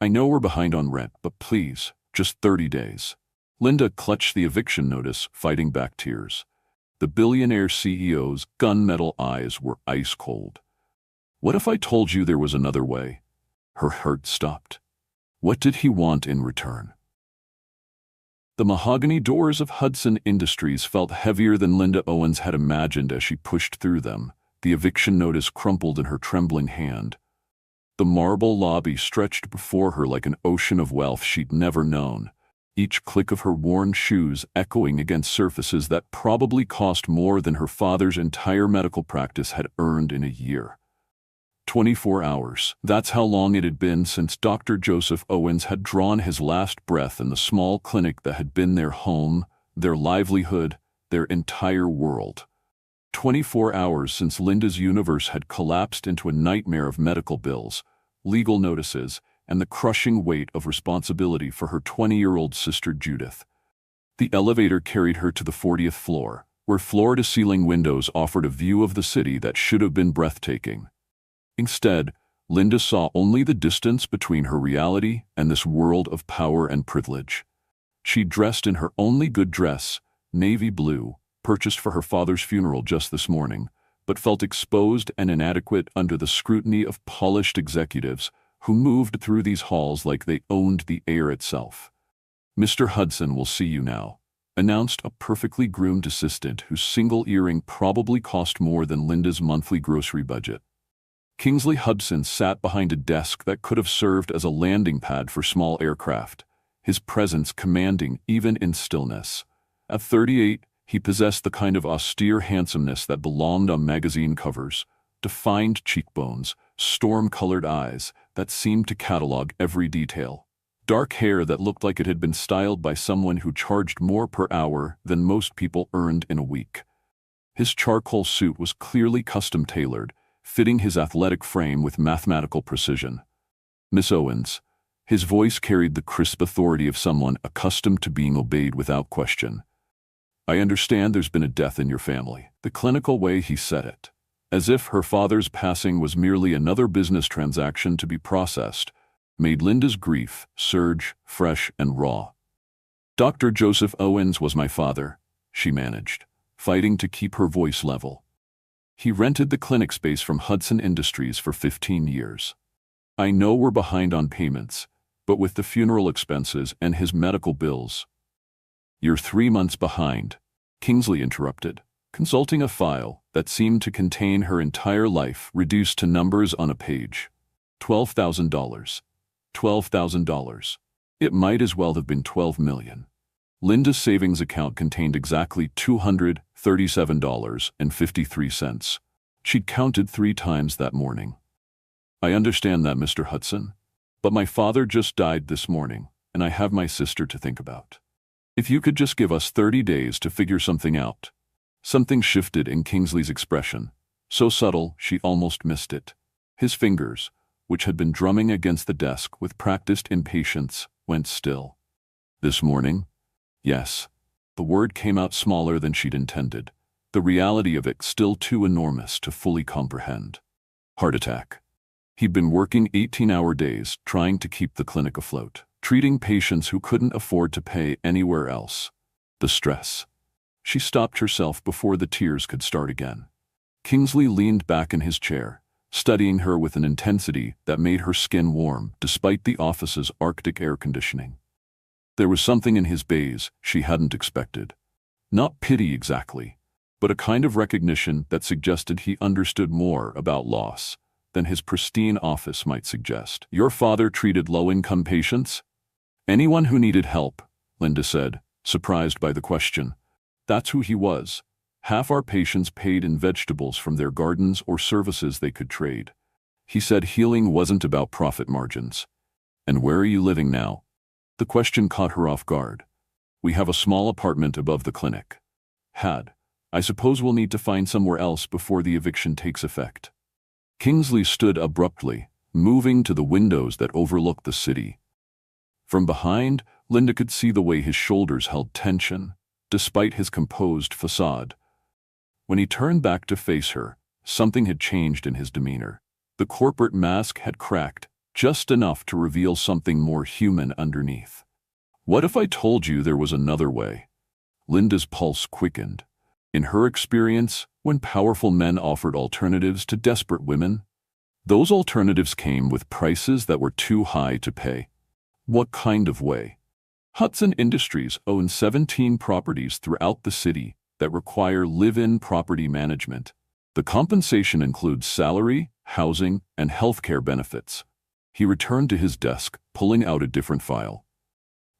I know we're behind on rent, but please, just 30 days. Linda clutched the eviction notice, fighting back tears. The billionaire CEO's gunmetal eyes were ice cold. What if I told you there was another way? Her heart stopped. What did he want in return? The mahogany doors of Hudson Industries felt heavier than Linda Owens had imagined as she pushed through them. The eviction notice crumpled in her trembling hand. The marble lobby stretched before her like an ocean of wealth she'd never known, each click of her worn shoes echoing against surfaces that probably cost more than her father's entire medical practice had earned in a year. 24 hours. That's how long it had been since Dr. Joseph Owens had drawn his last breath in the small clinic that had been their home, their livelihood, their entire world. 24 hours since Linda's universe had collapsed into a nightmare of medical bills, legal notices, and the crushing weight of responsibility for her 20-year-old sister Judith. The elevator carried her to the 40th floor, where floor-to-ceiling windows offered a view of the city that should have been breathtaking. Instead, Linda saw only the distance between her reality and this world of power and privilege. She dressed in her only good dress, navy blue, purchased for her father's funeral just this morning, but felt exposed and inadequate under the scrutiny of polished executives who moved through these halls like they owned the air itself. "Mr. Hudson will see you now," announced a perfectly groomed assistant whose single earring probably cost more than Linda's monthly grocery budget. Kingsley Hudson sat behind a desk that could have served as a landing pad for small aircraft, his presence commanding even in stillness. At 38, he possessed the kind of austere handsomeness that belonged on magazine covers, defined cheekbones, storm-colored eyes that seemed to catalog every detail, dark hair that looked like it had been styled by someone who charged more per hour than most people earned in a week. His charcoal suit was clearly custom-tailored, fitting his athletic frame with mathematical precision. "Miss Owens," his voice carried the crisp authority of someone accustomed to being obeyed without question. "I understand there's been a death in your family." The clinical way he said it, as if her father's passing was merely another business transaction to be processed, made Linda's grief surge fresh and raw. "Dr. Joseph Owens was my father," she managed, fighting to keep her voice level. "He rented the clinic space from Hudson Industries for 15 years. I know we're behind on payments, but with the funeral expenses and his medical bills—" "You're 3 months behind," Kingsley interrupted, consulting a file that seemed to contain her entire life reduced to numbers on a page. $12,000. $12,000. It might as well have been 12 million. Linda's savings account contained exactly $237.53. She'd counted 3 times that morning. "I understand that, Mr. Hudson, but my father just died this morning, and I have my sister to think about. If you could just give us 30 days to figure something out." Something shifted in Kingsley's expression, so subtle she almost missed it. His fingers, which had been drumming against the desk with practiced impatience, went still. "This morning?" "Yes." The word came out smaller than she'd intended, the reality of it still too enormous to fully comprehend. Heart attack. He'd been working 18-hour days trying to keep the clinic afloat, treating patients who couldn't afford to pay anywhere else. The stress. She stopped herself before the tears could start again. Kingsley leaned back in his chair, studying her with an intensity that made her skin warm despite the office's Arctic air conditioning. There was something in his gaze she hadn't expected. Not pity exactly, but a kind of recognition that suggested he understood more about loss than his pristine office might suggest. "Your father treated low-income patients?" "Anyone who needed help," Linda said, surprised by the question. "That's who he was. Half our patients paid in vegetables from their gardens or services they could trade. He said healing wasn't about profit margins." "And where are you living now?" The question caught her off guard. "We have a small apartment above the clinic." I suppose we'll need to find somewhere else before the eviction takes effect." Kingsley stood abruptly, moving to the windows that overlooked the city. From behind, Linda could see the way his shoulders held tension, despite his composed facade. When he turned back to face her, something had changed in his demeanor. The corporate mask had cracked, just enough to reveal something more human underneath. What if I told you there was another way? Linda's pulse quickened. In her experience, when powerful men offered alternatives to desperate women, those alternatives came with prices that were too high to pay. What kind of way? Hudson Industries owns 17 properties throughout the city that require live-in property management. The compensation includes salary, housing, and healthcare benefits. He returned to his desk, pulling out a different file.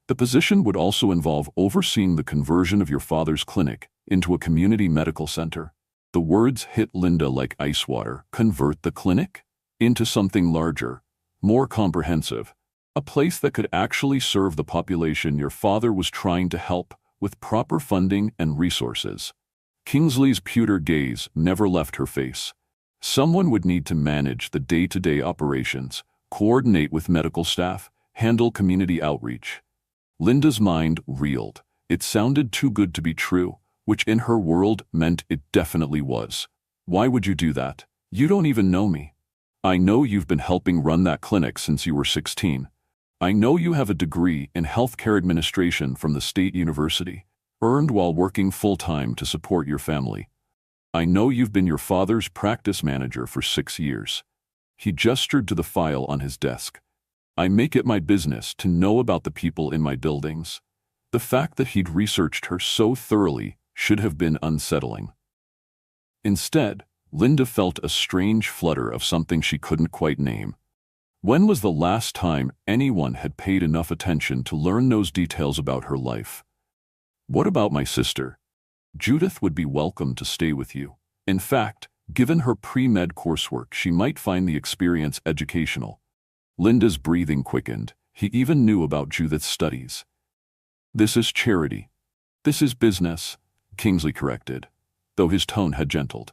The position would also involve overseeing the conversion of your father's clinic into a community medical center. The words hit Linda like ice water. Convert the clinic into something larger, more comprehensive, a place that could actually serve the population your father was trying to help with proper funding and resources. Kingsley's pewter gaze never left her face. Someone would need to manage the day-to-day operations, coordinate with medical staff, handle community outreach. Linda's mind reeled. It sounded too good to be true, which in her world meant it definitely was. Why would you do that? You don't even know me. I know you've been helping run that clinic since you were 16. I know you have a degree in healthcare administration from the state university, earned while working full-time to support your family. I know you've been your father's practice manager for 6 years. He gestured to the file on his desk. I make it my business to know about the people in my buildings. The fact that he'd researched her so thoroughly should have been unsettling. Instead, Linda felt a strange flutter of something she couldn't quite name. When was the last time anyone had paid enough attention to learn those details about her life? What about my sister? Judith would be welcome to stay with you. In fact, given her pre-med coursework, she might find the experience educational. Linda's breathing quickened. He even knew about Judith's studies. This is charity. This is business, Kingsley corrected, though his tone had gentled.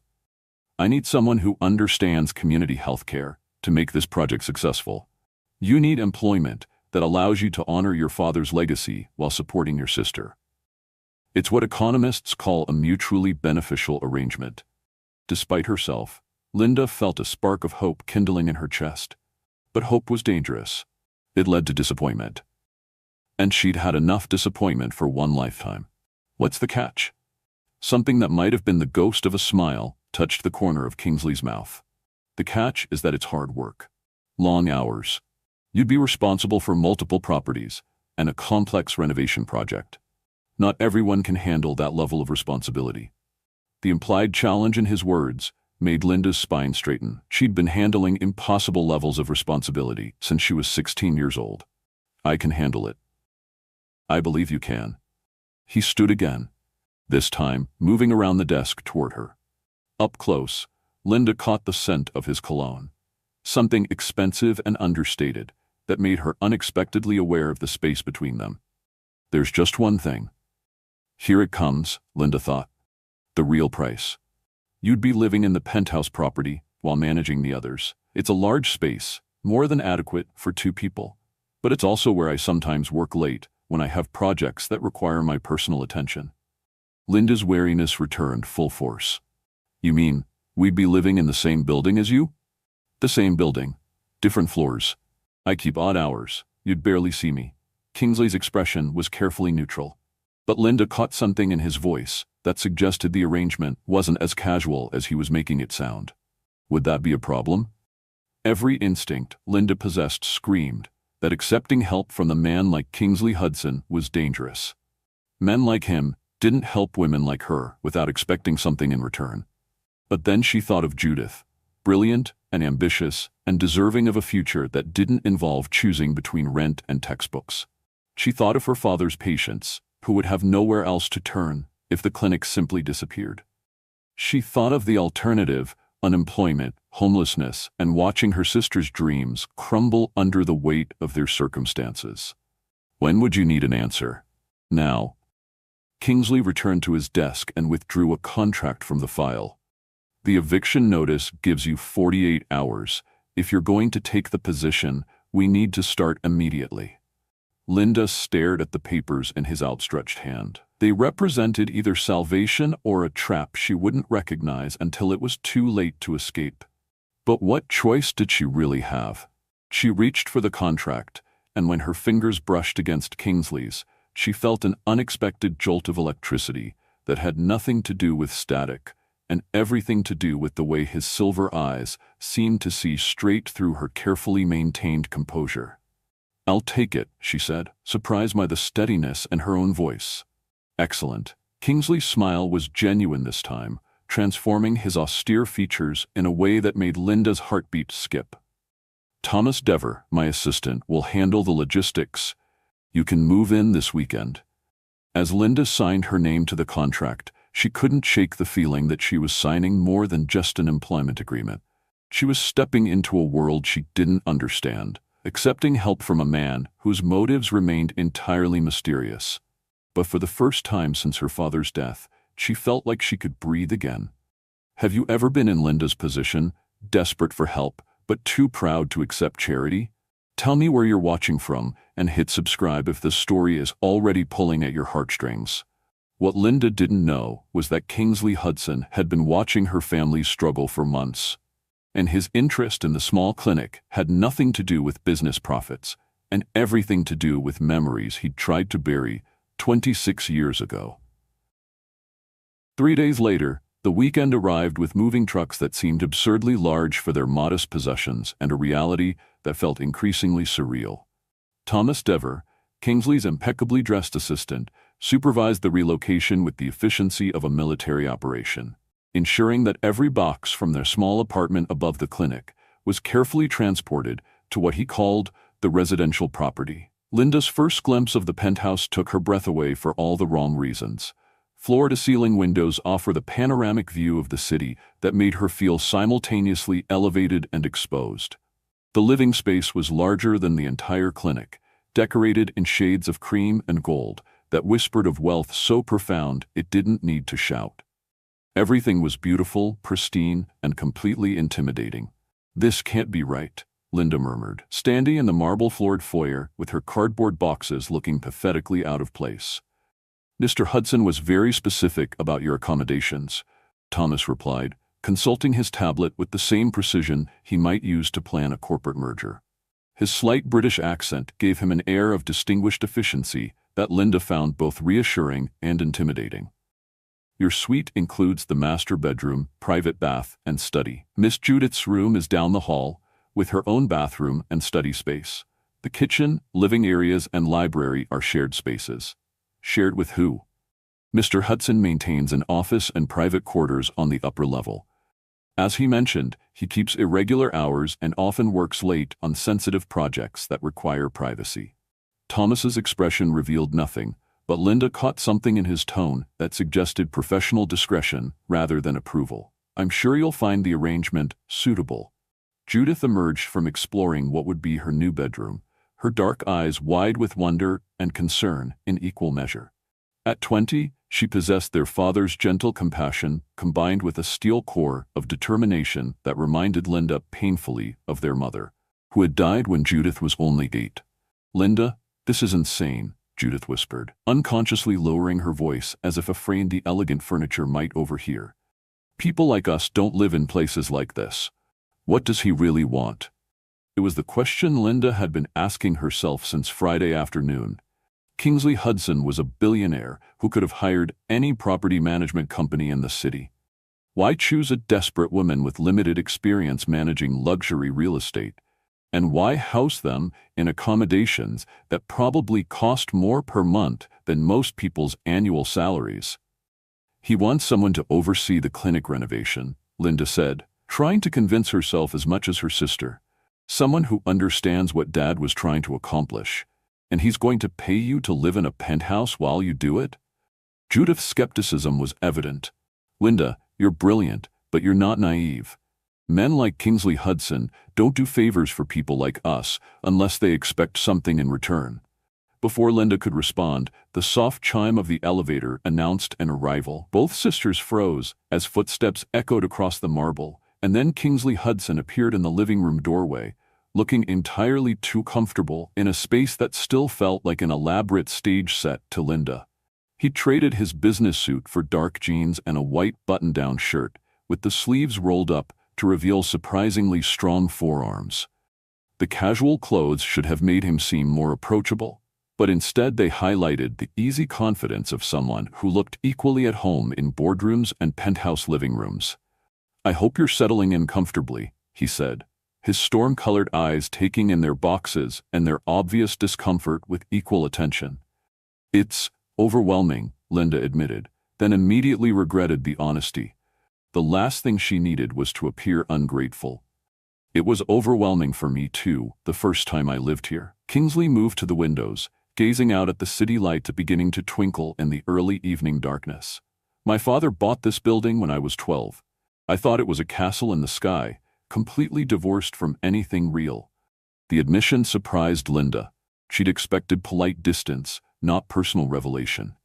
I need someone who understands community health care to make this project successful. You need employment that allows you to honor your father's legacy while supporting your sister. It's what economists call a mutually beneficial arrangement. Despite herself, Linda felt a spark of hope kindling in her chest. But hope was dangerous. It led to disappointment. And she'd had enough disappointment for one lifetime. What's the catch? Something that might have been the ghost of a smile touched the corner of Kingsley's mouth. The catch is that it's hard work. Long hours. You'd be responsible for multiple properties and a complex renovation project. Not everyone can handle that level of responsibility. The implied challenge in his words made Linda's spine straighten. She'd been handling impossible levels of responsibility since she was 16 years old. I can handle it. I believe you can. He stood again, this time moving around the desk toward her. Up close, Linda caught the scent of his cologne, something expensive and understated that made her unexpectedly aware of the space between them. There's just one thing. Here it comes, Linda thought. The real price. You'd be living in the penthouse property while managing the others. It's a large space, more than adequate for 2 people. But it's also where I sometimes work late when I have projects that require my personal attention. Linda's wariness returned full force. You mean, we'd be living in the same building as you? The same building. Different floors. I keep odd hours. You'd barely see me. Kingsley's expression was carefully neutral. But Linda caught something in his voice that suggested the arrangement wasn't as casual as he was making it sound. Would that be a problem? Every instinct Linda possessed screamed that accepting help from a man like Kingsley Hudson was dangerous. Men like him didn't help women like her without expecting something in return. But then she thought of Judith, brilliant and ambitious and deserving of a future that didn't involve choosing between rent and textbooks. She thought of her father's patients, who would have nowhere else to turn if the clinic simply disappeared. She thought of the alternative, unemployment, homelessness, and watching her sister's dreams crumble under the weight of their circumstances. When would you need an answer? Now. Kingsley returned to his desk and withdrew a contract from the file. The eviction notice gives you 48 hours. If you're going to take the position, we need to start immediately. Linda stared at the papers in his outstretched hand. They represented either salvation or a trap she wouldn't recognize until it was too late to escape. But what choice did she really have? She reached for the contract, and when her fingers brushed against Kingsley's, she felt an unexpected jolt of electricity that had nothing to do with static, and everything to do with the way his silver eyes seemed to see straight through her carefully maintained composure. "I'll take it," she said, surprised by the steadiness in her own voice. "Excellent." Kingsley's smile was genuine this time, transforming his austere features in a way that made Linda's heartbeat skip. "Thomas Dever, my assistant, will handle the logistics. You can move in this weekend." As Linda signed her name to the contract, she couldn't shake the feeling that she was signing more than just an employment agreement. She was stepping into a world she didn't understand, accepting help from a man whose motives remained entirely mysterious. But for the first time since her father's death, she felt like she could breathe again. Have you ever been in Linda's position, desperate for help, but too proud to accept charity? Tell me where you're watching from, and hit subscribe if this story is already pulling at your heartstrings. What Linda didn't know was that Kingsley Hudson had been watching her family's struggle for months. And his interest in the small clinic had nothing to do with business profits, and everything to do with memories he'd tried to bury 26 years ago. 3 days later, the weekend arrived with moving trucks that seemed absurdly large for their modest possessions and a reality that felt increasingly surreal. Thomas Dever, Kingsley's impeccably dressed assistant, supervised the relocation with the efficiency of a military operation, ensuring that every box from their small apartment above the clinic was carefully transported to what he called the residential property. Linda's first glimpse of the penthouse took her breath away for all the wrong reasons. Floor-to-ceiling windows offer the panoramic view of the city that made her feel simultaneously elevated and exposed. The living space was larger than the entire clinic, decorated in shades of cream and gold that whispered of wealth so profound it didn't need to shout. Everything was beautiful, pristine, and completely intimidating. "This can't be right," Linda murmured, standing in the marble-floored foyer with her cardboard boxes looking pathetically out of place. "Mr. Hudson was very specific about your accommodations," Thomas replied, consulting his tablet with the same precision he might use to plan a corporate merger. His slight British accent gave him an air of distinguished efficiency that Linda found both reassuring and intimidating. "Your suite includes the master bedroom, private bath, and study. Miss Judith's room is down the hall, with her own bathroom and study space. The kitchen, living areas, and library are shared spaces." "Shared with who?" "Mr. Hudson maintains an office and private quarters on the upper level. As he mentioned, he keeps irregular hours and often works late on sensitive projects that require privacy." Thomas's expression revealed nothing, but Linda caught something in his tone that suggested professional discretion rather than approval. "I'm sure you'll find the arrangement suitable." Judith emerged from exploring what would be her new bedroom, her dark eyes wide with wonder and concern in equal measure. At 20, she possessed their father's gentle compassion combined with a steel core of determination that reminded Linda painfully of their mother, who had died when Judith was only 8. "Linda, this is insane," Judith whispered, unconsciously lowering her voice as if afraid the elegant furniture might overhear. "People like us don't live in places like this. What does he really want?" It was the question Linda had been asking herself since Friday afternoon. Kingsley Hudson was a billionaire who could have hired any property management company in the city. Why choose a desperate woman with limited experience managing luxury real estate? And why house them in accommodations that probably cost more per month than most people's annual salaries? "He wants someone to oversee the clinic renovation," Linda said, trying to convince herself as much as her sister. "Someone who understands what Dad was trying to accomplish. And he's going to pay you to live in a penthouse while you do it?" Judith's skepticism was evident. "Linda, you're brilliant, but you're not naive. Men like Kingsley Hudson don't do favors for people like us unless they expect something in return." Before Linda could respond, the soft chime of the elevator announced an arrival. Both sisters froze as footsteps echoed across the marble, and then Kingsley Hudson appeared in the living room doorway, looking entirely too comfortable in a space that still felt like an elaborate stage set to Linda. He traded his business suit for dark jeans and a white button-down shirt, with the sleeves rolled up to reveal surprisingly strong forearms. The casual clothes should have made him seem more approachable, but instead they highlighted the easy confidence of someone who looked equally at home in boardrooms and penthouse living rooms. "I hope you're settling in comfortably," he said, his storm-colored eyes taking in their boxes and their obvious discomfort with equal attention. "It's overwhelming," Linda admitted, then immediately regretted the honesty. The last thing she needed was to appear ungrateful. "It was overwhelming for me too, the first time I lived here." Kingsley moved to the windows, gazing out at the city lights beginning to twinkle in the early evening darkness. "My father bought this building when I was 12. I thought it was a castle in the sky, completely divorced from anything real." The admission surprised Linda. She'd expected polite distance, not personal revelation.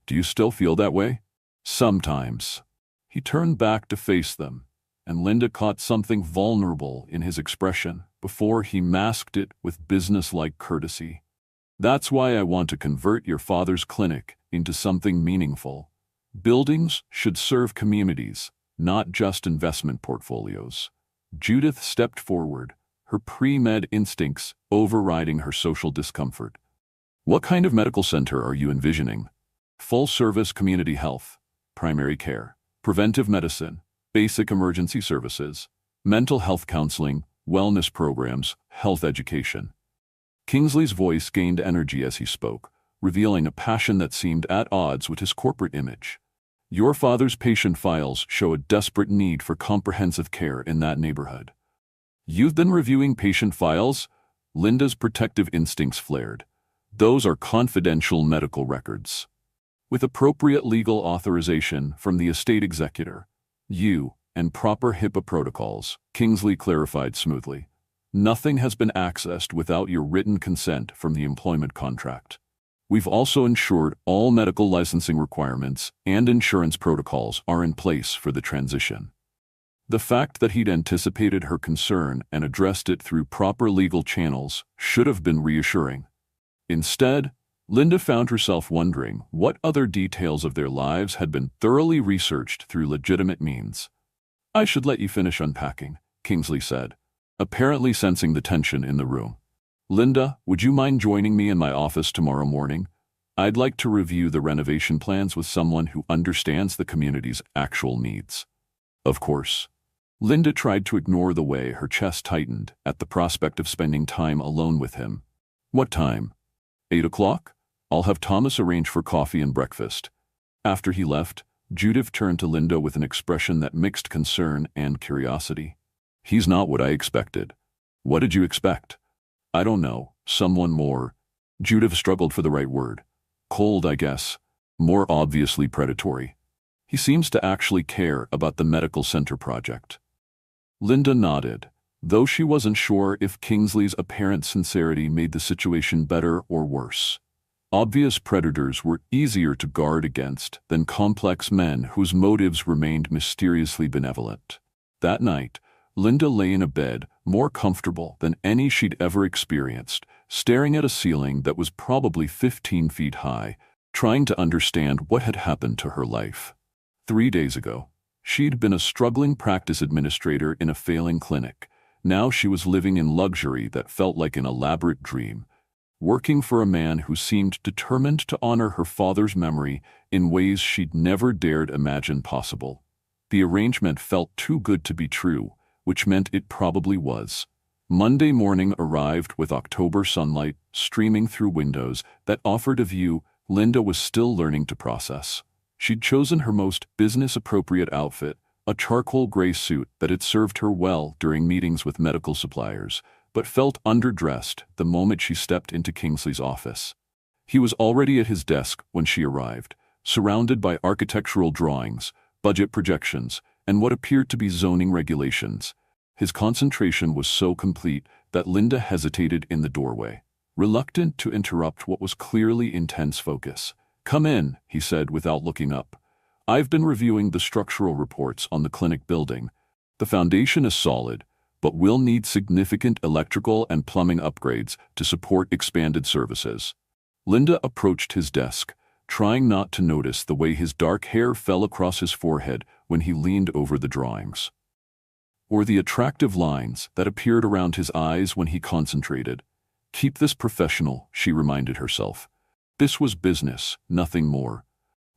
"Do you still feel that way?" "Sometimes." He turned back to face them, and Linda caught something vulnerable in his expression before he masked it with businesslike courtesy. "That's why I want to convert your father's clinic into something meaningful. Buildings should serve communities, not just investment portfolios." Judith stepped forward, her pre-med instincts overriding her social discomfort. "What kind of medical center are you envisioning?" "Full-service community health, primary care, preventive medicine, basic emergency services, mental health counseling, wellness programs, health education." Kingsley's voice gained energy as he spoke, revealing a passion that seemed at odds with his corporate image. "Your father's patient files show a desperate need for comprehensive care in that neighborhood." "You've been reviewing patient files?" Linda's protective instincts flared. "Those are confidential medical records. With appropriate legal authorization from the estate executor, and proper HIPAA protocols," Kingsley clarified smoothly. "Nothing has been accessed without your written consent from the employment contract. We've also ensured all medical licensing requirements and insurance protocols are in place for the transition." The fact that he'd anticipated her concern and addressed it through proper legal channels should have been reassuring. Instead, Linda found herself wondering what other details of their lives had been thoroughly researched through legitimate means. "I should let you finish unpacking," Kingsley said, apparently sensing the tension in the room. "Linda, would you mind joining me in my office tomorrow morning? I'd like to review the renovation plans with someone who understands the community's actual needs." "Of course." Linda tried to ignore the way her chest tightened at the prospect of spending time alone with him. "What time?" 8 o'clock? I'll have Thomas arrange for coffee and breakfast." After he left, Judith turned to Linda with an expression that mixed concern and curiosity. "He's not what I expected." "What did you expect?" "I don't know, someone more—" Judith struggled for the right word. "Cold, I guess. More obviously predatory. He seems to actually care about the medical center project." Linda nodded, though she wasn't sure if Kingsley's apparent sincerity made the situation better or worse. Obvious predators were easier to guard against than complex men whose motives remained mysteriously benevolent. That night, Linda lay in a bed more comfortable than any she'd ever experienced, staring at a ceiling that was probably 15 feet high, trying to understand what had happened to her life. 3 days ago, she'd been a struggling practice administrator in a failing clinic. Now she was living in luxury that felt like an elaborate dream, working for a man who seemed determined to honor her father's memory in ways she'd never dared imagine possible. The arrangement felt too good to be true, which meant it probably was. Monday morning arrived with October sunlight streaming through windows that offered a view Linda was still learning to process. She'd chosen her most business-appropriate outfit, a charcoal gray suit that had served her well during meetings with medical suppliers, but felt underdressed the moment she stepped into Kingsley's office. He was already at his desk when she arrived, surrounded by architectural drawings, budget projections, and what appeared to be zoning regulations. His concentration was so complete that Linda hesitated in the doorway, reluctant to interrupt what was clearly intense focus. "Come in," he said without looking up. "I've been reviewing the structural reports on the clinic building. The foundation is solid, but will need significant electrical and plumbing upgrades to support expanded services." Linda approached his desk, trying not to notice the way his dark hair fell across his forehead when he leaned over the drawings. or the attractive lines that appeared around his eyes when he concentrated. Keep this professional, she reminded herself. This was business, nothing more.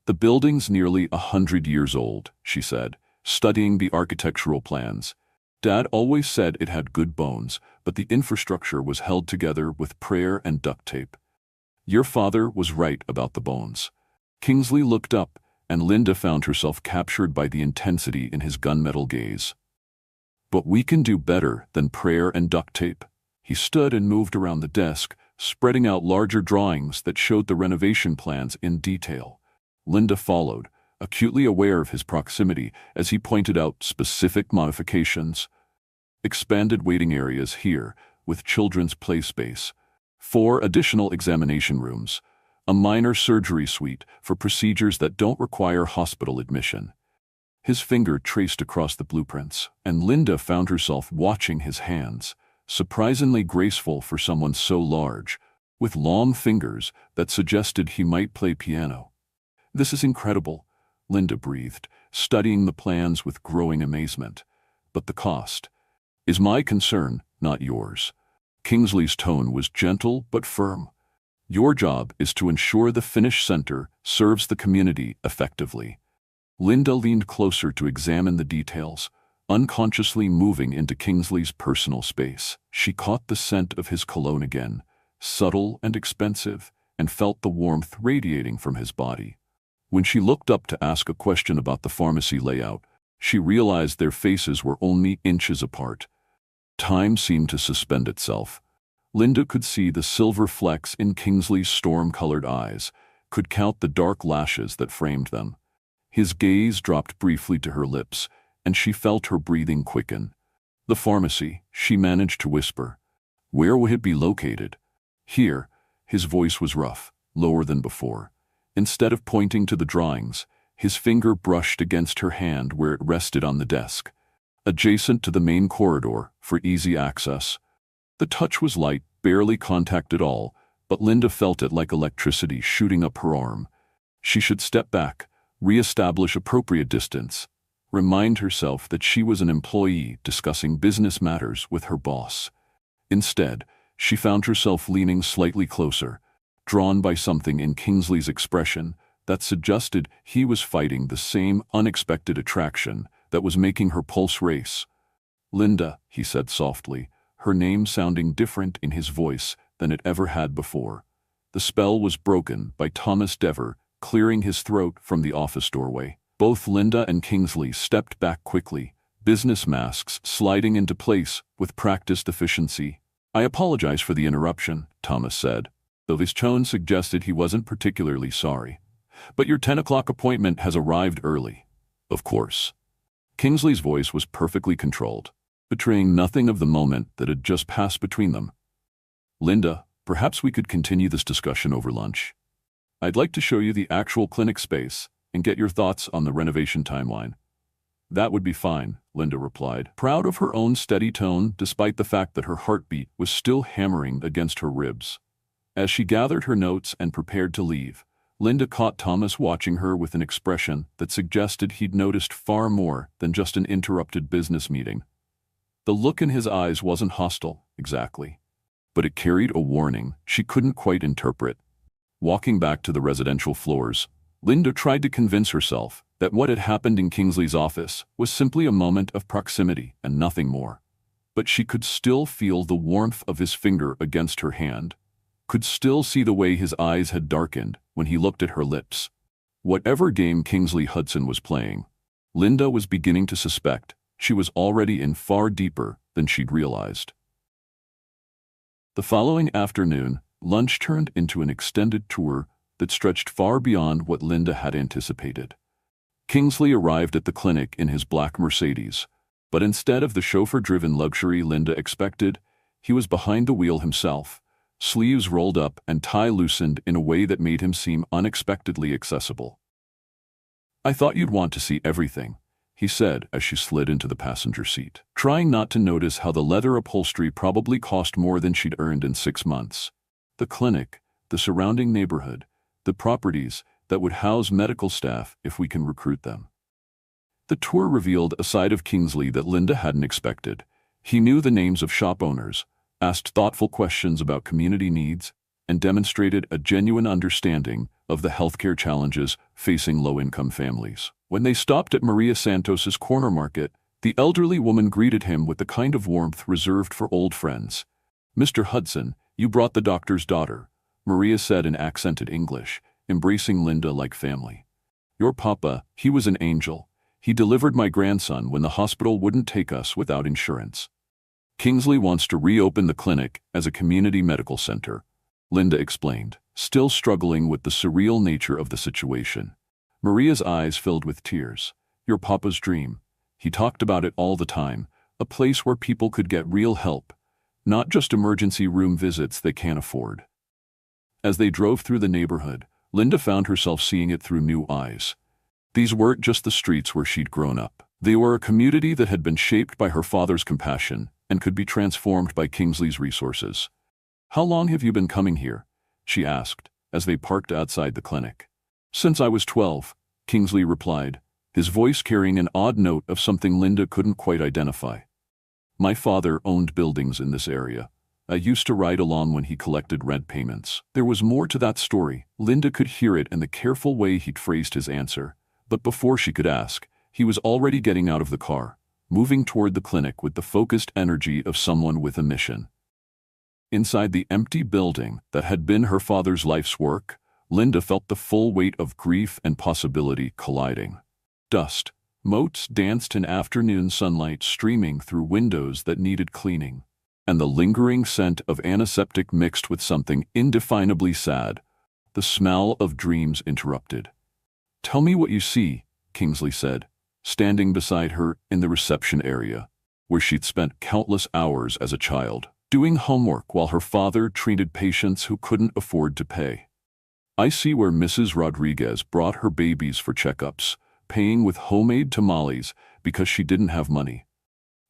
The building's nearly 100 years old, she said, studying the architectural plans. Dad always said it had good bones, but the infrastructure was held together with prayer and duct tape. Your father was right about the bones. Kingsley looked up, and Linda found herself captured by the intensity in his gunmetal gaze. But we can do better than prayer and duct tape. He stood and moved around the desk, spreading out larger drawings that showed the renovation plans in detail. Linda followed, acutely aware of his proximity as he pointed out specific modifications. Expanded waiting areas here, with children's play space. 4 additional examination rooms. A minor surgery suite for procedures that don't require hospital admission. His finger traced across the blueprints, and Linda found herself watching his hands, surprisingly graceful for someone so large, with long fingers that suggested he might play piano. This is incredible, Linda breathed, studying the plans with growing amazement. But the cost is my concern, not yours. Kingsley's tone was gentle but firm. Your job is to ensure the finished center serves the community effectively. Linda leaned closer to examine the details, unconsciously moving into Kingsley's personal space. She caught the scent of his cologne again, subtle and expensive, and felt the warmth radiating from his body. When she looked up to ask a question about the pharmacy layout, she realized their faces were only inches apart. Time seemed to suspend itself. Linda could see the silver flecks in Kingsley's storm-colored eyes, could count the dark lashes that framed them. His gaze dropped briefly to her lips, and she felt her breathing quicken. The pharmacy, she managed to whisper. Where would it be located? Here. His voice was rough, lower than before. Instead of pointing to the drawings, his finger brushed against her hand where it rested on the desk. Adjacent to the main corridor, for easy access. The touch was light, barely contact at all, but Linda felt it like electricity shooting up her arm. She should step back, re-establish appropriate distance, remind herself that she was an employee discussing business matters with her boss. Instead, she found herself leaning slightly closer, drawn by something in Kingsley's expression that suggested he was fighting the same unexpected attraction that was making her pulse race. Linda, he said softly, her name sounding different in his voice than it ever had before. The spell was broken by Thomas Dever clearing his throat from the office doorway. Both Linda and Kingsley stepped back quickly, business masks sliding into place with practiced efficiency. I apologize for the interruption, Thomas said, though his tone suggested he wasn't particularly sorry. But your 10 o'clock appointment has arrived early. Of course. Kingsley's voice was perfectly controlled, betraying nothing of the moment that had just passed between them. Linda, perhaps we could continue this discussion over lunch. I'd like to show you the actual clinic space and get your thoughts on the renovation timeline. That would be fine, Linda replied, proud of her own steady tone despite the fact that her heartbeat was still hammering against her ribs. As she gathered her notes and prepared to leave, Linda caught Thomas watching her with an expression that suggested he'd noticed far more than just an interrupted business meeting. The look in his eyes wasn't hostile, exactly, but it carried a warning she couldn't quite interpret. Walking back to the residential floors, Linda tried to convince herself that what had happened in Kingsley's office was simply a moment of proximity and nothing more. But she could still feel the warmth of his finger against her hand, could still see the way his eyes had darkened when he looked at her lips. Whatever game Kingsley Hudson was playing, Linda was beginning to suspect she was already in far deeper than she'd realized. The following afternoon, lunch turned into an extended tour that stretched far beyond what Linda had anticipated. Kingsley arrived at the clinic in his black Mercedes, but instead of the chauffeur-driven luxury Linda expected, he was behind the wheel himself, sleeves rolled up and tie loosened in a way that made him seem unexpectedly accessible. I thought you'd want to see everything, he said as she slid into the passenger seat, trying not to notice how the leather upholstery probably cost more than she'd earned in 6 months. The clinic, the surrounding neighborhood, the properties that would house medical staff if we can recruit them. The tour revealed a side of Kingsley that Linda hadn't expected. He knew the names of shop owners, asked thoughtful questions about community needs, and demonstrated a genuine understanding of the healthcare challenges facing low-income families. When they stopped at Maria Santos's corner market, the elderly woman greeted him with the kind of warmth reserved for old friends. "Mr. Hudson, you brought the doctor's daughter," Maria said in accented English, embracing Linda like family. "Your papa, he was an angel. He delivered my grandson when the hospital wouldn't take us without insurance." Kingsley wants to reopen the clinic as a community medical center, Linda explained, still struggling with the surreal nature of the situation. Maria's eyes filled with tears. "Your papa's dream. He talked about it all the time, a place where people could get real help, not just emergency room visits they can't afford." As they drove through the neighborhood, Linda found herself seeing it through new eyes. These weren't just the streets where she'd grown up. They were a community that had been shaped by her father's compassion and could be transformed by Kingsley's resources. "How long have you been coming here?" she asked, as they parked outside the clinic. "Since I was 12, Kingsley replied, his voice carrying an odd note of something Linda couldn't quite identify. "My father owned buildings in this area. I used to ride along when he collected rent payments." There was more to that story. Linda could hear it in the careful way he'd phrased his answer. But before she could ask, he was already getting out of the car, moving toward the clinic with the focused energy of someone with a mission. Inside the empty building that had been her father's life's work, Linda felt the full weight of grief and possibility colliding. Dust motes danced in afternoon sunlight streaming through windows that needed cleaning, and the lingering scent of antiseptic mixed with something indefinably sad. The smell of dreams interrupted. "Tell me what you see," Kingsley said, standing beside her in the reception area, where she'd spent countless hours as a child, doing homework while her father treated patients who couldn't afford to pay. "I see where Mrs. Rodriguez brought her babies for checkups, paying with homemade tamales because she didn't have money.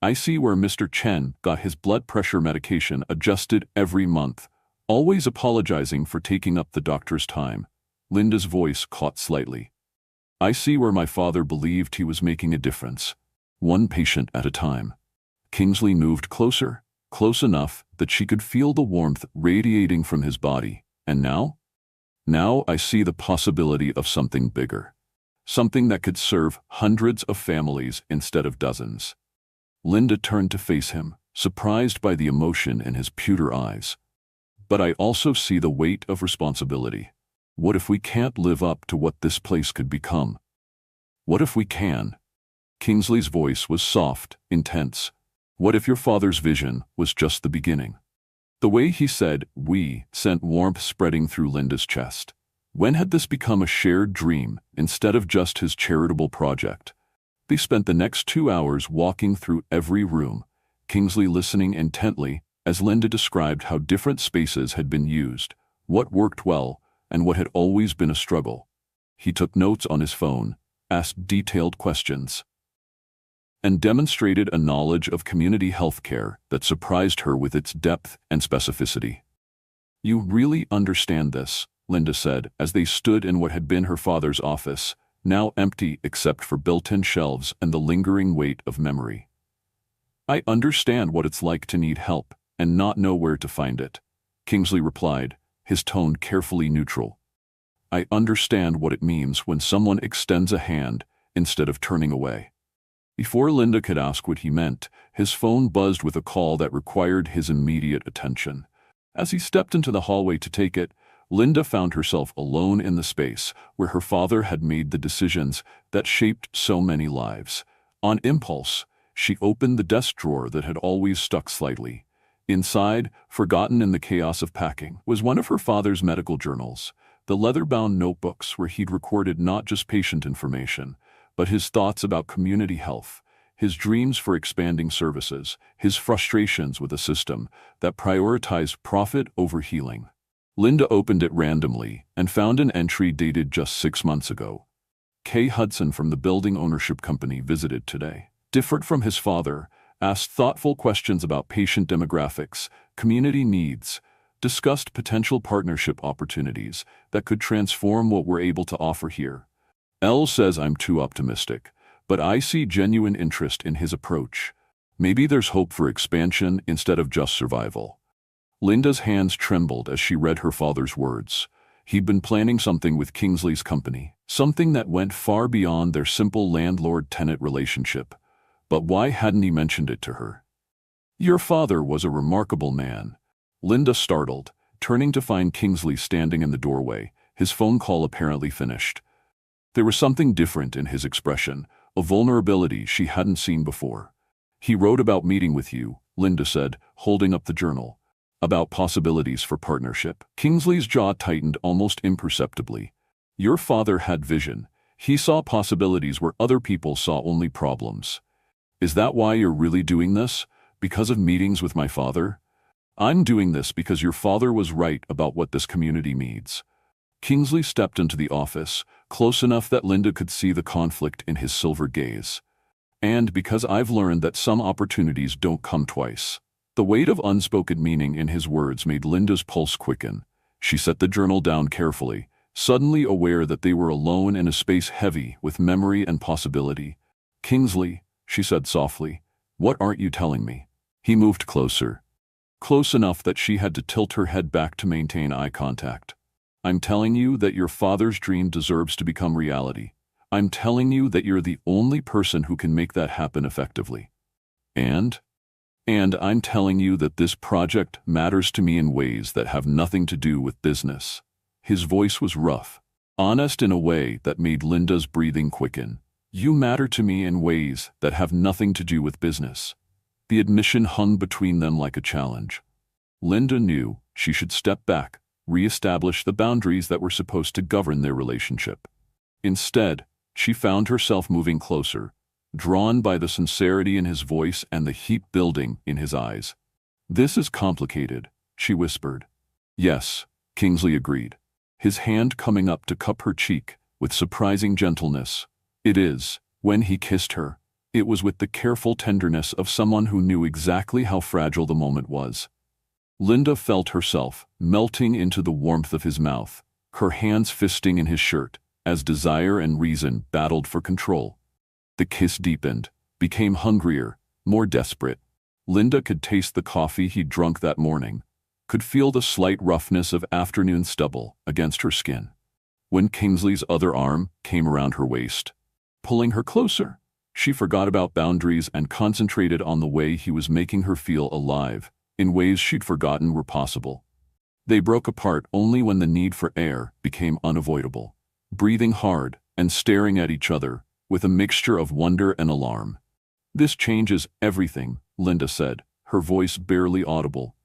I see where Mr. Chen got his blood pressure medication adjusted every month, always apologizing for taking up the doctor's time." Linda's voice caught slightly. "I see where my father believed he was making a difference, one patient at a time." Kingsley moved closer, close enough that she could feel the warmth radiating from his body. "And now? Now I see the possibility of something bigger. Something that could serve hundreds of families instead of dozens." Linda turned to face him, surprised by the emotion in his pewter eyes. "But I also see the weight of responsibility. What if we can't live up to what this place could become? What if we can?" Kingsley's voice was soft, intense. "What if your father's vision was just the beginning?" The way he said "we" sent warmth spreading through Linda's chest. When had this become a shared dream instead of just his charitable project? They spent the next 2 hours walking through every room, Kingsley listening intently as Linda described how different spaces had been used, what worked well, and what had always been a struggle. He took notes on his phone, asked detailed questions, and demonstrated a knowledge of community healthcare that surprised her with its depth and specificity. "You really understand this," Linda said as they stood in what had been her father's office, now empty except for built-in shelves and the lingering weight of memory. "I understand what it's like to need help and not know where to find it," Kingsley replied, his tone carefully neutral. "I understand what it means when someone extends a hand instead of turning away." Before Linda could ask what he meant, his phone buzzed with a call that required his immediate attention. As he stepped into the hallway to take it, Linda found herself alone in the space where her father had made the decisions that shaped so many lives. On impulse, she opened the desk drawer that had always stuck slightly. Inside, forgotten in the chaos of packing, was one of her father's medical journals, the leather-bound notebooks where he'd recorded not just patient information, but his thoughts about community health, his dreams for expanding services, his frustrations with a system that prioritized profit over healing. Linda opened it randomly and found an entry dated just 6 months ago. "K. Hudson from the building ownership company visited today. Different from his father, asked thoughtful questions about patient demographics, community needs, discussed potential partnership opportunities that could transform what we're able to offer here. L says I'm too optimistic, but I see genuine interest in his approach. Maybe there's hope for expansion instead of just survival." Linda's hands trembled as she read her father's words. He'd been planning something with Kingsley's company, something that went far beyond their simple landlord-tenant relationship. But why hadn't he mentioned it to her? "Your father was a remarkable man." Linda startled, turning to find Kingsley standing in the doorway, his phone call apparently finished. There was something different in his expression, a vulnerability she hadn't seen before. "He wrote about meeting with you," Linda said, holding up the journal. "About possibilities for partnership." Kingsley's jaw tightened almost imperceptibly. "Your father had vision. He saw possibilities where other people saw only problems. Is that why you're really doing this? Because of meetings with my father?" "I'm doing this because your father was right about what this community needs." Kingsley stepped into the office, close enough that Linda could see the conflict in his silver gaze. "And because I've learned that some opportunities don't come twice." The weight of unspoken meaning in his words made Linda's pulse quicken. She set the journal down carefully, suddenly aware that they were alone in a space heavy with memory and possibility. "Kingsley," she said softly, "what aren't you telling me?" He moved closer. Close enough that she had to tilt her head back to maintain eye contact. "I'm telling you that your father's dream deserves to become reality. I'm telling you that you're the only person who can make that happen effectively. And I'm telling you that this project matters to me in ways that have nothing to do with business." His voice was rough, honest in a way that made Linda's breathing quicken. "You matter to me in ways that have nothing to do with business." The admission hung between them like a challenge. Linda knew she should step back, re-establish the boundaries that were supposed to govern their relationship. Instead, she found herself moving closer, drawn by the sincerity in his voice and the heat building in his eyes. "This is complicated," she whispered. "Yes," Kingsley agreed, his hand coming up to cup her cheek with surprising gentleness. "It is." When he kissed her, it was with the careful tenderness of someone who knew exactly how fragile the moment was. Linda felt herself melting into the warmth of his mouth, her hands fisting in his shirt, as desire and reason battled for control. The kiss deepened, became hungrier, more desperate. Linda could taste the coffee he'd drunk that morning, could feel the slight roughness of afternoon stubble against her skin. When Kingsley's other arm came around her waist, pulling her closer, she forgot about boundaries and concentrated on the way he was making her feel alive, in ways she'd forgotten were possible. They broke apart only when the need for air became unavoidable, breathing hard and staring at each other with a mixture of wonder and alarm. "This changes everything," Linda said, her voice barely audible.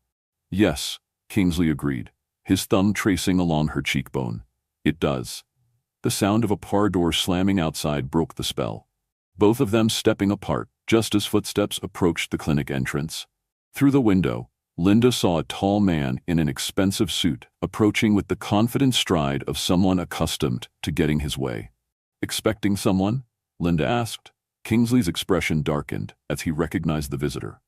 "Yes," Kingsley agreed, his thumb tracing along her cheekbone. "It does." The sound of a car door slamming outside broke the spell. Both of them stepping apart just as footsteps approached the clinic entrance. Through the window, Linda saw a tall man in an expensive suit approaching with the confident stride of someone accustomed to getting his way. "Expecting someone?" Linda asked. Kingsley's expression darkened as he recognized the visitor.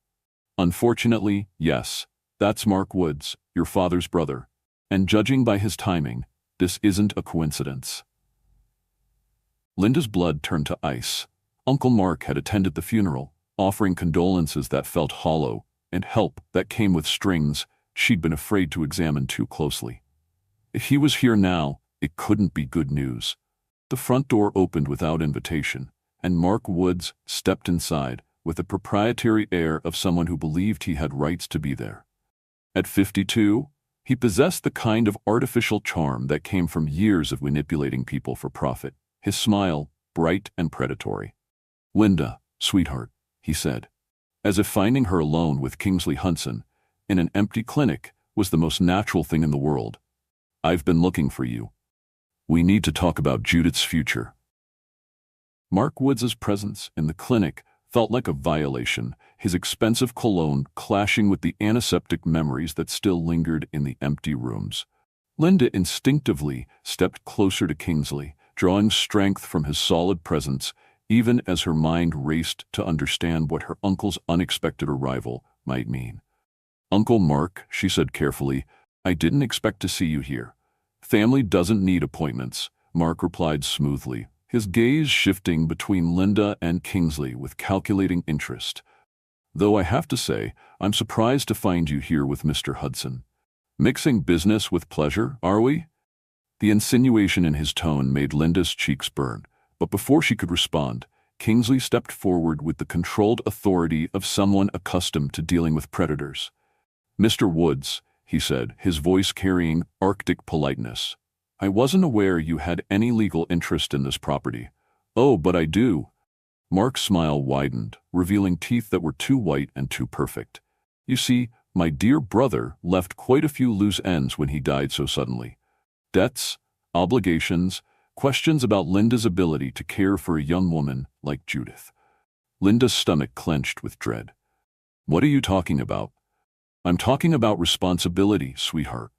"Unfortunately, yes. That's Mark Woods, your father's brother. And judging by his timing, this isn't a coincidence." Linda's blood turned to ice. Uncle Mark had attended the funeral, offering condolences that felt hollow and help that came with strings she'd been afraid to examine too closely. If he was here now, it couldn't be good news. The front door opened without invitation, and Mark Woods stepped inside with the proprietary air of someone who believed he had rights to be there. At 52, he possessed the kind of artificial charm that came from years of manipulating people for profit, his smile bright and predatory. "Linda, sweetheart," he said, as if finding her alone with Kingsley Hudson in an empty clinic was the most natural thing in the world. "I've been looking for you. We need to talk about Judith's future." Mark Woods' presence in the clinic felt like a violation, his expensive cologne clashing with the antiseptic memories that still lingered in the empty rooms. Linda instinctively stepped closer to Kingsley, drawing strength from his solid presence, even as her mind raced to understand what her uncle's unexpected arrival might mean. "Uncle Mark," she said carefully, "I didn't expect to see you here." "Family doesn't need appointments," Mark replied smoothly, his gaze shifting between Linda and Kingsley with calculating interest. "Though I have to say, I'm surprised to find you here with Mr. Hudson. Mixing business with pleasure, are we?" The insinuation in his tone made Linda's cheeks burn, but before she could respond, Kingsley stepped forward with the controlled authority of someone accustomed to dealing with predators. "Mr. Woods," he said, his voice carrying Arctic politeness, "I wasn't aware you had any legal interest in this property." "Oh, but I do." Mark's smile widened, revealing teeth that were too white and too perfect. "You see, my dear brother left quite a few loose ends when he died so suddenly. Debts, obligations, questions about Linda's ability to care for a young woman like Judith." Linda's stomach clenched with dread. "What are you talking about?" "I'm talking about responsibility, sweetheart.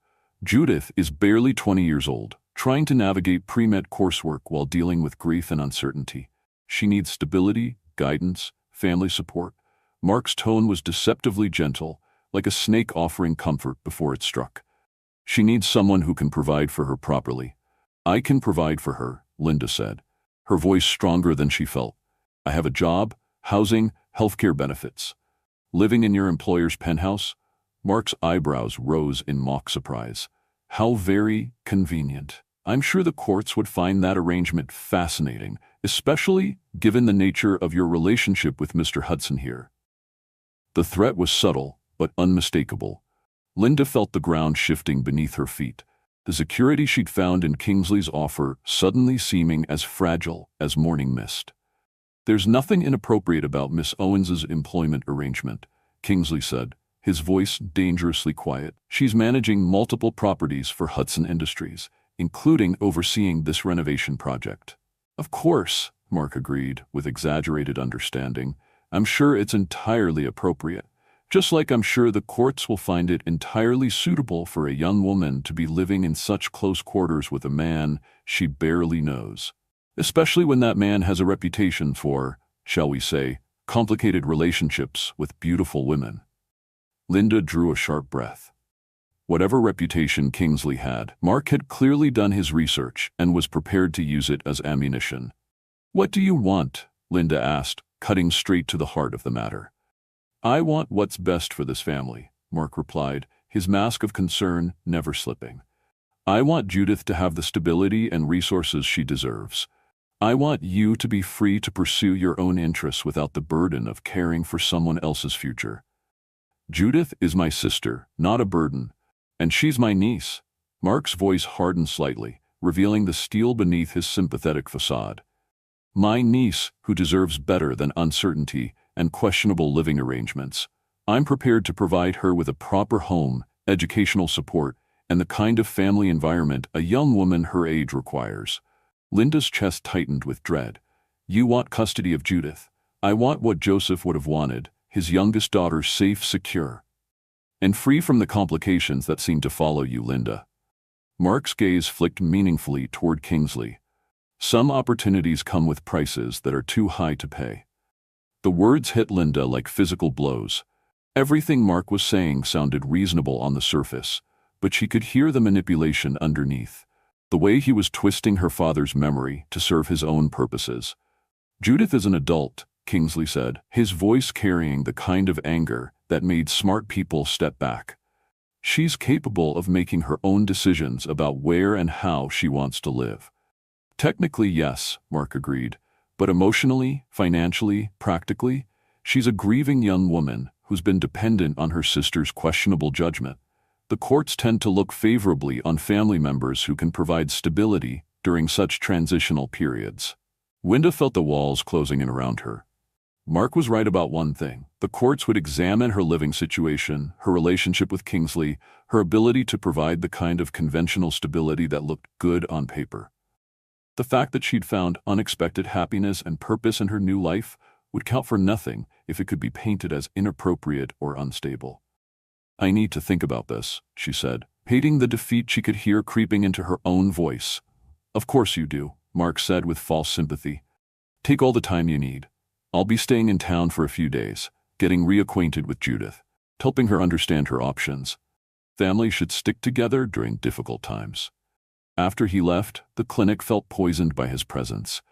Judith is barely 20 years old, trying to navigate pre-med coursework while dealing with grief and uncertainty. She needs stability, guidance, family support." Mark's tone was deceptively gentle, like a snake offering comfort before it struck. "She needs someone who can provide for her properly." "I can provide for her," Linda said, her voice stronger than she felt. "I have a job, housing, healthcare benefits." "Living in your employer's penthouse?" Mark's eyebrows rose in mock surprise. "How very convenient. I'm sure the courts would find that arrangement fascinating, especially given the nature of your relationship with Mr. Hudson here." The threat was subtle, but unmistakable. Linda felt the ground shifting beneath her feet, the security she'd found in Kingsley's offer suddenly seeming as fragile as morning mist. "There's nothing inappropriate about Miss Owens's employment arrangement," Kingsley said, his voice dangerously quiet. "She's managing multiple properties for Hudson Industries, including overseeing this renovation project." "Of course," Mark agreed, with exaggerated understanding. "I'm sure it's entirely appropriate. Just like I'm sure the courts will find it entirely suitable for a young woman to be living in such close quarters with a man she barely knows. Especially when that man has a reputation for, shall we say, complicated relationships with beautiful women." Linda drew a sharp breath. Whatever reputation Kingsley had, Mark had clearly done his research and was prepared to use it as ammunition. "What do you want?" Linda asked, cutting straight to the heart of the matter. "I want what's best for this family," Mark replied, his mask of concern never slipping. "I want Judith to have the stability and resources she deserves. I want you to be free to pursue your own interests without the burden of caring for someone else's future. Judith is my sister, not a burden, and she's my niece." Mark's voice hardened slightly, revealing the steel beneath his sympathetic facade. "My niece, who deserves better than uncertainty and questionable living arrangements. I'm prepared to provide her with a proper home, educational support, and the kind of family environment a young woman her age requires." Linda's chest tightened with dread. "You want custody of Judith. I want what Joseph would have wanted, his youngest daughter safe, secure, and free from the complications that seem to follow you, Linda." Mark's gaze flicked meaningfully toward Kingsley. "Some opportunities come with prices that are too high to pay." The words hit Linda like physical blows. Everything Mark was saying sounded reasonable on the surface, but she could hear the manipulation underneath, the way he was twisting her father's memory to serve his own purposes. "Judith is an adult," Kingsley said, his voice carrying the kind of anger that made smart people step back. "She's capable of making her own decisions about where and how she wants to live." "Technically, yes," Mark agreed, "but emotionally, financially, practically, she's a grieving young woman who's been dependent on her sister's questionable judgment. The courts tend to look favorably on family members who can provide stability during such transitional periods." Linda felt the walls closing in around her. Mark was right about one thing. The courts would examine her living situation, her relationship with Kingsley, her ability to provide the kind of conventional stability that looked good on paper. The fact that she'd found unexpected happiness and purpose in her new life would count for nothing if it could be painted as inappropriate or unstable. "I need to think about this," she said, hating the defeat she could hear creeping into her own voice. "Of course you do," Mark said with false sympathy. "Take all the time you need. I'll be staying in town for a few days, getting reacquainted with Judith, helping her understand her options. Family should stick together during difficult times." After he left, the clinic felt poisoned by his presence.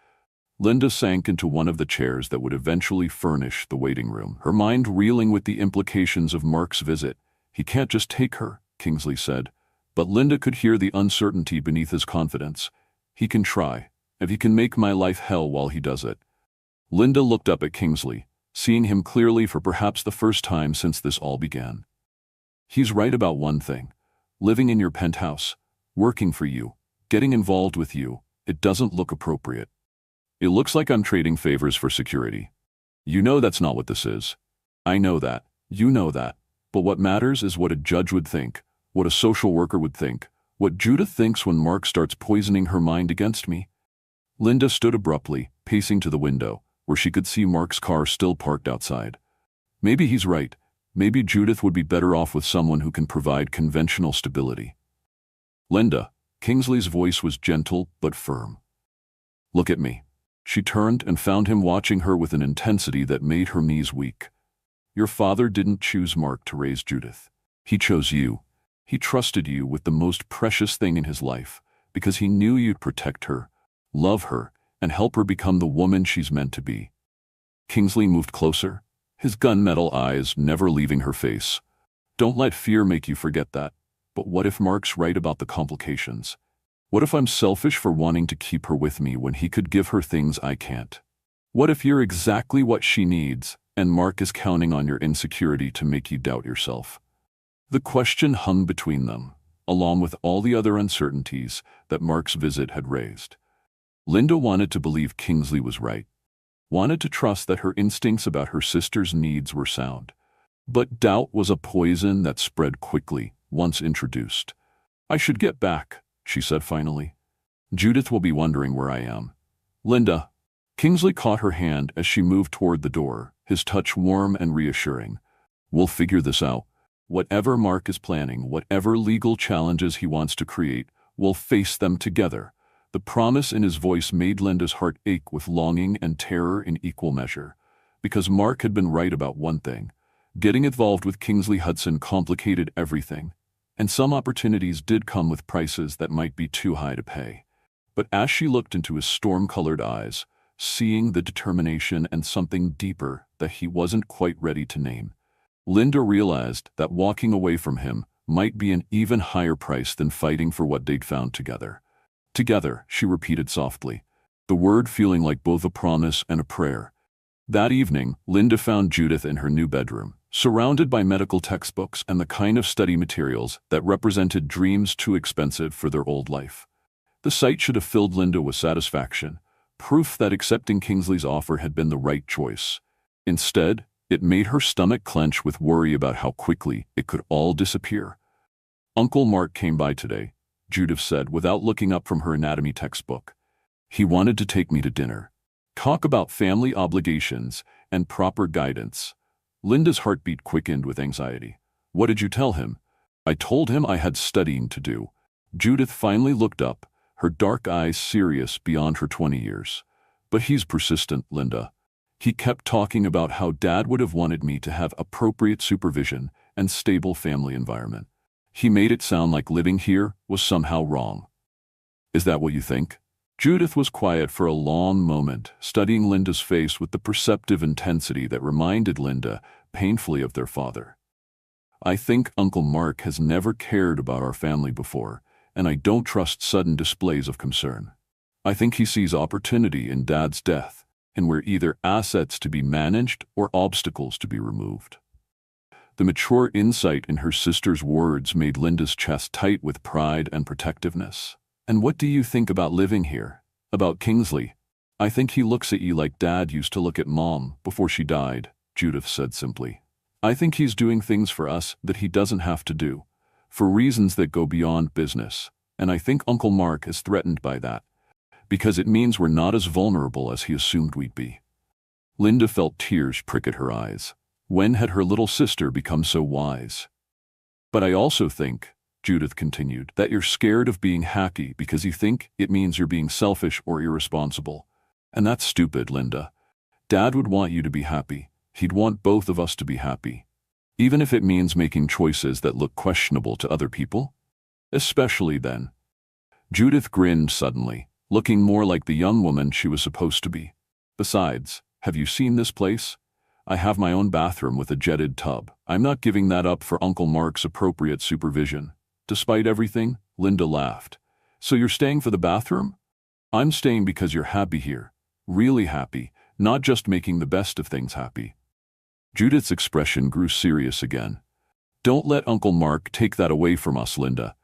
Linda sank into one of the chairs that would eventually furnish the waiting room, her mind reeling with the implications of Mark's visit. He can't just take her, Kingsley said. But Linda could hear the uncertainty beneath his confidence. He can try, if he can make my life hell while he does it. Linda looked up at Kingsley, seeing him clearly for perhaps the first time since this all began. He's right about one thing. Living in your penthouse, working for you, getting involved with you, it doesn't look appropriate. It looks like I'm trading favors for security. You know that's not what this is. I know that. You know that. But what matters is what a judge would think, what a social worker would think, what Judith thinks when Mark starts poisoning her mind against me. Linda stood abruptly, pacing to the window, where she could see Mark's car still parked outside. Maybe he's right. Maybe Judith would be better off with someone who can provide conventional stability. Linda, Kingsley's voice was gentle but firm. Look at me. She turned and found him watching her with an intensity that made her knees weak. Your father didn't choose Mark to raise Judith. He chose you. He trusted you with the most precious thing in his life, because he knew you'd protect her, love her, and help her become the woman she's meant to be. Kingsley moved closer, his gunmetal eyes never leaving her face. Don't let fear make you forget that. But what if Mark's right about the complications? What if I'm selfish for wanting to keep her with me when he could give her things I can't? What if you're exactly what she needs, and Mark is counting on your insecurity to make you doubt yourself? The question hung between them, along with all the other uncertainties that Mark's visit had raised. Linda wanted to believe Kingsley was right, wanted to trust that her instincts about her sister's needs were sound. But doubt was a poison that spread quickly, once introduced. I should get back, she said finally. Judith will be wondering where I am. Linda. Kingsley caught her hand as she moved toward the door, his touch warm and reassuring. We'll figure this out. Whatever Mark is planning, whatever legal challenges he wants to create, we'll face them together. The promise in his voice made Linda's heart ache with longing and terror in equal measure. Because Mark had been right about one thing. Getting involved with Kingsley Hudson complicated everything. And some opportunities did come with prices that might be too high to pay. But as she looked into his storm-colored eyes, seeing the determination and something deeper that he wasn't quite ready to name, Linda realized that walking away from him might be an even higher price than fighting for what they'd found together. Together, she repeated softly, the word feeling like both a promise and a prayer. That evening, Linda found Judith in her new bedroom, surrounded by medical textbooks and the kind of study materials that represented dreams too expensive for their old life. The sight should have filled Linda with satisfaction, proof that accepting Kingsley's offer had been the right choice. Instead, it made her stomach clench with worry about how quickly it could all disappear. Uncle Mark came by today, Judith said without looking up from her anatomy textbook. He wanted to take me to dinner. Talk about family obligations and proper guidance. Linda's heartbeat quickened with anxiety. What did you tell him? I told him I had studying to do. Judith finally looked up, her dark eyes serious beyond her 20 years. But he's persistent, Linda. He kept talking about how Dad would have wanted me to have appropriate supervision and stable family environment. He made it sound like living here was somehow wrong. Is that what you think? Judith was quiet for a long moment, studying Linda's face with the perceptive intensity that reminded Linda painfully of their father. I think Uncle Mark has never cared about our family before, and I don't trust sudden displays of concern. I think he sees opportunity in Dad's death, and we're either assets to be managed or obstacles to be removed. The mature insight in her sister's words made Linda's chest tight with pride and protectiveness. And what do you think about living here? About Kingsley? I think he looks at you like Dad used to look at Mom before she died, Judith said simply. I think he's doing things for us that he doesn't have to do, for reasons that go beyond business, and I think Uncle Mark is threatened by that, because it means we're not as vulnerable as he assumed we'd be. Linda felt tears prick at her eyes. When had her little sister become so wise? But I also think, Judith continued, that you're scared of being happy because you think it means you're being selfish or irresponsible. And that's stupid, Linda. Dad would want you to be happy. He'd want both of us to be happy. Even if it means making choices that look questionable to other people? Especially then. Judith grinned suddenly, looking more like the young woman she was supposed to be. Besides, have you seen this place? I have my own bathroom with a jetted tub. I'm not giving that up for Uncle Mark's appropriate supervision. Despite everything, Linda laughed. So you're staying for the bathroom? I'm staying because you're happy here. Really happy, not just making the best of things happy. Judith's expression grew serious again. Don't let Uncle Mark take that away from us, Linda.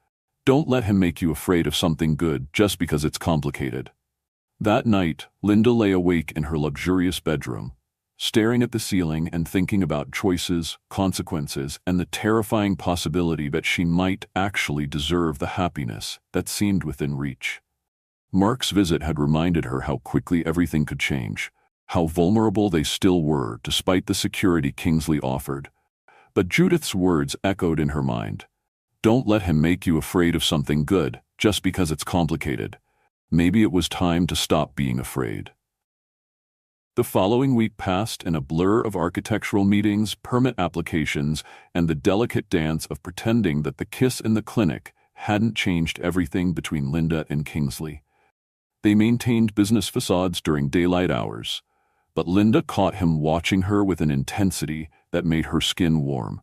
Don't let him make you afraid of something good just because it's complicated. That night, Linda lay awake in her luxurious bedroom, staring at the ceiling and thinking about choices, consequences, and the terrifying possibility that she might actually deserve the happiness that seemed within reach. Mark's visit had reminded her how quickly everything could change, how vulnerable they still were despite the security Kingsley offered. But Judith's words echoed in her mind. Don't let him make you afraid of something good just because it's complicated. Maybe it was time to stop being afraid. The following week passed in a blur of architectural meetings, permit applications, and the delicate dance of pretending that the kiss in the clinic hadn't changed everything between Linda and Kingsley. They maintained business facades during daylight hours, but Linda caught him watching her with an intensity that made her skin warm,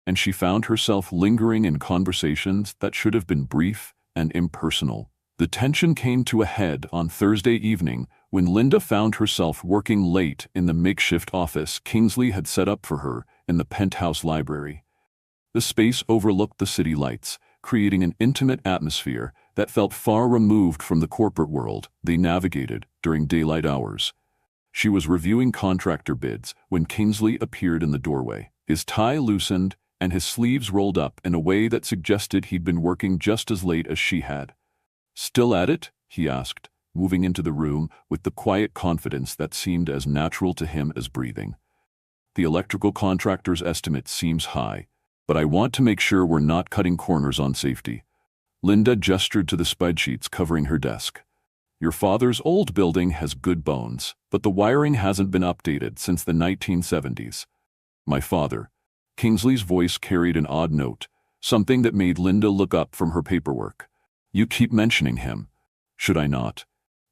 and she found herself lingering in conversations that should have been brief and impersonal. The tension came to a head on Thursday evening when Linda found herself working late in the makeshift office Kingsley had set up for her in the penthouse library. The space overlooked the city lights, creating an intimate atmosphere that felt far removed from the corporate world they navigated during daylight hours. She was reviewing contractor bids when Kingsley appeared in the doorway. His tie loosened and his sleeves rolled up in a way that suggested he'd been working just as late as she had. "Still at it?" he asked, moving into the room with the quiet confidence that seemed as natural to him as breathing. "The electrical contractor's estimate seems high, but I want to make sure we're not cutting corners on safety." Linda gestured to the spreadsheets covering her desk. "Your father's old building has good bones, but the wiring hasn't been updated since the 1970s. My father." Kingsley's voice carried an odd note, something that made Linda look up from her paperwork. "You keep mentioning him. Should I not?"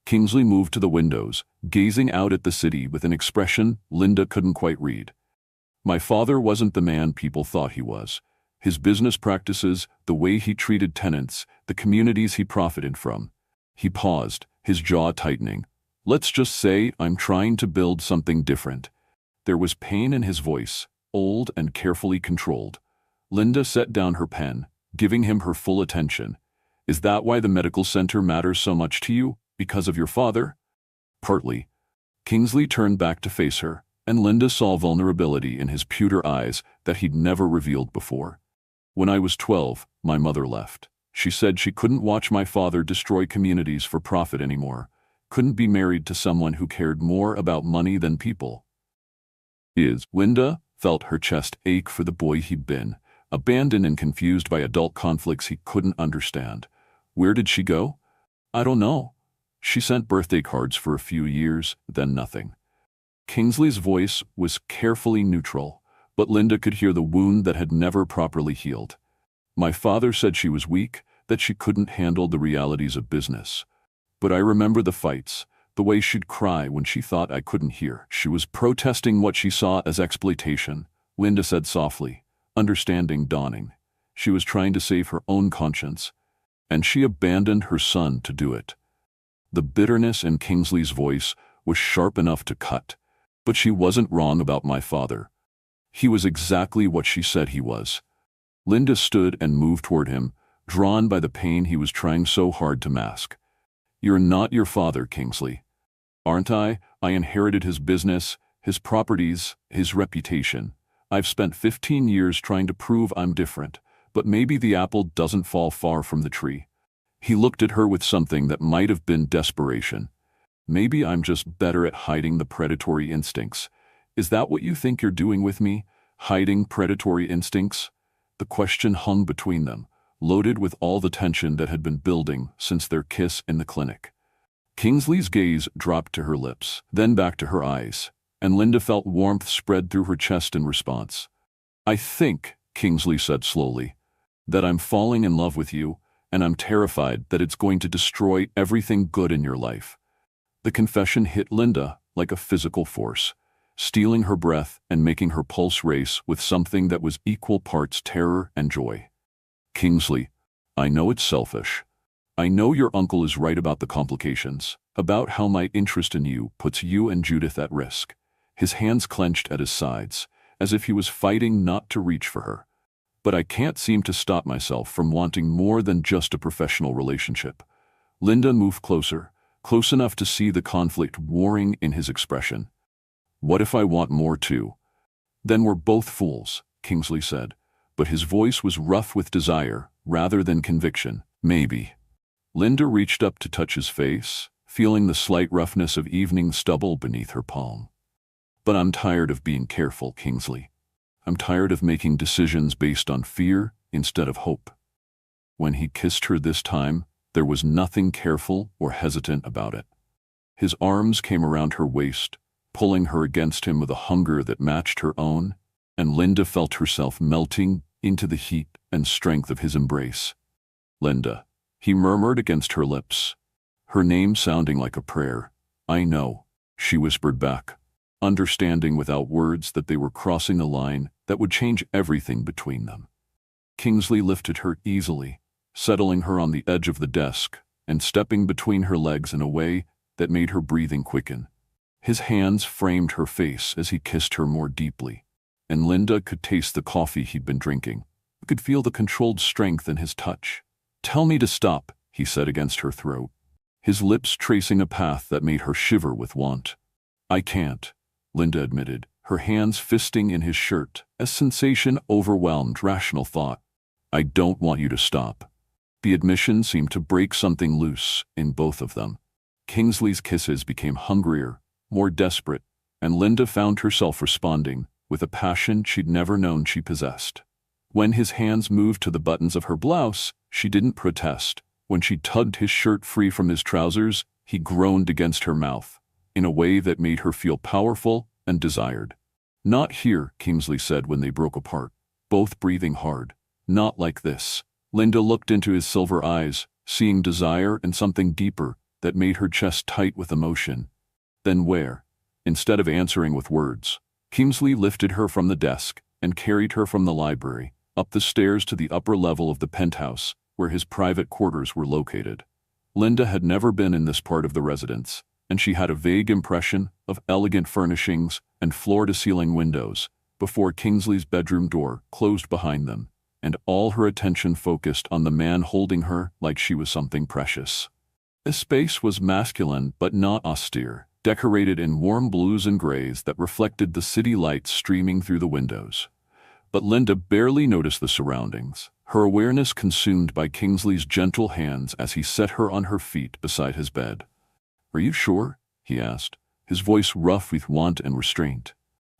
Kingsley moved to the windows, gazing out at the city with an expression Linda couldn't quite read. "My father wasn't the man people thought he was. His business practices, the way he treated tenants, the communities he profited from." He paused, his jaw tightening. "Let's just say I'm trying to build something different." There was pain in his voice, old and carefully controlled. Linda set down her pen, giving him her full attention. "Is that why the medical center matters so much to you? Because of your father?" "Partly." Kingsley turned back to face her, and Linda saw vulnerability in his pewter eyes that he'd never revealed before. "When I was 12, my mother left. She said she couldn't watch my father destroy communities for profit anymore, couldn't be married to someone who cared more about money than people." Linda felt her chest ache for the boy he'd been, abandoned and confused by adult conflicts he couldn't understand. Where did she go? "I don't know. She sent birthday cards for a few years, then nothing." Kingsley's voice was carefully neutral, but Linda could hear the wound that had never properly healed. "My father said she was weak, that she couldn't handle the realities of business. But I remember the fights, the way she'd cry when she thought I couldn't hear. She was protesting what she saw as exploitation," Linda said softly, understanding dawning. She was trying to save her own conscience, and she abandoned her son to do it. The bitterness in Kingsley's voice was sharp enough to cut. "But she wasn't wrong about my father. He was exactly what she said he was." Linda stood and moved toward him, drawn by the pain he was trying so hard to mask. "You're not your father, Kingsley." "Aren't I? I inherited his business, his properties, his reputation. I've spent 15 years trying to prove I'm different, but maybe the apple doesn't fall far from the tree." He looked at her with something that might have been desperation. "Maybe I'm just better at hiding the predatory instincts. Is that what you think you're doing with me? Hiding predatory instincts?" The question hung between them, loaded with all the tension that had been building since their kiss in the clinic. Kingsley's gaze dropped to her lips, then back to her eyes, and Linda felt warmth spread through her chest in response. "I think," Kingsley said slowly, "that I'm falling in love with you, and I'm terrified that it's going to destroy everything good in your life." The confession hit Linda like a physical force, stealing her breath and making her pulse race with something that was equal parts terror and joy. "Kingsley, I know it's selfish. I know your uncle is right about the complications, about how my interest in you puts you and Judith at risk." His hands clenched at his sides, as if he was fighting not to reach for her. "But I can't seem to stop myself from wanting more than just a professional relationship." Linda moved closer, close enough to see the conflict warring in his expression. "What if I want more too?" "Then we're both fools," Kingsley said, but his voice was rough with desire rather than conviction. "Maybe." Linda reached up to touch his face, feeling the slight roughness of evening stubble beneath her palm. "But I'm tired of being careful, Kingsley. I'm tired of making decisions based on fear instead of hope." When he kissed her this time, there was nothing careful or hesitant about it. His arms came around her waist, pulling her against him with a hunger that matched her own, and Linda felt herself melting into the heat and strength of his embrace. "Linda," he murmured against her lips, her name sounding like a prayer. "I know," she whispered back, understanding without words that they were crossing a line that would change everything between them. Kingsley lifted her easily, settling her on the edge of the desk and stepping between her legs in a way that made her breathing quicken. His hands framed her face as he kissed her more deeply, and Linda could taste the coffee he'd been drinking, could feel the controlled strength in his touch. "Tell me to stop," he said against her throat, his lips tracing a path that made her shiver with want. "I can't," Linda admitted, her hands fisting in his shirt as sensation overwhelmed rational thought. "I don't want you to stop." The admission seemed to break something loose in both of them. Kingsley's kisses became hungrier, more desperate, and Linda found herself responding with a passion she'd never known she possessed. When his hands moved to the buttons of her blouse, she didn't protest. When she tugged his shirt free from his trousers, he groaned against her mouth, in a way that made her feel powerful and desired. "Not here," Kingsley said when they broke apart, both breathing hard. "Not like this." Linda looked into his silver eyes, seeing desire and something deeper that made her chest tight with emotion. "Then where?" Instead of answering with words, Kingsley lifted her from the desk and carried her from the library, up the stairs to the upper level of the penthouse, where his private quarters were located. Linda had never been in this part of the residence, and she had a vague impression of elegant furnishings and floor-to-ceiling windows before Kingsley's bedroom door closed behind them, and all her attention focused on the man holding her like she was something precious. The space was masculine but not austere, decorated in warm blues and grays that reflected the city lights streaming through the windows. But Linda barely noticed the surroundings, her awareness consumed by Kingsley's gentle hands as he set her on her feet beside his bed. "Are you sure?" he asked, his voice rough with want and restraint.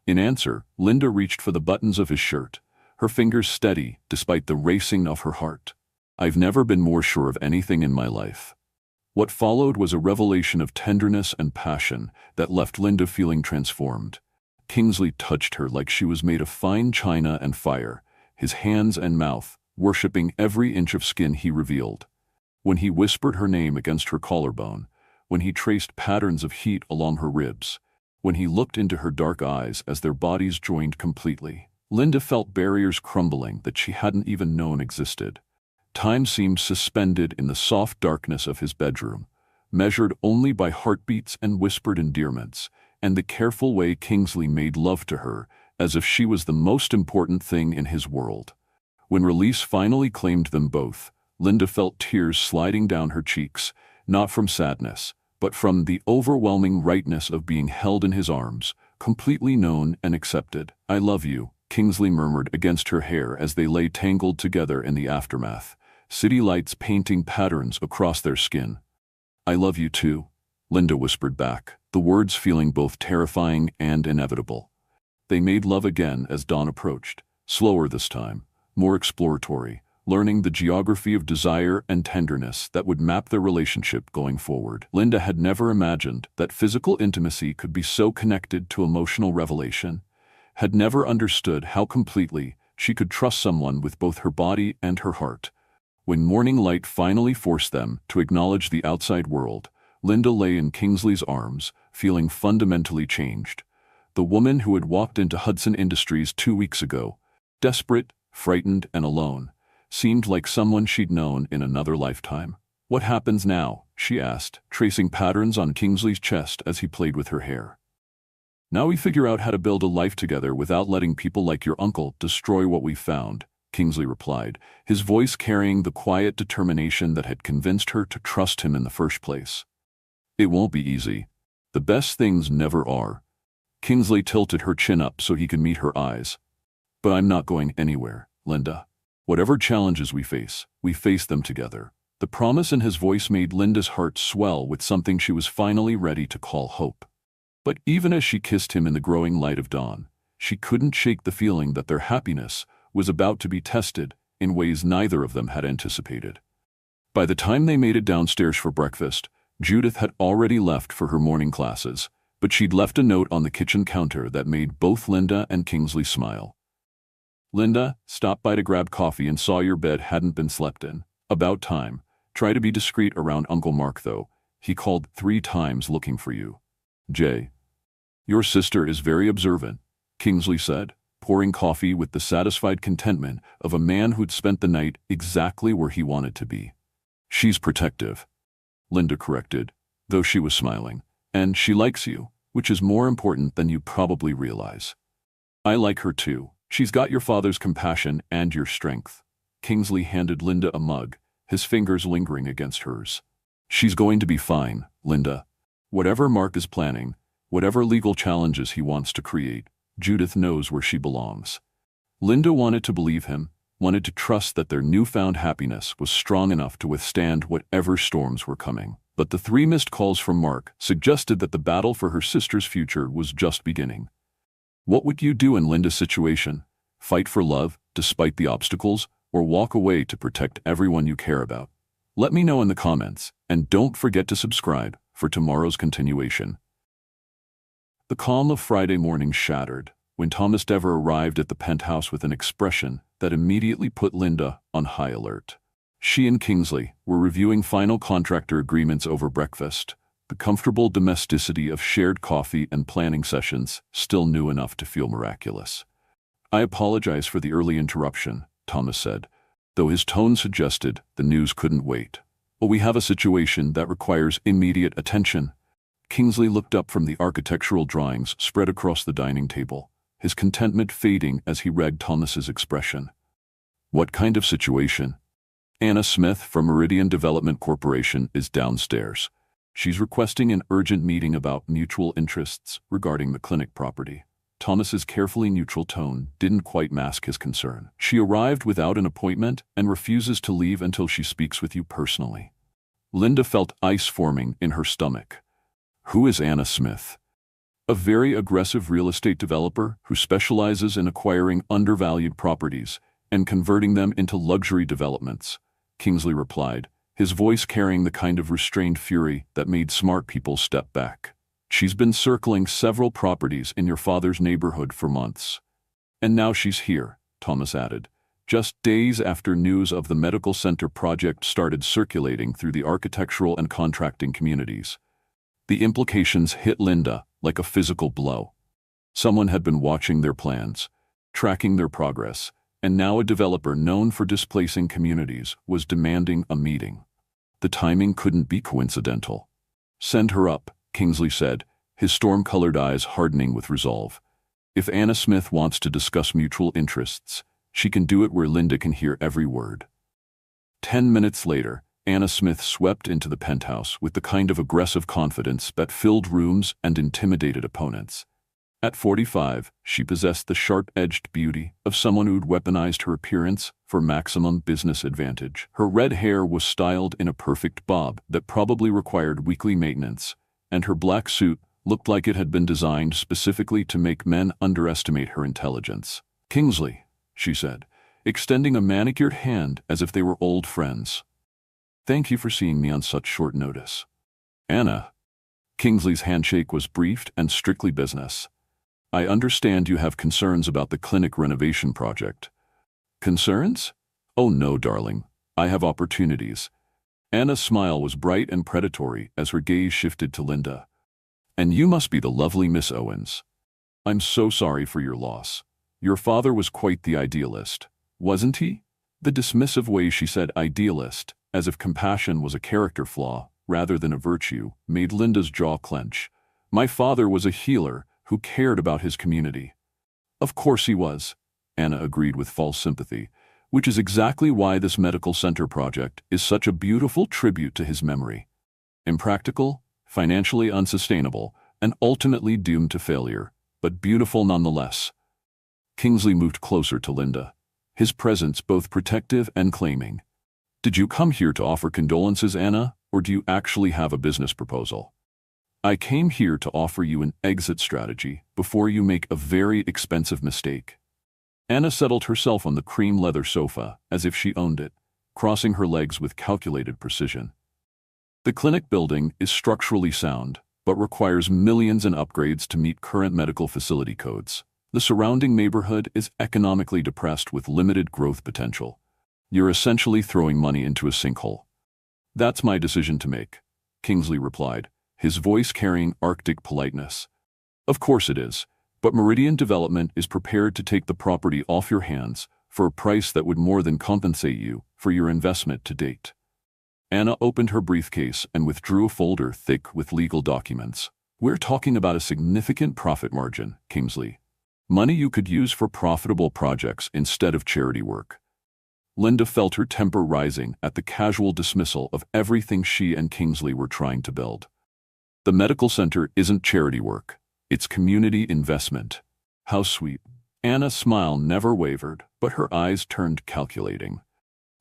In answer, Linda reached for the buttons of his shirt, her fingers steady despite the racing of her heart. "I've never been more sure of anything in my life." What followed was a revelation of tenderness and passion that left Linda feeling transformed. Kingsley touched her like she was made of fine china and fire, his hands and mouth worshipping every inch of skin he revealed. When he whispered her name against her collarbone, when he traced patterns of heat along her ribs, when he looked into her dark eyes as their bodies joined completely, Linda felt barriers crumbling that she hadn't even known existed. Time seemed suspended in the soft darkness of his bedroom, measured only by heartbeats and whispered endearments, and the careful way Kingsley made love to her, as if she was the most important thing in his world. When release finally claimed them both, Linda felt tears sliding down her cheeks, not from sadness, but from the overwhelming rightness of being held in his arms, completely known and accepted. "I love you," Kingsley murmured against her hair as they lay tangled together in the aftermath, city lights painting patterns across their skin. "I love you too," Linda whispered back, the words feeling both terrifying and inevitable. They made love again as dawn approached, slower this time, more exploratory, learning the geography of desire and tenderness that would map their relationship going forward. Linda had never imagined that physical intimacy could be so connected to emotional revelation, had never understood how completely she could trust someone with both her body and her heart. When morning light finally forced them to acknowledge the outside world, Linda lay in Kingsley's arms, feeling fundamentally changed. The woman who had walked into Hudson Industries 2 weeks ago, desperate, frightened, and alone, seemed like someone she'd known in another lifetime. "What happens now?" she asked, tracing patterns on Kingsley's chest as he played with her hair. "Now we figure out how to build a life together without letting people like your uncle destroy what we found," Kingsley replied, his voice carrying the quiet determination that had convinced her to trust him in the first place. "It won't be easy. The best things never are." Kingsley tilted her chin up so he could meet her eyes. "But I'm not going anywhere, Linda. Whatever challenges we face them together." The promise in his voice made Linda's heart swell with something she was finally ready to call hope. But even as she kissed him in the growing light of dawn, she couldn't shake the feeling that their happiness was about to be tested in ways neither of them had anticipated. By the time they made it downstairs for breakfast, Judith had already left for her morning classes, but she'd left a note on the kitchen counter that made both Linda and Kingsley smile. "Linda, stopped by to grab coffee and saw your bed hadn't been slept in. About time. Try to be discreet around Uncle Mark though. He called 3 times looking for you. Jay." "Your sister is very observant," Kingsley said, pouring coffee with the satisfied contentment of a man who'd spent the night exactly where he wanted to be. "She's protective," Linda corrected, though she was smiling. "And she likes you, which is more important than you probably realize." "I like her too. She's got your father's compassion and your strength." Kingsley handed Linda a mug, his fingers lingering against hers. "She's going to be fine, Linda. Whatever Mark is planning, whatever legal challenges he wants to create, Judith knows where she belongs." Linda wanted to believe him, wanted to trust that their newfound happiness was strong enough to withstand whatever storms were coming. But the 3 missed calls from Mark suggested that the battle for her sister's future was just beginning. What would you do in Linda's situation? Fight for love, despite the obstacles, or walk away to protect everyone you care about? Let me know in the comments, and don't forget to subscribe for tomorrow's continuation. The calm of Friday morning shattered when Thomas Dever arrived at the penthouse with an expression that immediately put Linda on high alert. She and Kingsley were reviewing final contractor agreements over breakfast, the comfortable domesticity of shared coffee and planning sessions still new enough to feel miraculous. "I apologize for the early interruption," Thomas said, though his tone suggested the news couldn't wait. "But we have a situation that requires immediate attention." Kingsley looked up from the architectural drawings spread across the dining table, his contentment fading as he read Thomas's expression. "What kind of situation?" "Anna Smith from Meridian Development Corporation is downstairs. She's requesting an urgent meeting about mutual interests regarding the clinic property." Thomas's carefully neutral tone didn't quite mask his concern. "She arrived without an appointment and refuses to leave until she speaks with you personally." Linda felt ice forming in her stomach. Who is Anna Smith? "A very aggressive real estate developer who specializes in acquiring undervalued properties and converting them into luxury developments," Kingsley replied, his voice carrying the kind of restrained fury that made smart people step back. "She's been circling several properties in your father's neighborhood for months. And now she's here," Thomas added, just days after news of the medical center project started circulating through the architectural and contracting communities. The implications hit Linda like a physical blow. Someone had been watching their plans, tracking their progress, and now a developer known for displacing communities was demanding a meeting. The timing couldn't be coincidental. "Send her up," Kingsley said, his storm-colored eyes hardening with resolve. "If Anna Smith wants to discuss mutual interests, she can do it where Linda can hear every word." 10 minutes later, Anna Smith swept into the penthouse with the kind of aggressive confidence that filled rooms and intimidated opponents. At 45, she possessed the sharp-edged beauty of someone who'd weaponized her appearance for maximum business advantage. Her red hair was styled in a perfect bob that probably required weekly maintenance, and her black suit looked like it had been designed specifically to make men underestimate her intelligence. "Kingsley," she said, extending a manicured hand as if they were old friends. "Thank you for seeing me on such short notice." "Anna." Kingsley's handshake was brief and strictly business. "I understand you have concerns about the clinic renovation project." "Concerns? Oh no, darling. I have opportunities. Anna's smile was bright and predatory as her gaze shifted to Linda. And you must be the lovely Miss Owens. I'm so sorry for your loss. Your father was quite the idealist, wasn't he? The dismissive way she said idealist, as if compassion was a character flaw rather than a virtue, made Linda's jaw clench. My father was a healer who cared about his community. Of course he was, Anna agreed with false sympathy, which is exactly why this medical center project is such a beautiful tribute to his memory. Impractical, financially unsustainable, and ultimately doomed to failure, but beautiful nonetheless. Kingsley moved closer to Linda, his presence both protective and claiming. Did you come here to offer condolences, Anna, or do you actually have a business proposal? I came here to offer you an exit strategy before you make a very expensive mistake. Anna settled herself on the cream leather sofa as if she owned it, crossing her legs with calculated precision. The clinic building is structurally sound, but requires millions in upgrades to meet current medical facility codes. The surrounding neighborhood is economically depressed with limited growth potential. You're essentially throwing money into a sinkhole. That's my decision to make, Kingsley replied, his voice carrying Arctic politeness. Of course it is, but Meridian Development is prepared to take the property off your hands for a price that would more than compensate you for your investment to date. Anna opened her briefcase and withdrew a folder thick with legal documents. We're talking about a significant profit margin, Kingsley. Money you could use for profitable projects instead of charity work. Linda felt her temper rising at the casual dismissal of everything she and Kingsley were trying to build. The medical center isn't charity work. It's community investment. How sweet. Anna's smile never wavered, but her eyes turned calculating.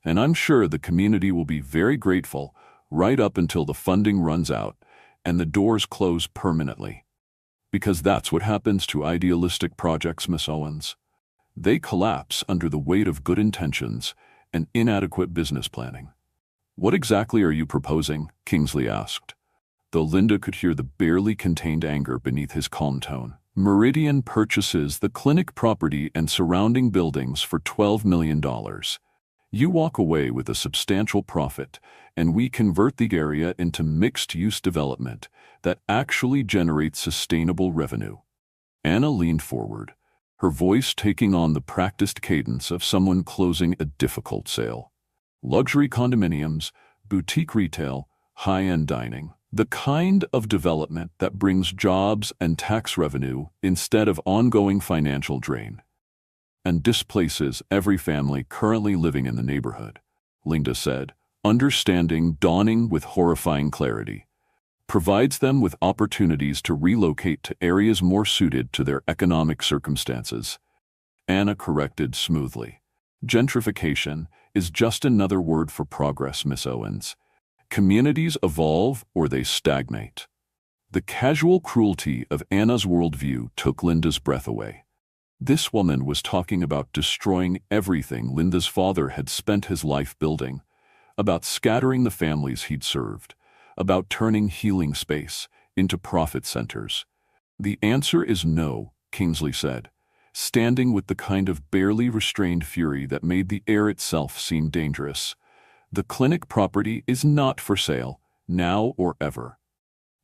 And I'm sure the community will be very grateful right up until the funding runs out and the doors close permanently. Because that's what happens to idealistic projects, Miss Owens. They collapse under the weight of good intentions and inadequate business planning. What exactly are you proposing? Kingsley asked, though Linda could hear the barely contained anger beneath his calm tone. Meridian purchases the clinic property and surrounding buildings for $12 million. You walk away with a substantial profit, and we convert the area into mixed-use development that actually generates sustainable revenue. Anna leaned forward, her voice taking on the practiced cadence of someone closing a difficult sale. Luxury condominiums, boutique retail, high-end dining. The kind of development that brings jobs and tax revenue instead of ongoing financial drain. And displaces every family currently living in the neighborhood, Linda said, understanding dawning with horrifying clarity. Provides them with opportunities to relocate to areas more suited to their economic circumstances. Anna corrected smoothly. Gentrification is just another word for progress, Miss Owens. Communities evolve or they stagnate. The casual cruelty of Anna's worldview took Linda's breath away. This woman was talking about destroying everything Linda's father had spent his life building, about scattering the families he'd served, about turning healing space into profit centers. The answer is no, Kingsley said, standing with the kind of barely restrained fury that made the air itself seem dangerous. The clinic property is not for sale, now or ever.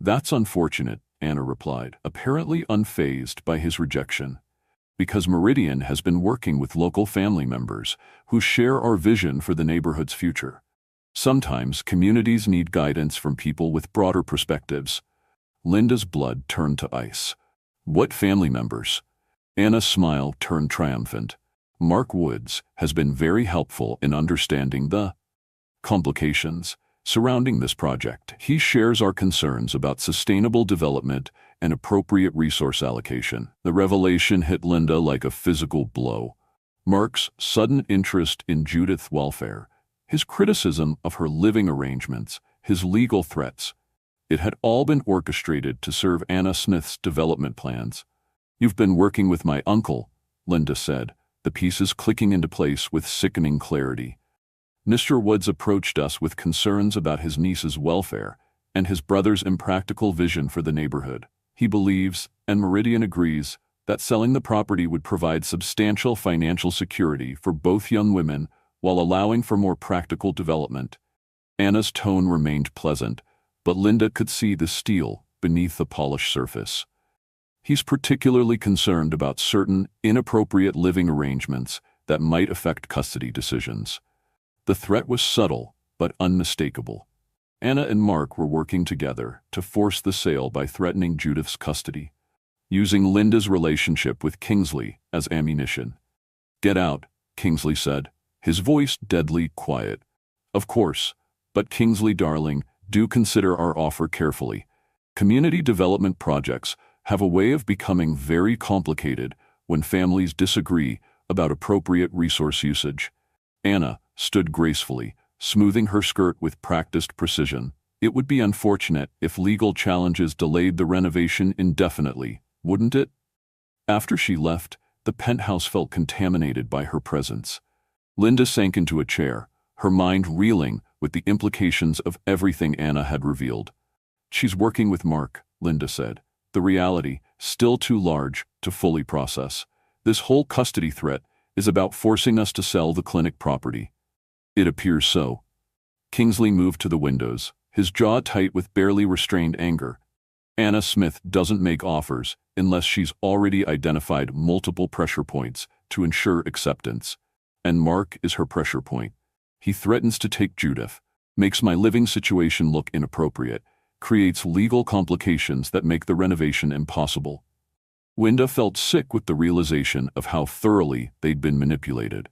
That's unfortunate, Anna replied, apparently unfazed by his rejection. Because Meridian has been working with local family members who share our vision for the neighborhood's future. Sometimes communities need guidance from people with broader perspectives. Linda's blood turned to ice. What family members? Anna's smile turned triumphant. Mark Woods has been very helpful in understanding the complications surrounding this project. He shares our concerns about sustainable development and appropriate resource allocation. The revelation hit Linda like a physical blow. Mark's sudden interest in Judith's welfare, his criticism of her living arrangements, his legal threats, it had all been orchestrated to serve Anna Smith's development plans. You've been working with my uncle, Linda said, the pieces clicking into place with sickening clarity. Mr. Woods approached us with concerns about his niece's welfare and his brother's impractical vision for the neighborhood. He believes, and Meridian agrees, that selling the property would provide substantial financial security for both young women while allowing for more practical development. Anna's tone remained pleasant, but Linda could see the steel beneath the polished surface. He's particularly concerned about certain inappropriate living arrangements that might affect custody decisions. The threat was subtle, but unmistakable. Anna and Mark were working together to force the sale by threatening Judith's custody, using Linda's relationship with Kingsley as ammunition. "Get out," Kingsley said, his voice deadly quiet. "Of course, but Kingsley darling, do consider our offer carefully. Community development projects have a way of becoming very complicated when families disagree about appropriate resource usage." Anna stood gracefully, smoothing her skirt with practiced precision. "It would be unfortunate if legal challenges delayed the renovation indefinitely, wouldn't it?" After she left, the penthouse felt contaminated by her presence. Linda sank into a chair, her mind reeling with the implications of everything Anna had revealed. "She's working with Mark," Linda said, the reality still too large to fully process. "This whole custody threat is about forcing us to sell the clinic property." "It appears so." Kingsley moved to the windows, his jaw tight with barely restrained anger. "Anna Smith doesn't make offers unless she's already identified multiple pressure points to ensure acceptance. And Mark is her pressure point. He threatens to take Judith, makes my living situation look inappropriate, creates legal complications that make the renovation impossible." Linda felt sick with the realization of how thoroughly they'd been manipulated.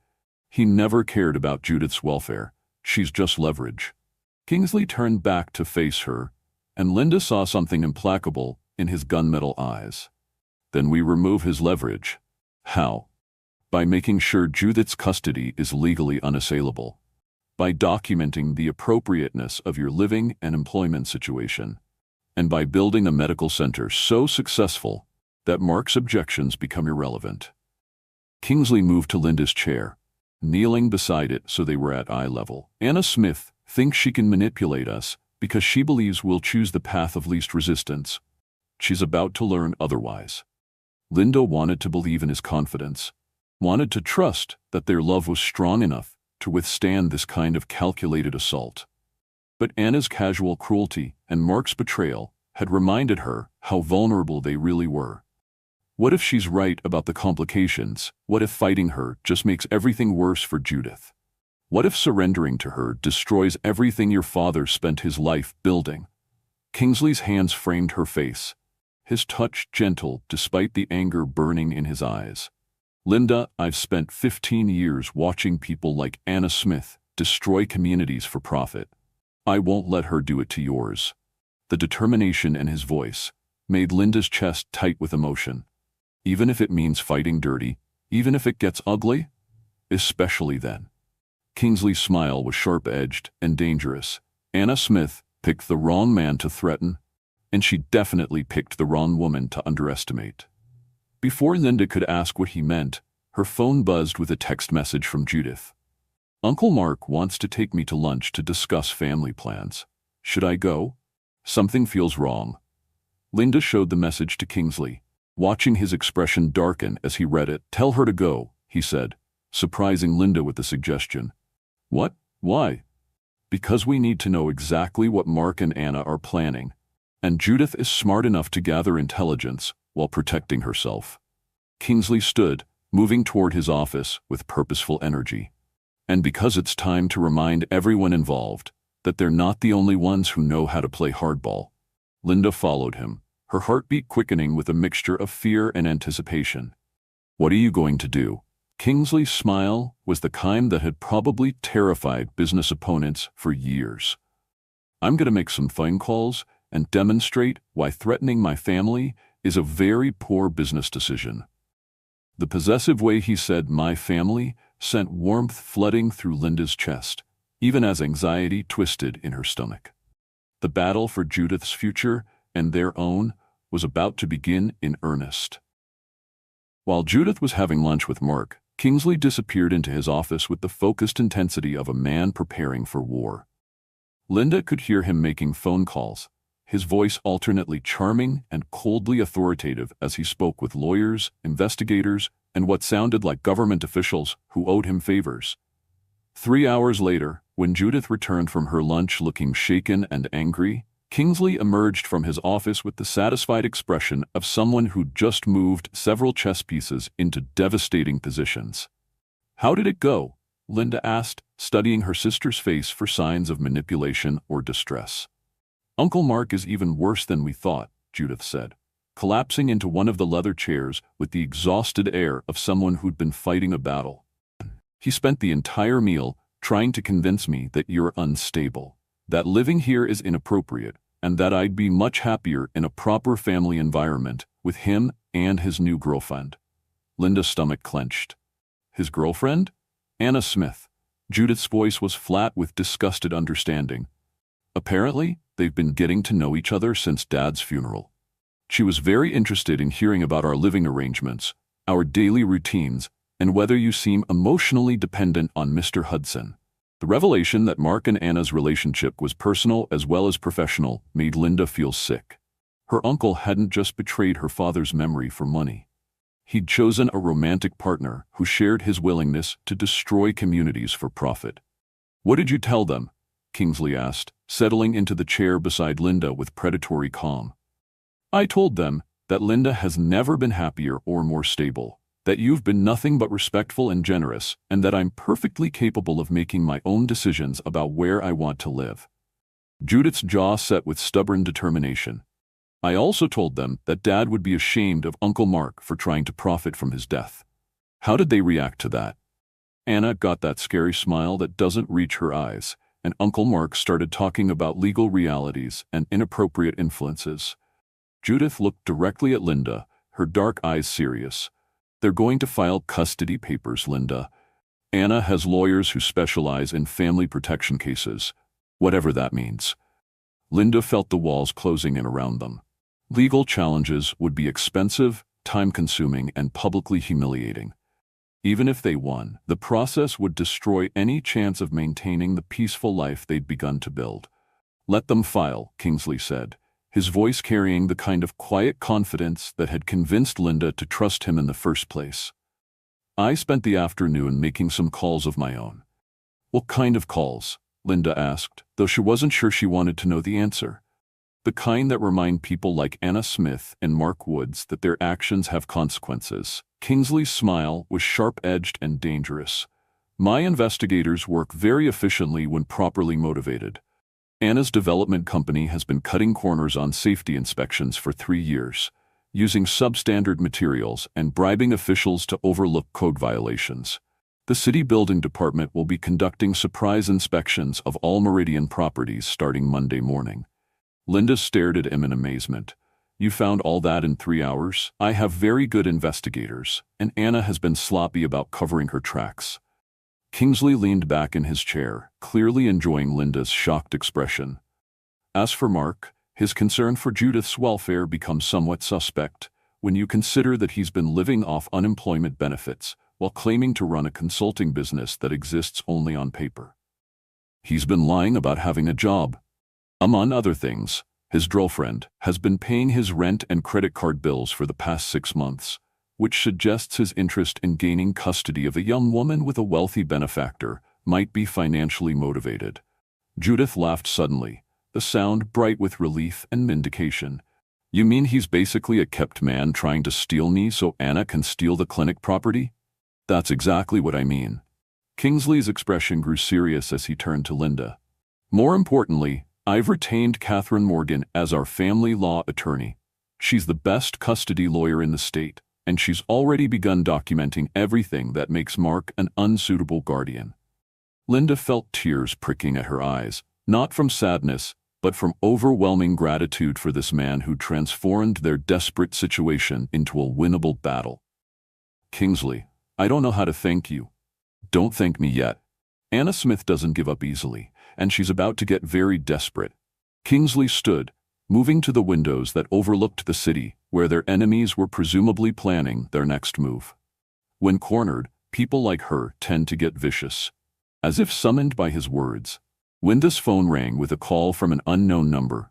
He never cared about Judith's welfare. She's just leverage. Kingsley turned back to face her, and Linda saw something implacable in his gunmetal eyes. "Then we remove his leverage." "How?" "By making sure Judith's custody is legally unassailable. By documenting the appropriateness of your living and employment situation. And by building a medical center so successful that Mark's objections become irrelevant." Kingsley moved to Linda's chair, kneeling beside it so they were at eye level. "Anna Smith thinks she can manipulate us because she believes we'll choose the path of least resistance. She's about to learn otherwise." Linda wanted to believe in his confidence, wanted to trust that their love was strong enough to withstand this kind of calculated assault. But Anna's casual cruelty and Mark's betrayal had reminded her how vulnerable they really were. What if she's right about the complications? What if fighting her just makes everything worse for Judith? What if surrendering to her destroys everything your father spent his life building? Kingsley's hands framed her face, his touch gentle despite the anger burning in his eyes. "Linda, I've spent 15 years watching people like Anna Smith destroy communities for profit. I won't let her do it to yours." The determination in his voice made Linda's chest tight with emotion. "Even if it means fighting dirty, even if it gets ugly? Especially then." Kingsley's smile was sharp-edged and dangerous. Anna Smith picked the wrong man to threaten, and she definitely picked the wrong woman to underestimate. Before Linda could ask what he meant, her phone buzzed with a text message from Judith. "Uncle Mark wants to take me to lunch to discuss family plans. Should I go? Something feels wrong." Linda showed the message to Kingsley, watching his expression darken as he read it. "Tell her to go," he said, surprising Linda with the suggestion. "What? Why?" "Because we need to know exactly what Mark and Anna are planning, and Judith is smart enough to gather intelligence while protecting herself." Kingsley stood, moving toward his office with purposeful energy. "And because it's time to remind everyone involved that they're not the only ones who know how to play hardball." Linda followed him, her heartbeat quickening with a mixture of fear and anticipation. "What are you going to do?" Kingsley's smile was the kind that had probably terrified business opponents for years. "I'm going to make some phone calls and demonstrate why threatening my family is a very poor business decision." The possessive way he said "my family" sent warmth flooding through Linda's chest, even as anxiety twisted in her stomach. The battle for Judith's future and their own was about to begin in earnest. While Judith was having lunch with Mark, Kingsley disappeared into his office with the focused intensity of a man preparing for war. Linda could hear him making phone calls, his voice alternately charming and coldly authoritative as he spoke with lawyers, investigators, and what sounded like government officials who owed him favors. 3 hours later, when Judith returned from her lunch looking shaken and angry, Kingsley emerged from his office with the satisfied expression of someone who'd just moved several chess pieces into devastating positions. "How did it go?" Linda asked, studying her sister's face for signs of manipulation or distress. "Uncle Mark is even worse than we thought," Judith said, collapsing into one of the leather chairs with the exhausted air of someone who'd been fighting a battle. "He spent the entire meal trying to convince me that you're unstable, that living here is inappropriate, and that I'd be much happier in a proper family environment with him and his new girlfriend." Linda's stomach clenched. "His girlfriend?" "Anna Smith." Judith's voice was flat with disgusted understanding. "Apparently, they've been getting to know each other since Dad's funeral. She was very interested in hearing about our living arrangements, our daily routines, and whether you seem emotionally dependent on Mr. Hudson." The revelation that Mark and Anna's relationship was personal as well as professional made Linda feel sick. Her uncle hadn't just betrayed her father's memory for money. He'd chosen a romantic partner who shared his willingness to destroy communities for profit. "What did you tell them?" Kingsley asked, settling into the chair beside Linda with predatory calm. "I told them that Linda has never been happier or more stable, that you've been nothing but respectful and generous, and that I'm perfectly capable of making my own decisions about where I want to live." Judith's jaw set with stubborn determination. "I also told them that Dad would be ashamed of Uncle Mark for trying to profit from his death." "How did they react to that?" Anna got that scary smile that doesn't reach her eyes, and Uncle Mark started talking about legal realities and inappropriate influences. Judith looked directly at Linda, her dark eyes serious. "They're going to file custody papers, Linda. Anna has lawyers who specialize in family protection cases, whatever that means." Linda felt the walls closing in around them. Legal challenges would be expensive, time-consuming, and publicly humiliating. Even if they won, the process would destroy any chance of maintaining the peaceful life they'd begun to build. "Let them file," Kingsley said, his voice carrying the kind of quiet confidence that had convinced Linda to trust him in the first place. "I spent the afternoon making some calls of my own." "What kind of calls?" Linda asked, though she wasn't sure she wanted to know the answer. "The kind that remind people like Anna Smith and Mark Woods that their actions have consequences." Kingsley's smile was sharp-edged and dangerous. "My investigators work very efficiently when properly motivated. Anna's development company has been cutting corners on safety inspections for 3 years, using substandard materials and bribing officials to overlook code violations. The city building department will be conducting surprise inspections of all Meridian properties starting Monday morning." Linda stared at him in amazement. "You found all that in 3 hours? I have very good investigators, and Anna has been sloppy about covering her tracks." Kingsley leaned back in his chair, clearly enjoying Linda's shocked expression. "As for Mark, his concern for Judith's welfare becomes somewhat suspect when you consider that he's been living off unemployment benefits while claiming to run a consulting business that exists only on paper. He's been lying about having a job. Among other things, his girlfriend has been paying his rent and credit card bills for the past 6 months, which suggests his interest in gaining custody of a young woman with a wealthy benefactor might be financially motivated." Judith laughed suddenly, the sound bright with relief and vindication. "You mean he's basically a kept man trying to steal me so Anna can steal the clinic property?" "That's exactly what I mean." Kingsley's expression grew serious as he turned to Linda. "More importantly, I've retained Catherine Morgan as our family law attorney. She's the best custody lawyer in the state, and she's already begun documenting everything that makes Mark an unsuitable guardian." Linda felt tears pricking at her eyes, not from sadness, but from overwhelming gratitude for this man who transformed their desperate situation into a winnable battle. "Kingsley, I don't know how to thank you." "Don't thank me yet. Anna Smith doesn't give up easily, and she's about to get very desperate." Kingsley stood, moving to the windows that overlooked the city, where their enemies were presumably planning their next move. When cornered, people like her tend to get vicious. As if summoned by his words, Linda's phone rang with a call from an unknown number.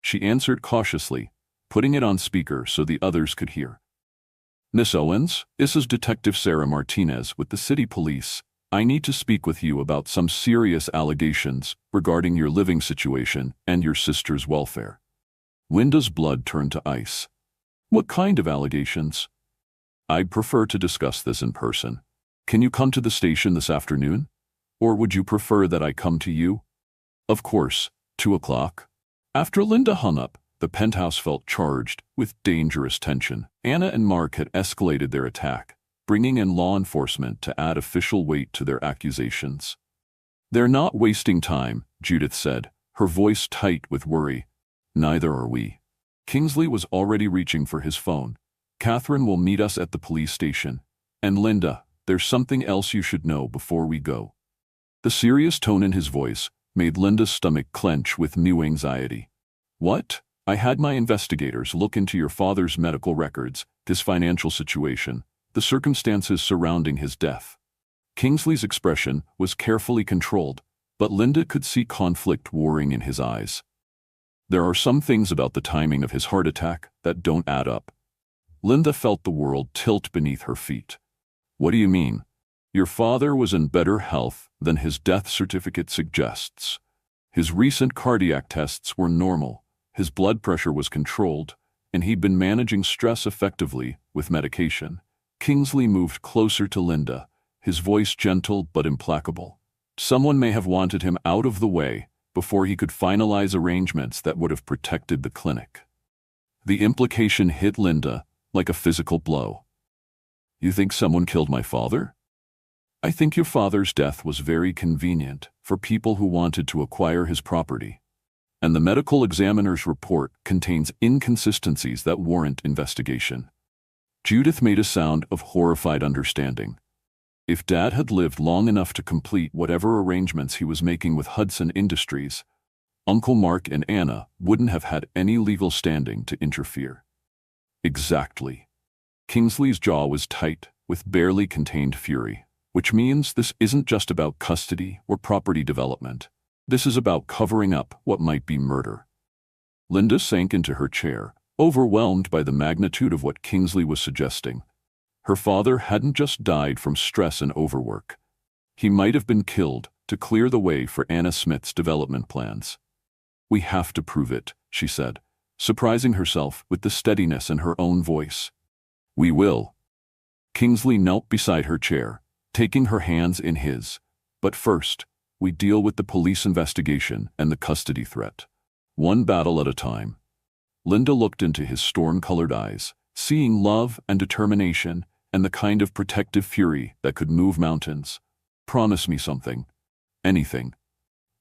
She answered cautiously, putting it on speaker so the others could hear. "Miss Owens, this is Detective Sarah Martinez with the city police. I need to speak with you about some serious allegations regarding your living situation and your sister's welfare. Linda's blood turned to ice. What kind of allegations? I'd prefer to discuss this in person. Can you come to the station this afternoon? Or would you prefer that I come to you? Of course, 2 o'clock. After Linda hung up, the penthouse felt charged with dangerous tension. Anna and Mark had escalated their attack, bringing in law enforcement to add official weight to their accusations. They're not wasting time, Judith said, her voice tight with worry. Neither are we. Kingsley was already reaching for his phone. Catherine will meet us at the police station. And Linda, there's something else you should know before we go. The serious tone in his voice made Linda's stomach clench with new anxiety. What? I had my investigators look into your father's medical records, his financial situation, the circumstances surrounding his death. Kingsley's expression was carefully controlled, but Linda could see conflict warring in his eyes. There are some things about the timing of his heart attack that don't add up. Linda felt the world tilt beneath her feet. What do you mean? Your father was in better health than his death certificate suggests. His recent cardiac tests were normal, his blood pressure was controlled, and he'd been managing stress effectively with medication. Kingsley moved closer to Linda, his voice gentle but implacable. Someone may have wanted him out of the way before he could finalize arrangements that would have protected the clinic. The implication hit Linda like a physical blow. You think someone killed my father? I think your father's death was very convenient for people who wanted to acquire his property. And the medical examiner's report contains inconsistencies that warrant investigation. Judith made a sound of horrified understanding. If Dad had lived long enough to complete whatever arrangements he was making with Hudson Industries, Uncle Mark and Anna wouldn't have had any legal standing to interfere. Exactly. Kingsley's jaw was tight with barely contained fury, which means this isn't just about custody or property development. This is about covering up what might be murder. Linda sank into her chair, overwhelmed by the magnitude of what Kingsley was suggesting. Her father hadn't just died from stress and overwork. He might have been killed to clear the way for Anna Smith's development plans. We have to prove it, she said, surprising herself with the steadiness in her own voice. We will. Kingsley knelt beside her chair, taking her hands in his. But first, we deal with the police investigation and the custody threat. One battle at a time. Linda looked into his storm-colored eyes, seeing love and determination and the kind of protective fury that could move mountains. Promise me something. Anything.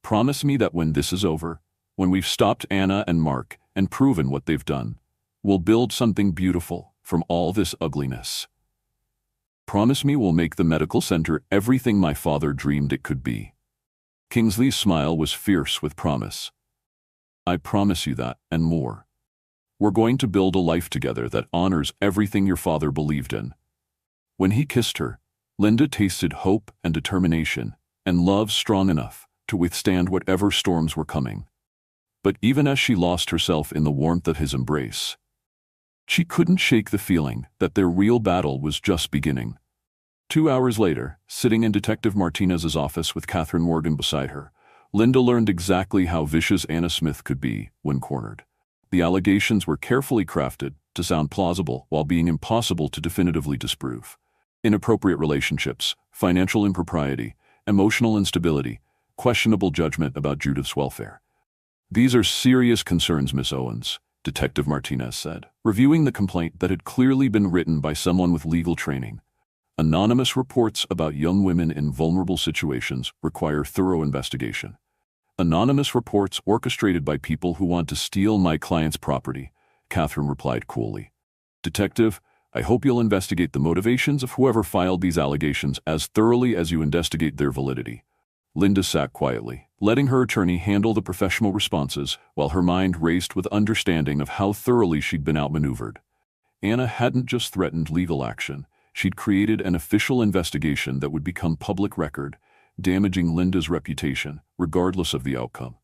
Promise me that when this is over, when we've stopped Anna and Mark and proven what they've done, we'll build something beautiful from all this ugliness. Promise me we'll make the medical center everything my father dreamed it could be. Kingsley's smile was fierce with promise. I promise you that, and more. We're going to build a life together that honors everything your father believed in. When he kissed her, Linda tasted hope and determination, and love strong enough to withstand whatever storms were coming. But even as she lost herself in the warmth of his embrace, she couldn't shake the feeling that their real battle was just beginning. 2 hours later, sitting in Detective Martinez's office with Catherine Morgan beside her, Linda learned exactly how vicious Anna Smith could be when cornered. The allegations were carefully crafted to sound plausible while being impossible to definitively disprove. Inappropriate relationships, financial impropriety, emotional instability, questionable judgment about Judith's welfare. These are serious concerns, Miss Owens, Detective Martinez said, reviewing the complaint that had clearly been written by someone with legal training. Anonymous reports about young women in vulnerable situations require thorough investigation. Anonymous reports orchestrated by people who want to steal my client's property, Catherine replied coolly. Detective, I hope you'll investigate the motivations of whoever filed these allegations as thoroughly as you investigate their validity. Linda sat quietly, letting her attorney handle the professional responses while her mind raced with understanding of how thoroughly she'd been outmaneuvered. Anna hadn't just threatened legal action. She'd created an official investigation that would become public record, damaging Linda's reputation, regardless of the outcome.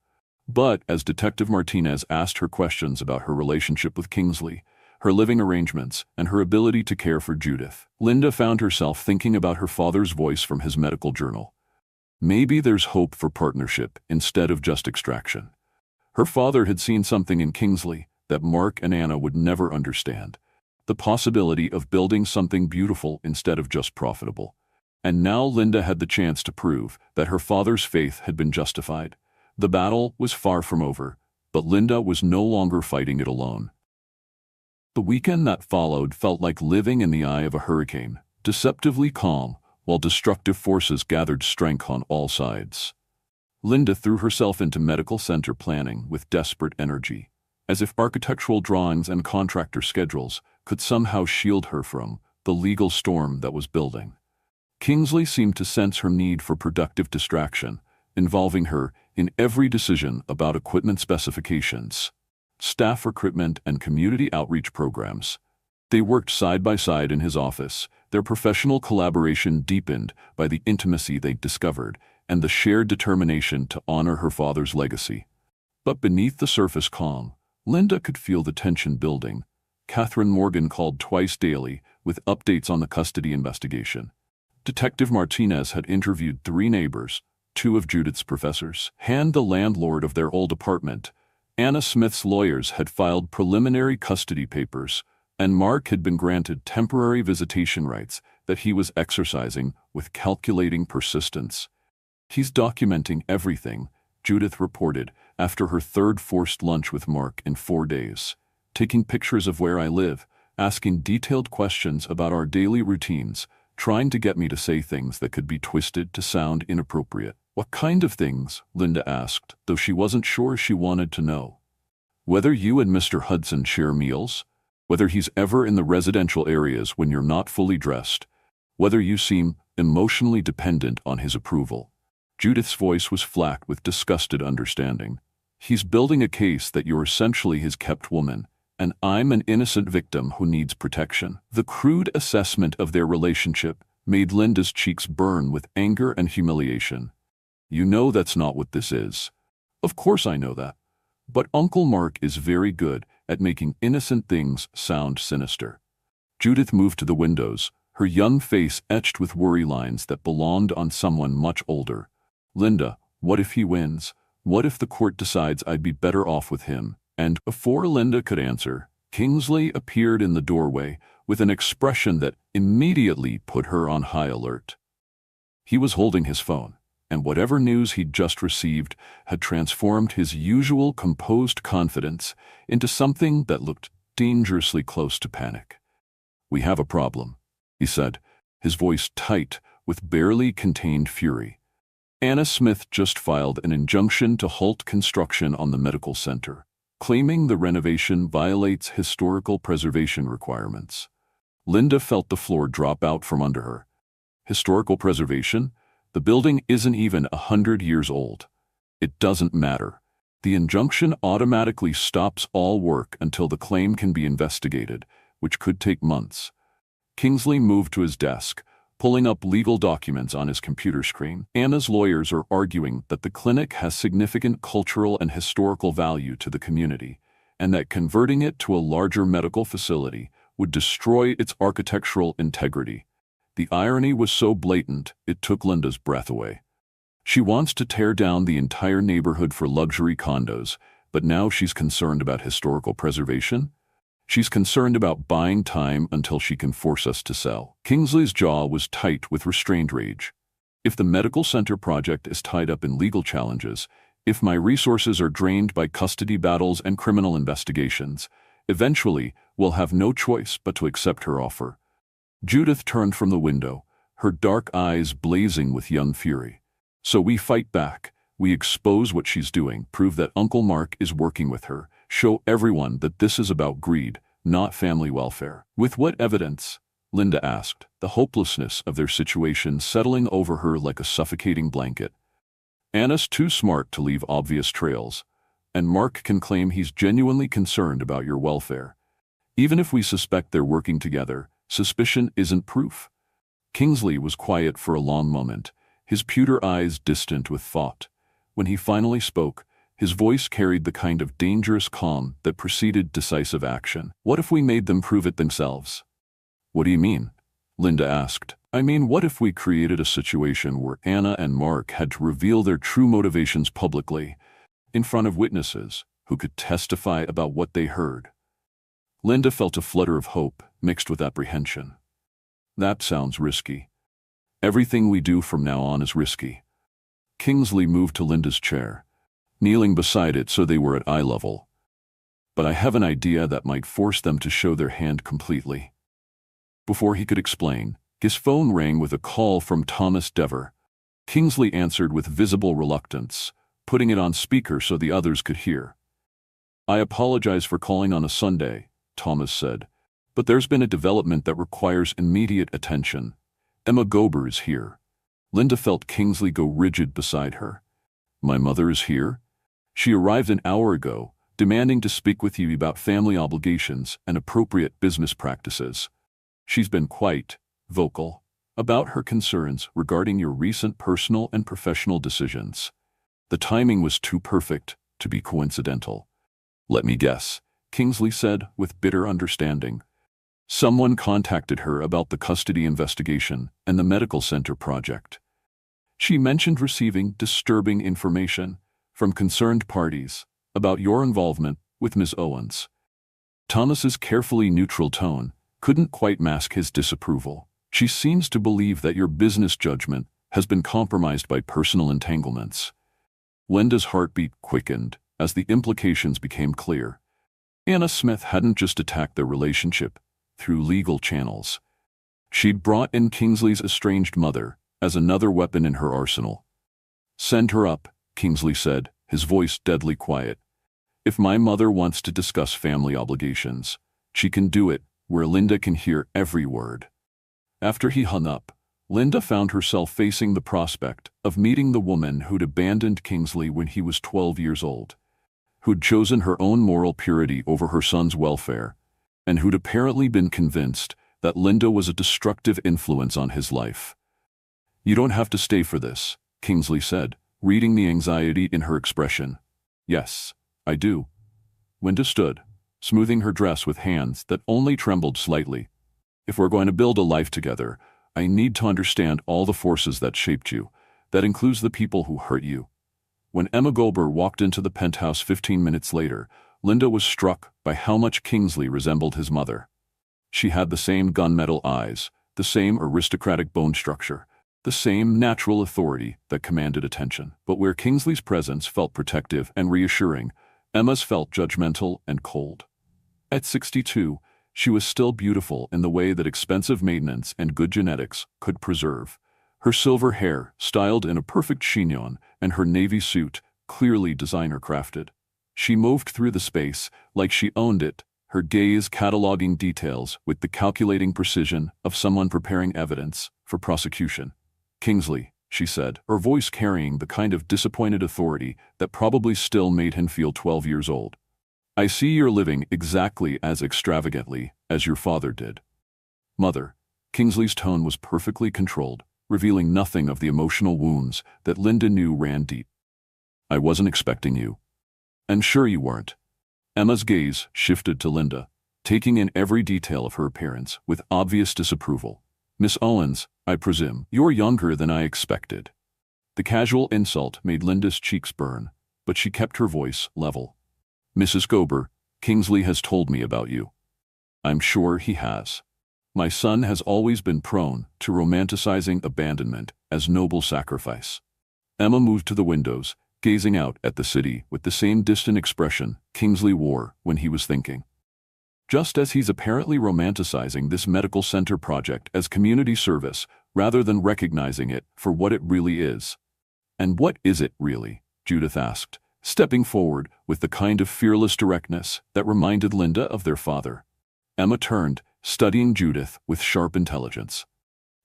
But as Detective Martinez asked her questions about her relationship with Kingsley, her living arrangements, and her ability to care for Judith. Linda found herself thinking about her father's voice from his medical journal. Maybe there's hope for partnership instead of just extraction. Her father had seen something in Kingsley that Mark and Anna would never understand. The possibility of building something beautiful instead of just profitable. And now Linda had the chance to prove that her father's faith had been justified. The battle was far from over, but Linda was no longer fighting it alone. The weekend that followed felt like living in the eye of a hurricane, deceptively calm, while destructive forces gathered strength on all sides. Linda threw herself into medical center planning with desperate energy, as if architectural drawings and contractor schedules could somehow shield her from the legal storm that was building. Kingsley seemed to sense her need for productive distraction, involving her in every decision about equipment specifications, staff recruitment, and community outreach programs. They worked side by side in his office, their professional collaboration deepened by the intimacy they discovered and the shared determination to honor her father's legacy. But beneath the surface calm, Linda could feel the tension building. Catherine Morgan called twice daily with updates on the custody investigation. Detective Martinez had interviewed 3 neighbors, 2 of Judith's professors, and the landlord of their old apartment. Anna Smith's lawyers had filed preliminary custody papers, and Mark had been granted temporary visitation rights that he was exercising with calculating persistence. "He's documenting everything," Judith reported after her 3rd forced lunch with Mark in 4 days. "Taking pictures of where I live, asking detailed questions about our daily routines, trying to get me to say things that could be twisted to sound inappropriate." "What kind of things?" Linda asked, though she wasn't sure she wanted to know. "Whether you and Mr. Hudson share meals, whether he's ever in the residential areas when you're not fully dressed, whether you seem emotionally dependent on his approval." Judith's voice was flat with disgusted understanding. "He's building a case that you're essentially his kept woman, and I'm an innocent victim who needs protection." The crude assessment of their relationship made Linda's cheeks burn with anger and humiliation. "You know that's not what this is." "Of course I know that. But Uncle Mark is very good at making innocent things sound sinister." Judith moved to the windows, her young face etched with worry lines that belonged on someone much older. "Linda, what if he wins? What if the court decides I'd be better off with him?" And before Linda could answer, Kingsley appeared in the doorway with an expression that immediately put her on high alert. He was holding his phone, and whatever news he'd just received had transformed his usual composed confidence into something that looked dangerously close to panic. "We have a problem," he said, his voice tight with barely contained fury. "Anna Smith just filed an injunction to halt construction on the medical center, claiming the renovation violates historical preservation requirements." Linda felt the floor drop out from under her. Historical preservation? The building isn't even 100 years old. "It doesn't matter. The injunction automatically stops all work until the claim can be investigated, which could take months." Kingsley moved to his desk, pulling up legal documents on his computer screen. "Anna's lawyers are arguing that the clinic has significant cultural and historical value to the community, and that converting it to a larger medical facility would destroy its architectural integrity." The irony was so blatant, it took Linda's breath away. She wants to tear down the entire neighborhood for luxury condos, but now she's concerned about historical preservation? She's concerned about buying time until she can force us to sell. Kingsley's jaw was tight with restrained rage. "If the medical center project is tied up in legal challenges, if my resources are drained by custody battles and criminal investigations, eventually we'll have no choice but to accept her offer." Judith turned from the window, her dark eyes blazing with young fury. "So we fight back. We expose what she's doing, prove that Uncle Mark is working with her, show everyone that this is about greed, not family welfare." "With what evidence?" Linda asked, the hopelessness of their situation settling over her like a suffocating blanket. "Anna's too smart to leave obvious trails, and Mark can claim he's genuinely concerned about your welfare. Even if we suspect they're working together, suspicion isn't proof." Kingsley was quiet for a long moment, his pewter eyes distant with thought. When he finally spoke, His voice carried the kind of dangerous calm that preceded decisive action. What if we made them prove it themselves? What do you mean? Linda asked. I mean, what if we created a situation where Anna and Mark had to reveal their true motivations publicly, in front of witnesses who could testify about what they heard? Linda felt a flutter of hope mixed with apprehension. That sounds risky. Everything we do from now on is risky. Kingsley moved to Linda's chair, kneeling beside it so they were at eye level. But I have an idea that might force them to show their hand completely. Before he could explain, his phone rang with a call from Thomas Dever. Kingsley answered with visible reluctance, putting it on speaker so the others could hear. I apologize for calling on a Sunday, Thomas said, but there's been a development that requires immediate attention. Emma Gober is here. Linda felt Kingsley go rigid beside her. My mother is here? She arrived an hour ago, demanding to speak with you about family obligations and appropriate business practices. She's been quite vocal about her concerns regarding your recent personal and professional decisions. The timing was too perfect to be coincidental. Let me guess, Kingsley said with bitter understanding. Someone contacted her about the custody investigation and the medical center project. She mentioned receiving disturbing information from concerned parties about your involvement with Ms. Owens. Thomas's carefully neutral tone couldn't quite mask his disapproval. She seems to believe that your business judgment has been compromised by personal entanglements. Linda's heartbeat quickened as the implications became clear. Anna Smith hadn't just attacked their relationship through legal channels. She'd brought in Kingsley's estranged mother as another weapon in her arsenal. Send her up, Kingsley said, his voice deadly quiet. If my mother wants to discuss family obligations, she can do it where Linda can hear every word. After he hung up, Linda found herself facing the prospect of meeting the woman who'd abandoned Kingsley when he was 12 years old, who'd chosen her own moral purity over her son's welfare, and who'd apparently been convinced that Linda was a destructive influence on his life. You don't have to stay for this, Kingsley said, reading the anxiety in her expression. Yes, I do. Linda stood, smoothing her dress with hands that only trembled slightly. If we're going to build a life together, I need to understand all the forces that shaped you. That includes the people who hurt you. When Emma Gober walked into the penthouse 15 minutes later, Linda was struck by how much Kingsley resembled his mother. She had the same gunmetal eyes, the same aristocratic bone structure, the same natural authority that commanded attention. But where Kingsley's presence felt protective and reassuring, Emma's felt judgmental and cold. At 62, she was still beautiful in the way that expensive maintenance and good genetics could preserve. Her silver hair, styled in a perfect chignon, and her navy suit, clearly designer-crafted. She moved through the space like she owned it, her gaze cataloging details with the calculating precision of someone preparing evidence for prosecution. Kingsley, she said, her voice carrying the kind of disappointed authority that probably still made him feel 12 years old. I see you're living exactly as extravagantly as your father did. Mother, Kingsley's tone was perfectly controlled, revealing nothing of the emotional wounds that Linda knew ran deep. I wasn't expecting you. And sure you weren't. Emma's gaze shifted to Linda, taking in every detail of her appearance with obvious disapproval. Miss Owens, I presume, you're younger than I expected. The casual insult made Linda's cheeks burn, but she kept her voice level. Mrs. Gober, Kingsley has told me about you. I'm sure he has. My son has always been prone to romanticizing abandonment as noble sacrifice. Emma moved to the windows, gazing out at the city with the same distant expression Kingsley wore when he was thinking. Just as he's apparently romanticizing this medical center project as community service rather than recognizing it for what it really is. And what is it really? Judith asked, stepping forward with the kind of fearless directness that reminded Linda of their father. Emma turned, studying Judith with sharp intelligence.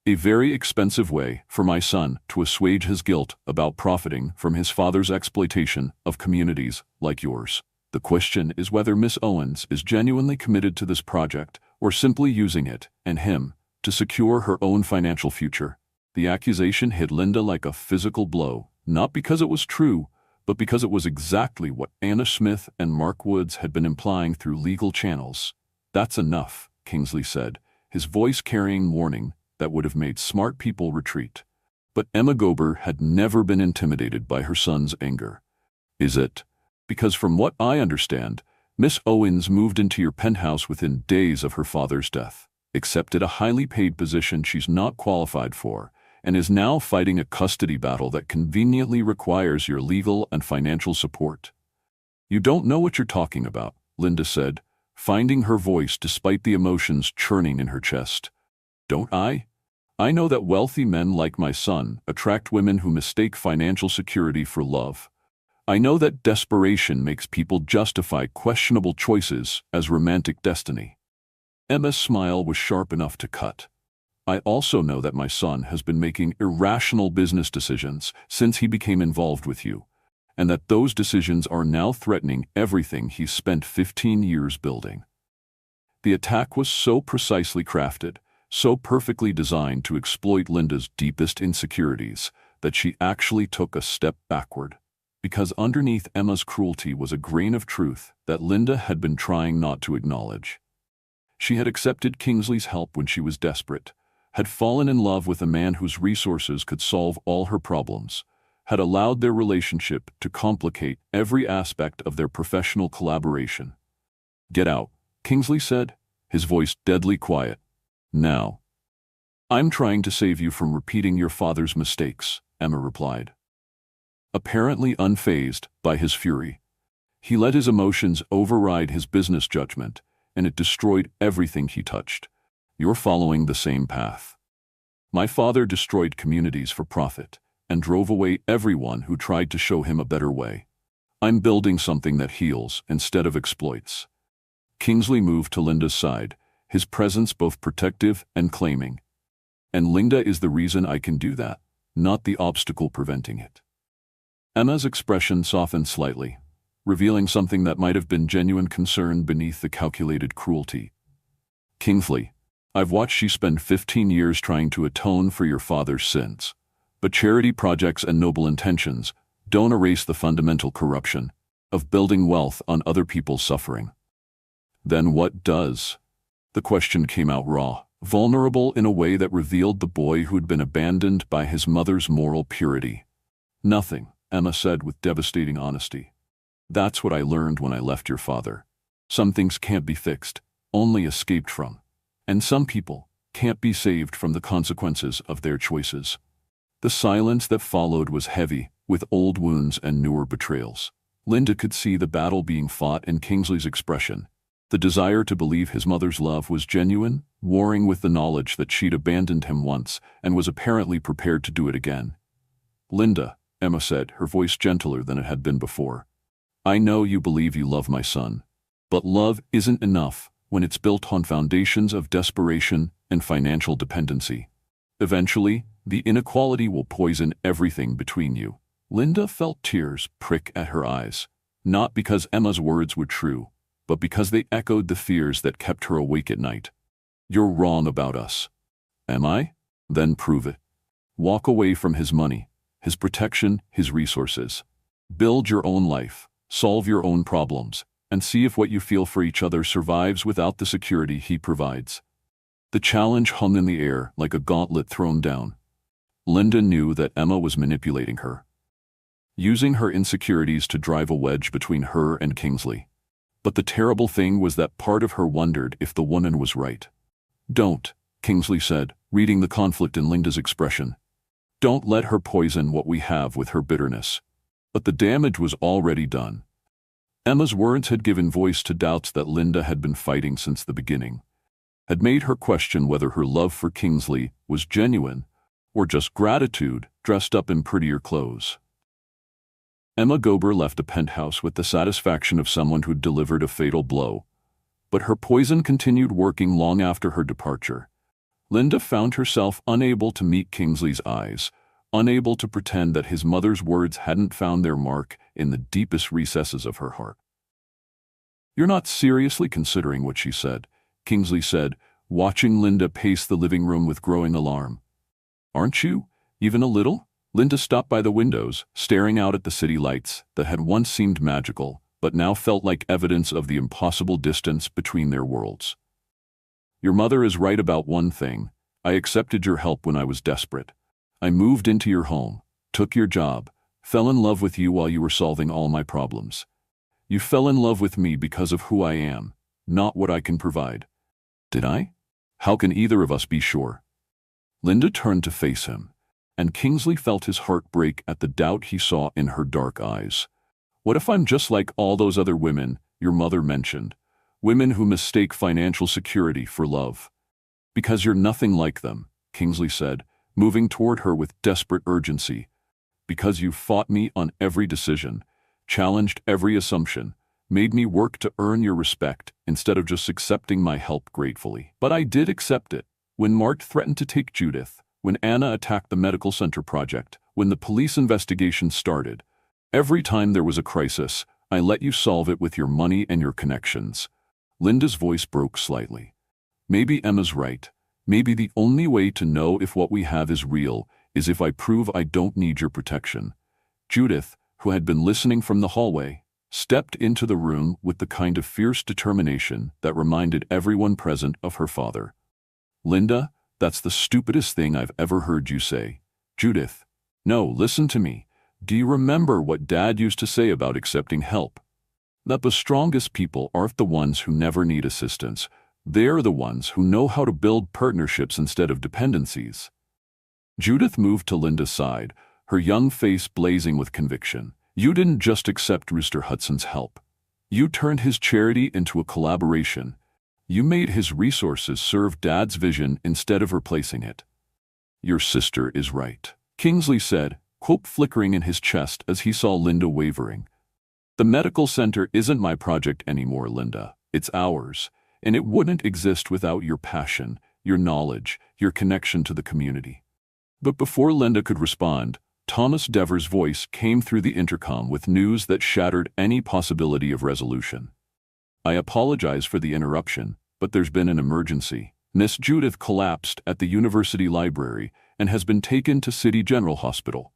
A very expensive way for my son to assuage his guilt about profiting from his father's exploitation of communities like yours. The question is whether Miss Owens is genuinely committed to this project or simply using it and him to secure her own financial future. The accusation hit Linda like a physical blow, not because it was true, but because it was exactly what Anna Smith and Mark Woods had been implying through legal channels. "That's enough," Kingsley said, his voice carrying warning that would have made smart people retreat. But Emma Gober had never been intimidated by her son's anger. "Is it? Because from what I understand, Miss Owens moved into your penthouse within days of her father's death, accepted a highly paid position she's not qualified for, and is now fighting a custody battle that conveniently requires your legal and financial support." "You don't know what you're talking about," Linda said, finding her voice despite the emotions churning in her chest. "Don't I? I know that wealthy men like my son attract women who mistake financial security for love. I know that desperation makes people justify questionable choices as romantic destiny." Emma's smile was sharp enough to cut. "I also know that my son has been making irrational business decisions since he became involved with you, and that those decisions are now threatening everything he's spent 15 years building." The attack was so precisely crafted, so perfectly designed to exploit Linda's deepest insecurities, that she actually took a step backward. Because underneath Emma's cruelty was a grain of truth that Linda had been trying not to acknowledge. She had accepted Kingsley's help when she was desperate, had fallen in love with a man whose resources could solve all her problems, had allowed their relationship to complicate every aspect of their professional collaboration. "Get out," Kingsley said, his voice deadly quiet. "Now." "I'm trying to save you from repeating your father's mistakes," Emma replied. Apparently unfazed by his fury, he let his emotions override his business judgment, and it destroyed everything he touched. "You're following the same path. My father destroyed communities for profit and drove away everyone who tried to show him a better way. I'm building something that heals instead of exploits." Kingsley moved to Linda's side, his presence both protective and claiming. "And Linda is the reason I can do that, not the obstacle preventing it." Emma's expression softened slightly, revealing something that might have been genuine concern beneath the calculated cruelty. "Kingsley, I've watched you spend 15 years trying to atone for your father's sins. But charity projects and noble intentions don't erase the fundamental corruption of building wealth on other people's suffering." "Then what does?" The question came out raw, vulnerable in a way that revealed the boy who had been abandoned by his mother's moral purity. "Nothing," Emma said with devastating honesty. "That's what I learned when I left your father. Some things can't be fixed, only escaped from. And some people can't be saved from the consequences of their choices." The silence that followed was heavy, with old wounds and newer betrayals. Linda could see the battle being fought in Kingsley's expression. The desire to believe his mother's love was genuine, warring with the knowledge that she'd abandoned him once and was apparently prepared to do it again. "Linda," Emma said, her voice gentler than it had been before, "I know you believe you love my son. But love isn't enough when it's built on foundations of desperation and financial dependency. Eventually, the inequality will poison everything between you." Linda felt tears prick at her eyes, not because Emma's words were true, but because they echoed the fears that kept her awake at night. "You're wrong about us." "Am I? Then prove it. Walk away from his money, his protection, his resources. Build your own life, solve your own problems, and see if what you feel for each other survives without the security he provides." The challenge hung in the air like a gauntlet thrown down. Linda knew that Emma was manipulating her, using her insecurities to drive a wedge between her and Kingsley. But the terrible thing was that part of her wondered if the woman was right. "Don't," Kingsley said, reading the conflict in Linda's expression. "Don't let her poison what we have with her bitterness." But the damage was already done. Emma's words had given voice to doubts that Linda had been fighting since the beginning, had made her question whether her love for Kingsley was genuine or just gratitude dressed up in prettier clothes. Emma Gober left the penthouse with the satisfaction of someone who'd delivered a fatal blow, but her poison continued working long after her departure. Linda found herself unable to meet Kingsley's eyes, unable to pretend that his mother's words hadn't found their mark in the deepest recesses of her heart. "You're not seriously considering what she said," Kingsley said, watching Linda pace the living room with growing alarm. "Aren't you, even a little?" Linda stopped by the windows, staring out at the city lights that had once seemed magical, but now felt like evidence of the impossible distance between their worlds. Your mother is right about one thing. I accepted your help when I was desperate. I moved into your home, took your job, fell in love with you while you were solving all my problems. You fell in love with me because of who I am, not what I can provide. Did I? How can either of us be sure? Linda turned to face him, and Kingsley felt his heart break at the doubt he saw in her dark eyes. What if I'm just like all those other women your mother mentioned? Women who mistake financial security for love. Because you're nothing like them, Kingsley said, moving toward her with desperate urgency. Because you fought me on every decision, challenged every assumption, made me work to earn your respect instead of just accepting my help gratefully. But I did accept it. When Mark threatened to take Judith, when Anna attacked the medical center project, when the police investigation started, every time there was a crisis, I let you solve it with your money and your connections. Linda's voice broke slightly. Maybe Emma's right. Maybe the only way to know if what we have is real is if I prove I don't need your protection. Judith, who had been listening from the hallway, stepped into the room with the kind of fierce determination that reminded everyone present of her father. Linda, that's the stupidest thing I've ever heard you say. Judith, no, listen to me. Do you remember what Dad used to say about accepting help? That the strongest people aren't the ones who never need assistance. They're the ones who know how to build partnerships instead of dependencies. Judith moved to Linda's side, her young face blazing with conviction. You didn't just accept Rooster Hudson's help. You turned his charity into a collaboration. You made his resources serve Dad's vision instead of replacing it. Your sister is right, Kingsley said, hope flickering in his chest as he saw Linda wavering. The medical center isn't my project anymore, Linda. It's ours, and it wouldn't exist without your passion, your knowledge, your connection to the community. But before Linda could respond, Thomas Dever's voice came through the intercom with news that shattered any possibility of resolution. I apologize for the interruption, but there's been an emergency. Miss Judith collapsed at the university library and has been taken to City General Hospital.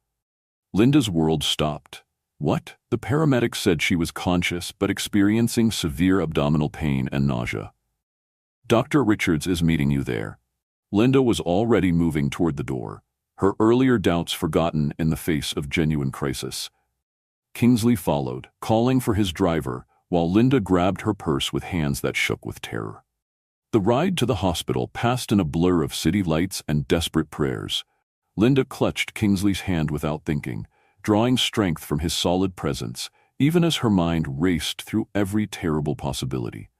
Linda's world stopped. What? The paramedic said she was conscious but experiencing severe abdominal pain and nausea. Dr. Richards is meeting you there. Linda was already moving toward the door, her earlier doubts forgotten in the face of genuine crisis. Kingsley followed, calling for his driver, while Linda grabbed her purse with hands that shook with terror. The ride to the hospital passed in a blur of city lights and desperate prayers. Linda clutched Kingsley's hand without thinking, drawing strength from his solid presence, even as her mind raced through every terrible possibility.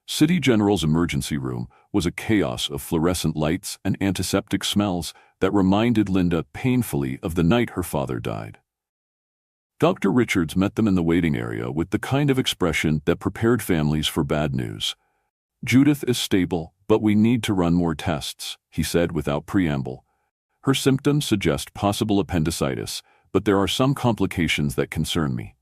City General's emergency room was a chaos of fluorescent lights and antiseptic smells that reminded Linda painfully of the night her father died. Dr. Richards met them in the waiting area with the kind of expression that prepared families for bad news. Judith is stable, but we need to run more tests, he said without preamble. Her symptoms suggest possible appendicitis, but there are some complications that concern me.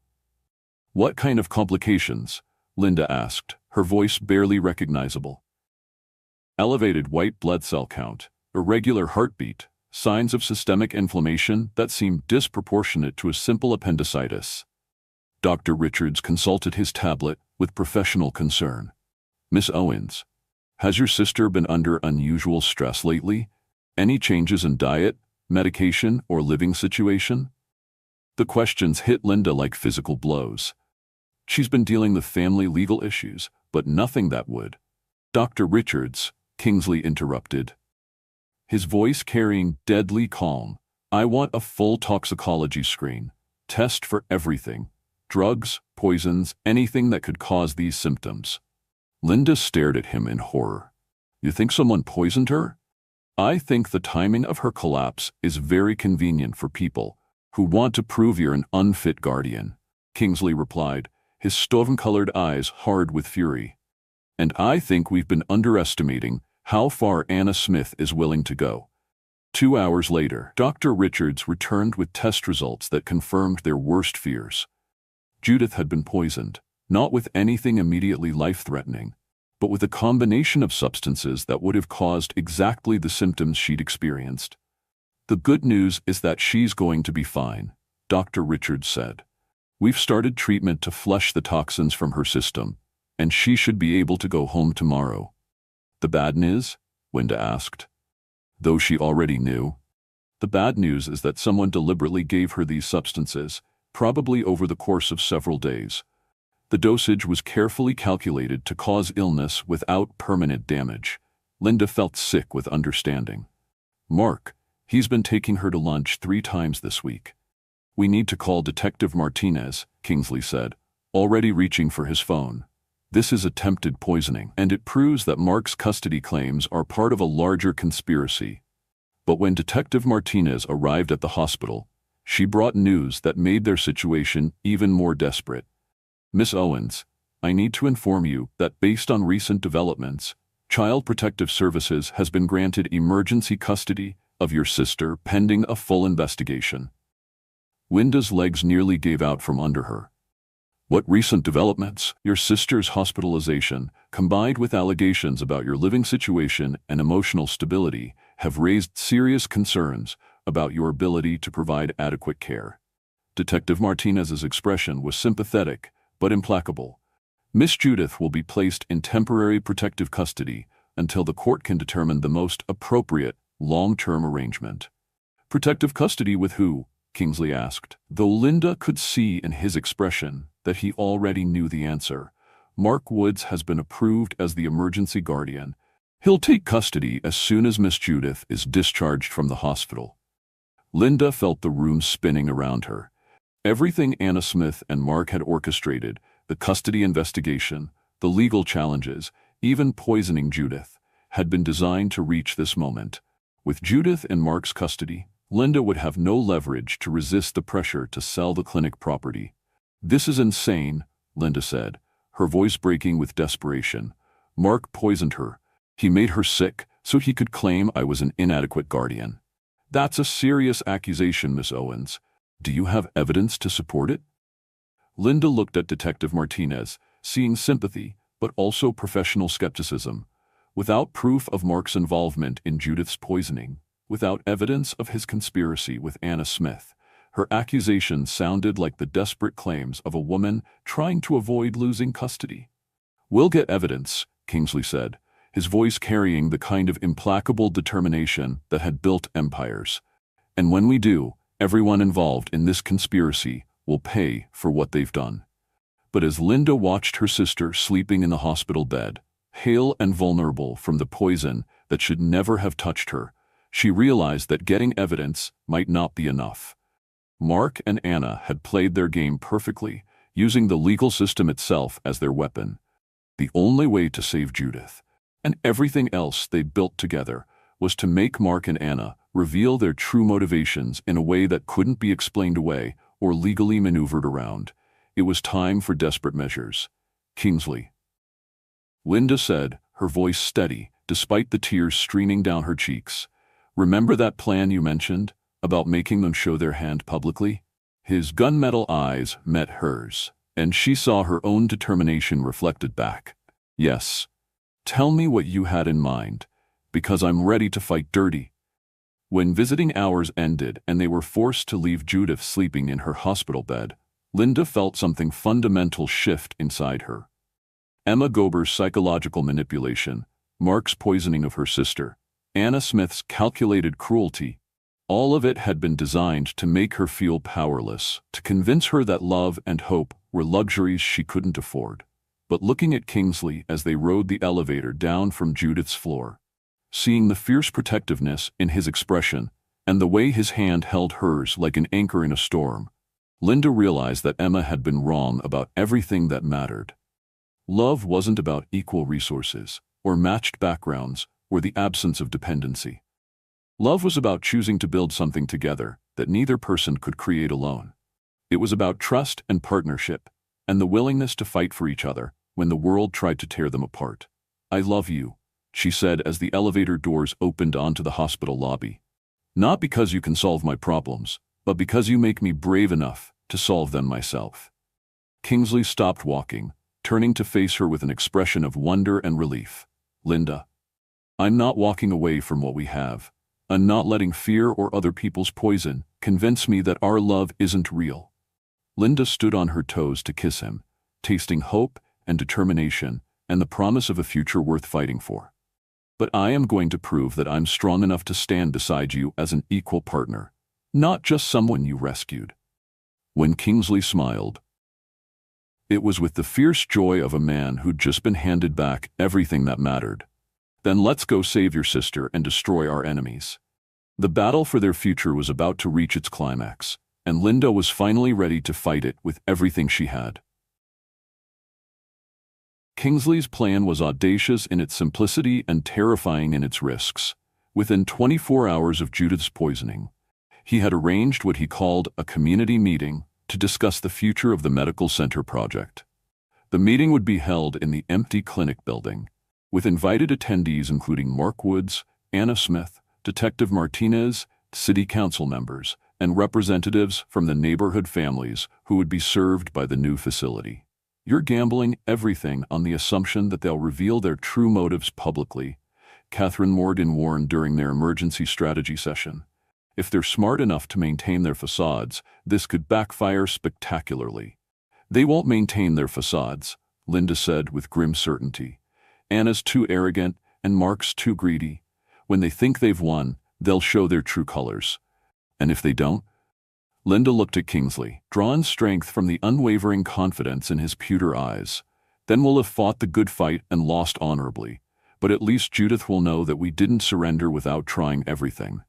What kind of complications? Linda asked, her voice barely recognizable. Elevated white blood cell count, irregular heartbeat, signs of systemic inflammation that seem disproportionate to a simple appendicitis. Dr. Richards consulted his tablet with professional concern. Miss Owens, has your sister been under unusual stress lately? Any changes in diet, medication, or living situation? The questions hit Linda like physical blows. She's been dealing with family legal issues, but nothing that would. Dr. Richards, Kingsley interrupted, his voice carrying deadly calm. I want a full toxicology screen. Test for everything. Drugs, poisons, anything that could cause these symptoms. Linda stared at him in horror. You think someone poisoned her? I think the timing of her collapse is very convenient for people who want to prove you're an unfit guardian, Kingsley replied, his stone-colored eyes hard with fury. And I think we've been underestimating how far Anna Smith is willing to go. 2 hours later, Dr. Richards returned with test results that confirmed their worst fears. Judith had been poisoned, not with anything immediately life-threatening, but with a combination of substances that would have caused exactly the symptoms she'd experienced. The good news is that she's going to be fine, Dr. Richards said. We've started treatment to flush the toxins from her system, and she should be able to go home tomorrow. The bad news? Linda asked. Though she already knew. The bad news is that someone deliberately gave her these substances, probably over the course of several days. The dosage was carefully calculated to cause illness without permanent damage. Linda felt sick with understanding. Mark, he's been taking her to lunch 3 times this week. We need to call Detective Martinez, Kingsley said, already reaching for his phone. This is attempted poisoning, and it proves that Mark's custody claims are part of a larger conspiracy. But when Detective Martinez arrived at the hospital, she brought news that made their situation even more desperate. Miss Owens, I need to inform you that based on recent developments, Child Protective Services has been granted emergency custody of your sister pending a full investigation. Linda's legs nearly gave out from under her. What recent developments? Your sister's hospitalization, combined with allegations about your living situation and emotional stability, have raised serious concerns about your ability to provide adequate care. Detective Martinez's expression was sympathetic, but implacable. Miss Judith will be placed in temporary protective custody until the court can determine the most appropriate long-term arrangement. Protective custody with who? Kingsley asked, though Linda could see in his expression that he already knew the answer. Mark Woods has been approved as the emergency guardian. He'll take custody as soon as Miss Judith is discharged from the hospital. Linda felt the room spinning around her. Everything Anna Smith and Mark had orchestrated, the custody investigation, the legal challenges, even poisoning Judith, had been designed to reach this moment. With Judith in Mark's custody, Linda would have no leverage to resist the pressure to sell the clinic property. This is insane, Linda said, her voice breaking with desperation. Mark poisoned her. He made her sick so he could claim I was an inadequate guardian. That's a serious accusation, Miss Owens. Do you have evidence to support it? Linda looked at Detective Martinez, seeing sympathy, but also professional skepticism. Without proof of Mark's involvement in Judith's poisoning, without evidence of his conspiracy with Anna Smith, her accusations sounded like the desperate claims of a woman trying to avoid losing custody. We'll get evidence, Kingsley said, his voice carrying the kind of implacable determination that had built empires. And when we do, everyone involved in this conspiracy will pay for what they've done. But as Linda watched her sister sleeping in the hospital bed, pale and vulnerable from the poison that should never have touched her, she realized that getting evidence might not be enough. Mark and Anna had played their game perfectly, using the legal system itself as their weapon. The only way to save Judith, and everything else they'd built together, was to make Mark and Anna reveal their true motivations in a way that couldn't be explained away or legally maneuvered around. It was time for desperate measures. Kingsley. Linda said, her voice steady, despite the tears streaming down her cheeks. Remember that plan you mentioned, about making them show their hand publicly? His gunmetal eyes met hers, and she saw her own determination reflected back. Yes. Tell me what you had in mind, because I'm ready to fight dirty. When visiting hours ended and they were forced to leave Judith sleeping in her hospital bed, Linda felt something fundamental shift inside her. Emma Gober's psychological manipulation, Mark's poisoning of her sister, Anna Smith's calculated cruelty, all of it had been designed to make her feel powerless, to convince her that love and hope were luxuries she couldn't afford. But looking at Kingsley as they rode the elevator down from Judith's floor, seeing the fierce protectiveness in his expression and the way his hand held hers like an anchor in a storm, Linda realized that Emma had been wrong about everything that mattered. Love wasn't about equal resources, or matched backgrounds, or the absence of dependency. Love was about choosing to build something together that neither person could create alone. It was about trust and partnership, and the willingness to fight for each other when the world tried to tear them apart. I love you, she said as the elevator doors opened onto the hospital lobby. Not because you can solve my problems, but because you make me brave enough to solve them myself. Kingsley stopped walking, turning to face her with an expression of wonder and relief. Linda, I'm not walking away from what we have. and not letting fear or other people's poison convince me that our love isn't real." Linda stood on her toes to kiss him, tasting hope and determination and the promise of a future worth fighting for. "But I am going to prove that I'm strong enough to stand beside you as an equal partner, not just someone you rescued." When Kingsley smiled, it was with the fierce joy of a man who'd just been handed back everything that mattered. "Then let's go save your sister and destroy our enemies." The battle for their future was about to reach its climax, and Linda was finally ready to fight it with everything she had. Kingsley's plan was audacious in its simplicity and terrifying in its risks. Within 24 hours of Judith's poisoning, he had arranged what he called a community meeting to discuss the future of the medical center project. The meeting would be held in the empty clinic building, with invited attendees including Mark Woods, Anna Smith, Detective Martinez, city council members, and representatives from the neighborhood families who would be served by the new facility. "You're gambling everything on the assumption that they'll reveal their true motives publicly," Catherine Morgan warned during their emergency strategy session. "If they're smart enough to maintain their facades, this could backfire spectacularly." "They won't maintain their facades," Linda said with grim certainty. "Anna's too arrogant and Mark's too greedy. When they think they've won, they'll show their true colors. And if they don't?" Linda looked at Kingsley, drawn strength from the unwavering confidence in his pewter eyes. "Then we'll have fought the good fight and lost honorably. But at least Judith will know that we didn't surrender without trying everything."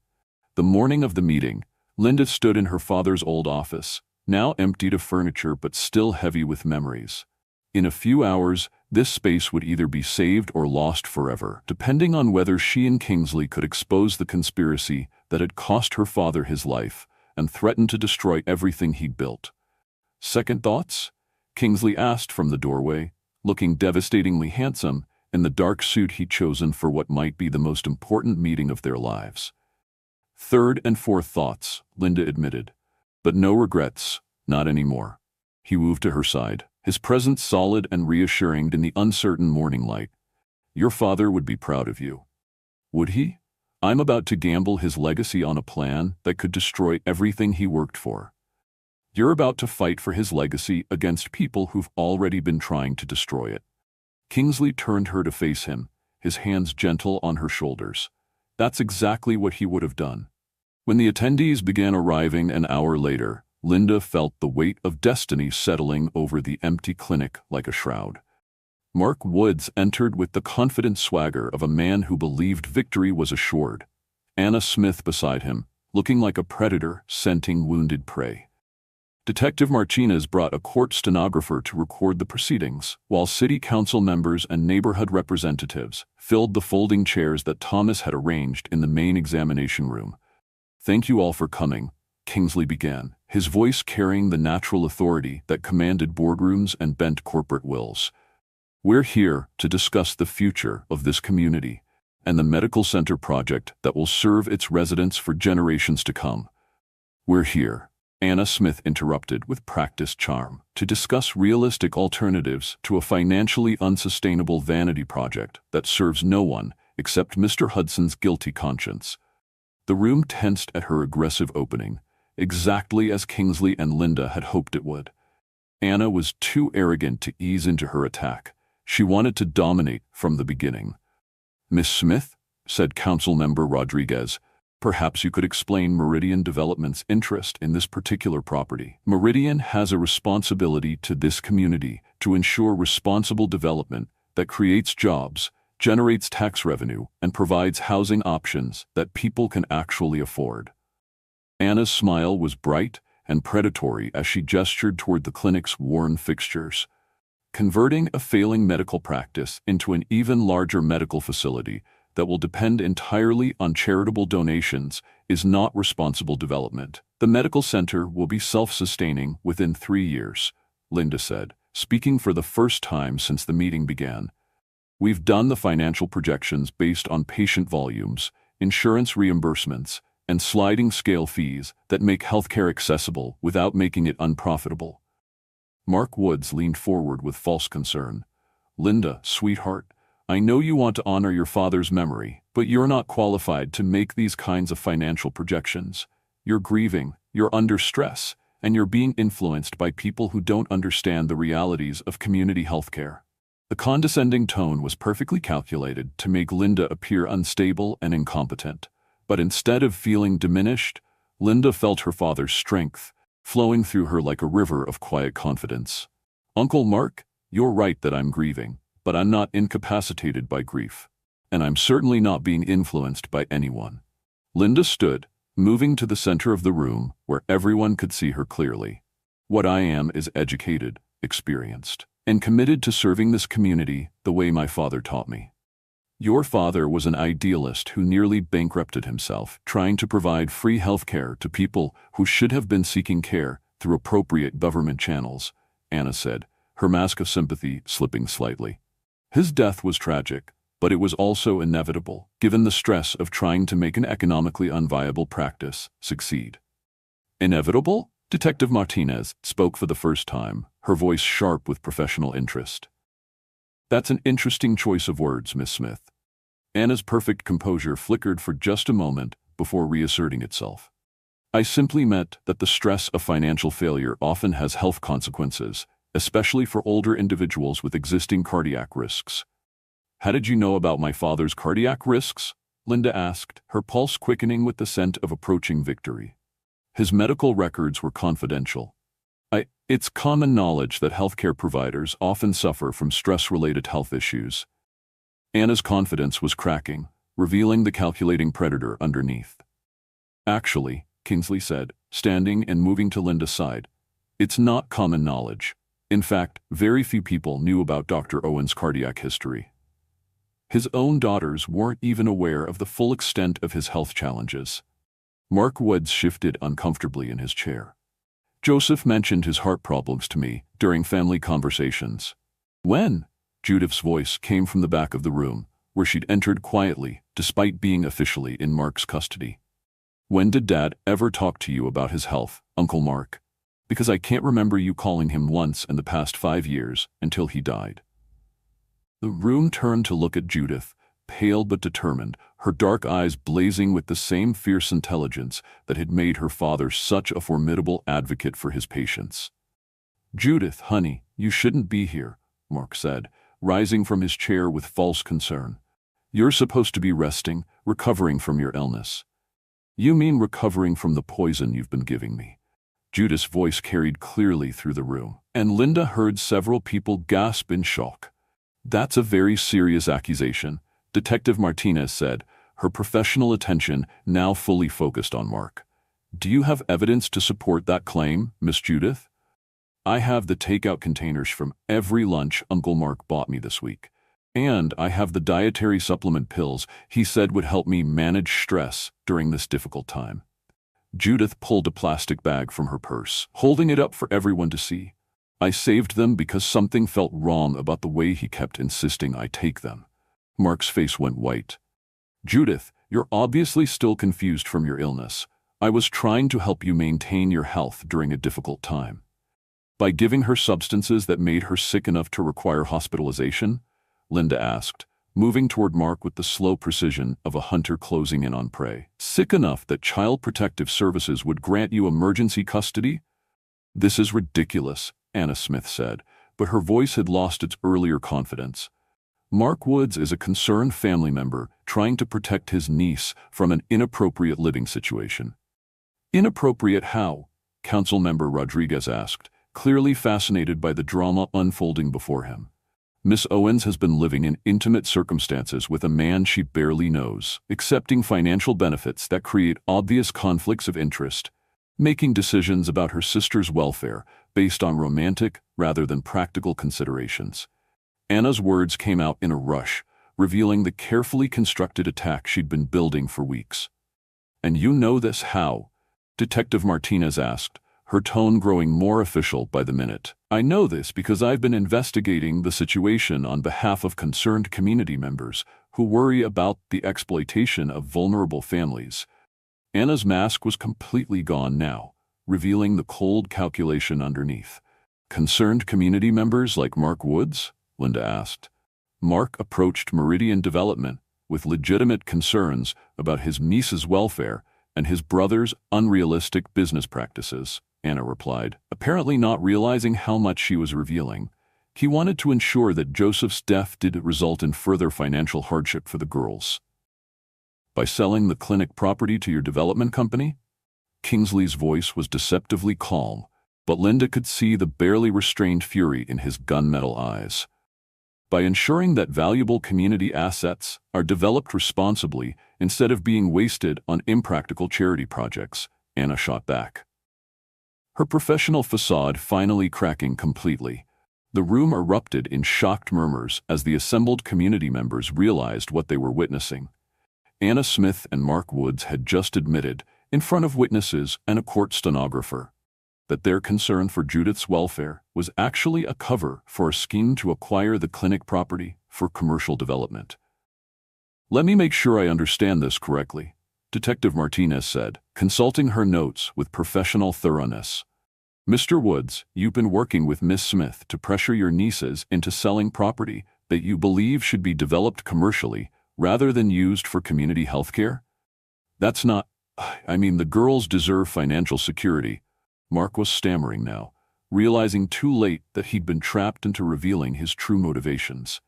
The morning of the meeting, Linda stood in her father's old office, now emptied of furniture but still heavy with memories. In a few hours, this space would either be saved or lost forever, depending on whether she and Kingsley could expose the conspiracy that had cost her father his life and threatened to destroy everything he'd built. "Second thoughts?" Kingsley asked from the doorway, looking devastatingly handsome in the dark suit he'd chosen for what might be the most important meeting of their lives. "Third and fourth thoughts," Linda admitted. "But no regrets, not anymore." He moved to her side, his presence solid and reassuring in the uncertain morning light. "Your father would be proud of you." "Would he? I'm about to gamble his legacy on a plan that could destroy everything he worked for." "You're about to fight for his legacy against people who've already been trying to destroy it." Kingsley turned her to face him, his hands gentle on her shoulders. That's exactly what he would have done. When the attendees began arriving an hour later, Linda felt the weight of destiny settling over the empty clinic like a shroud. Mark Woods entered with the confident swagger of a man who believed victory was assured. Anna Smith beside him, looking like a predator scenting wounded prey. Detective Martinez brought a court stenographer to record the proceedings, while city council members and neighborhood representatives filled the folding chairs that Thomas had arranged in the main examination room. "Thank you all for coming," Kingsley began, his voice carrying the natural authority that commanded boardrooms and bent corporate wills. "We're here to discuss the future of this community and the medical center project that will serve its residents for generations to come." "We're here," Anna Smith interrupted with practiced charm, "to discuss realistic alternatives to a financially unsustainable vanity project that serves no one except Mr. Hudson's guilty conscience." The room tensed at her aggressive opening, exactly as Kingsley and Linda had hoped it would. Anna was too arrogant to ease into her attack. She wanted to dominate from the beginning. "Miss Smith," said Councilmember Rodriguez, "perhaps you could explain Meridian Development's interest in this particular property." "Meridian has a responsibility to this community to ensure responsible development that creates jobs, generates tax revenue, and provides housing options that people can actually afford." Anna's smile was bright and predatory as she gestured toward the clinic's worn fixtures. "Converting a failing medical practice into an even larger medical facility that will depend entirely on charitable donations is not responsible development. The medical center will be self-sustaining within 3 years," Linda said, speaking for the first time since the meeting began. "We've done the financial projections based on patient volumes, insurance reimbursements, and sliding scale fees that make healthcare accessible without making it unprofitable." Mark Woods leaned forward with false concern. "Linda, sweetheart, I know you want to honor your father's memory, but you're not qualified to make these kinds of financial projections. You're grieving, you're under stress, and you're being influenced by people who don't understand the realities of community healthcare." The condescending tone was perfectly calculated to make Linda appear unstable and incompetent. But instead of feeling diminished, Linda felt her father's strength flowing through her like a river of quiet confidence. "Uncle Mark, you're right that I'm grieving, but I'm not incapacitated by grief. And I'm certainly not being influenced by anyone." Linda stood, moving to the center of the room where everyone could see her clearly. "What I am is educated, experienced, and committed to serving this community the way my father taught me. Your father was an idealist who nearly bankrupted himself trying to provide free health care to people who should have been seeking care through appropriate government channels," Anna said, her mask of sympathy slipping slightly. "His death was tragic, but it was also inevitable, given the stress of trying to make an economically unviable practice succeed." "Inevitable?" Detective Martinez spoke for the first time, her voice sharp with professional interest. "That's an interesting choice of words, Miss Smith." Anna's perfect composure flickered for just a moment before reasserting itself. "I simply meant that the stress of financial failure often has health consequences, especially for older individuals with existing cardiac risks." "How did you know about my father's cardiac risks?" Linda asked, her pulse quickening with the scent of approaching victory. "His medical records were confidential. It's common knowledge that healthcare providers often suffer from stress-related health issues." Anna's confidence was cracking, revealing the calculating predator underneath. "Actually," Kingsley said, standing and moving to Linda's side, "it's not common knowledge. In fact, very few people knew about Dr. Owen's cardiac history. His own daughters weren't even aware of the full extent of his health challenges." Mark Woods shifted uncomfortably in his chair. "Joseph mentioned his heart problems to me during family conversations." "When?" Judith's voice came from the back of the room, where she'd entered quietly, despite being officially in Mark's custody. "When did Dad ever talk to you about his health, Uncle Mark? Because I can't remember you calling him once in the past 5 years until he died." The room turned to look at Judith, pale but determined, her dark eyes blazing with the same fierce intelligence that had made her father such a formidable advocate for his patients. "Judith, honey, you shouldn't be here," Mark said, rising from his chair with false concern. "You're supposed to be resting, recovering from your illness." "You mean recovering from the poison you've been giving me?" Judith's voice carried clearly through the room, and Linda heard several people gasp in shock. "That's a very serious accusation," Detective Martinez said, her professional attention now fully focused on Mark. "Do you have evidence to support that claim, Miss Judith?" "I have the takeout containers from every lunch Uncle Mark bought me this week. And I have the dietary supplement pills he said would help me manage stress during this difficult time." Judith pulled a plastic bag from her purse, holding it up for everyone to see. "I saved them because something felt wrong about the way he kept insisting I take them." Mark's face went white. "Judith, you're obviously still confused from your illness. I was trying to help you maintain your health during a difficult time." "By giving her substances that made her sick enough to require hospitalization?" Linda asked, moving toward Mark with the slow precision of a hunter closing in on prey. "Sick enough that Child Protective Services would grant you emergency custody?" "This is ridiculous," Anna Smith said, but her voice had lost its earlier confidence. "Mark Woods is a concerned family member trying to protect his niece from an inappropriate living situation." "Inappropriate how?" Councilmember Rodriguez asked, clearly fascinated by the drama unfolding before him. "Miss Owens has been living in intimate circumstances with a man she barely knows, accepting financial benefits that create obvious conflicts of interest, making decisions about her sister's welfare based on romantic rather than practical considerations." Anna's words came out in a rush, revealing the carefully constructed attack she'd been building for weeks. "And you know this how?" Detective Martinez asked, her tone growing more official by the minute. "I know this because I've been investigating the situation on behalf of concerned community members who worry about the exploitation of vulnerable families." Anna's mask was completely gone now, revealing the cold calculation underneath. "Concerned community members like Mark Woods?" Linda asked. Mark approached Meridian Development with legitimate concerns about his niece's welfare and his brother's unrealistic business practices, Anna replied, apparently not realizing how much she was revealing. He wanted to ensure that Joseph's death didn't result in further financial hardship for the girls. By selling the clinic property to your development company? Kingsley's voice was deceptively calm, but Linda could see the barely restrained fury in his gunmetal eyes. By ensuring that valuable community assets are developed responsibly instead of being wasted on impractical charity projects, Anna shot back. Her professional facade finally cracking completely. The room erupted in shocked murmurs as the assembled community members realized what they were witnessing. Anna Smith and Mark Woods had just admitted, in front of witnesses and a court stenographer, that their concern for Judith's welfare was actually a cover for a scheme to acquire the clinic property for commercial development. "Let me make sure I understand this correctly," Detective Martinez said, consulting her notes with professional thoroughness. "Mr. Woods, you've been working with Miss Smith to pressure your nieces into selling property that you believe should be developed commercially rather than used for community health care? That's not... the girls deserve financial security." Mark was stammering now, realizing too late that he'd been trapped into revealing his true motivations.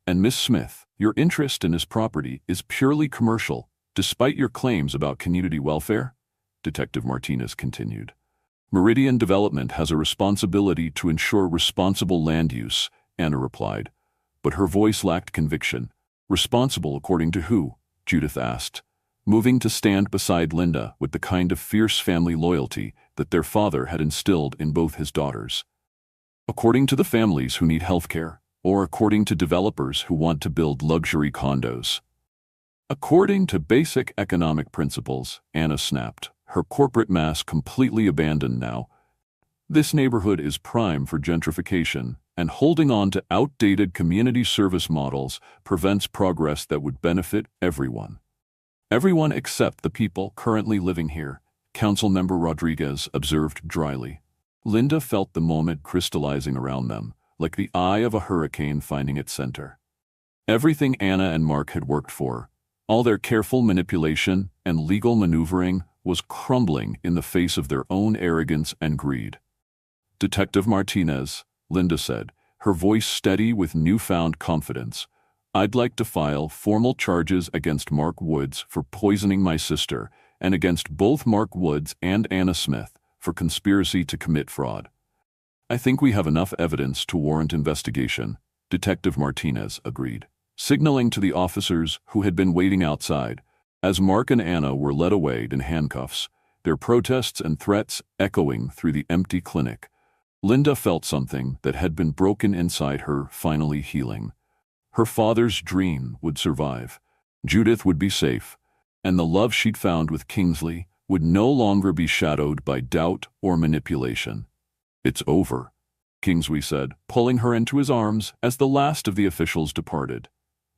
"And Miss Smith, your interest in his property is purely commercial, despite your claims about community welfare?" Detective Martinez continued. "Meridian Development has a responsibility to ensure responsible land use," Anna replied, but her voice lacked conviction. "Responsible according to who?" Judith asked, moving to stand beside Linda with the kind of fierce family loyalty that their father had instilled in both his daughters. "According to the families who need health care, or according to developers who want to build luxury condos?" "According to basic economic principles," Anna snapped, her corporate mask completely abandoned now. "This neighborhood is prime for gentrification, and holding on to outdated community service models prevents progress that would benefit everyone. Everyone except the people currently living here," Councilmember Rodriguez observed dryly. Linda felt the moment crystallizing around them, like the eye of a hurricane finding its center. Everything Anna and Mark had worked for, all their careful manipulation and legal maneuvering, was crumbling in the face of their own arrogance and greed. "Detective Martinez," Linda said, her voice steady with newfound confidence, "I'd like to file formal charges against Mark Woods for poisoning my sister and against both Mark Woods and Anna Smith for conspiracy to commit fraud." "I think we have enough evidence to warrant investigation," Detective Martinez agreed, signaling to the officers who had been waiting outside. As Mark and Anna were led away in handcuffs, their protests and threats echoing through the empty clinic, Linda felt something that had been broken inside her finally healing. Her father's dream would survive. Judith would be safe, and the love she'd found with Kingsley would no longer be shadowed by doubt or manipulation. "It's over," Kingsley said, pulling her into his arms as the last of the officials departed.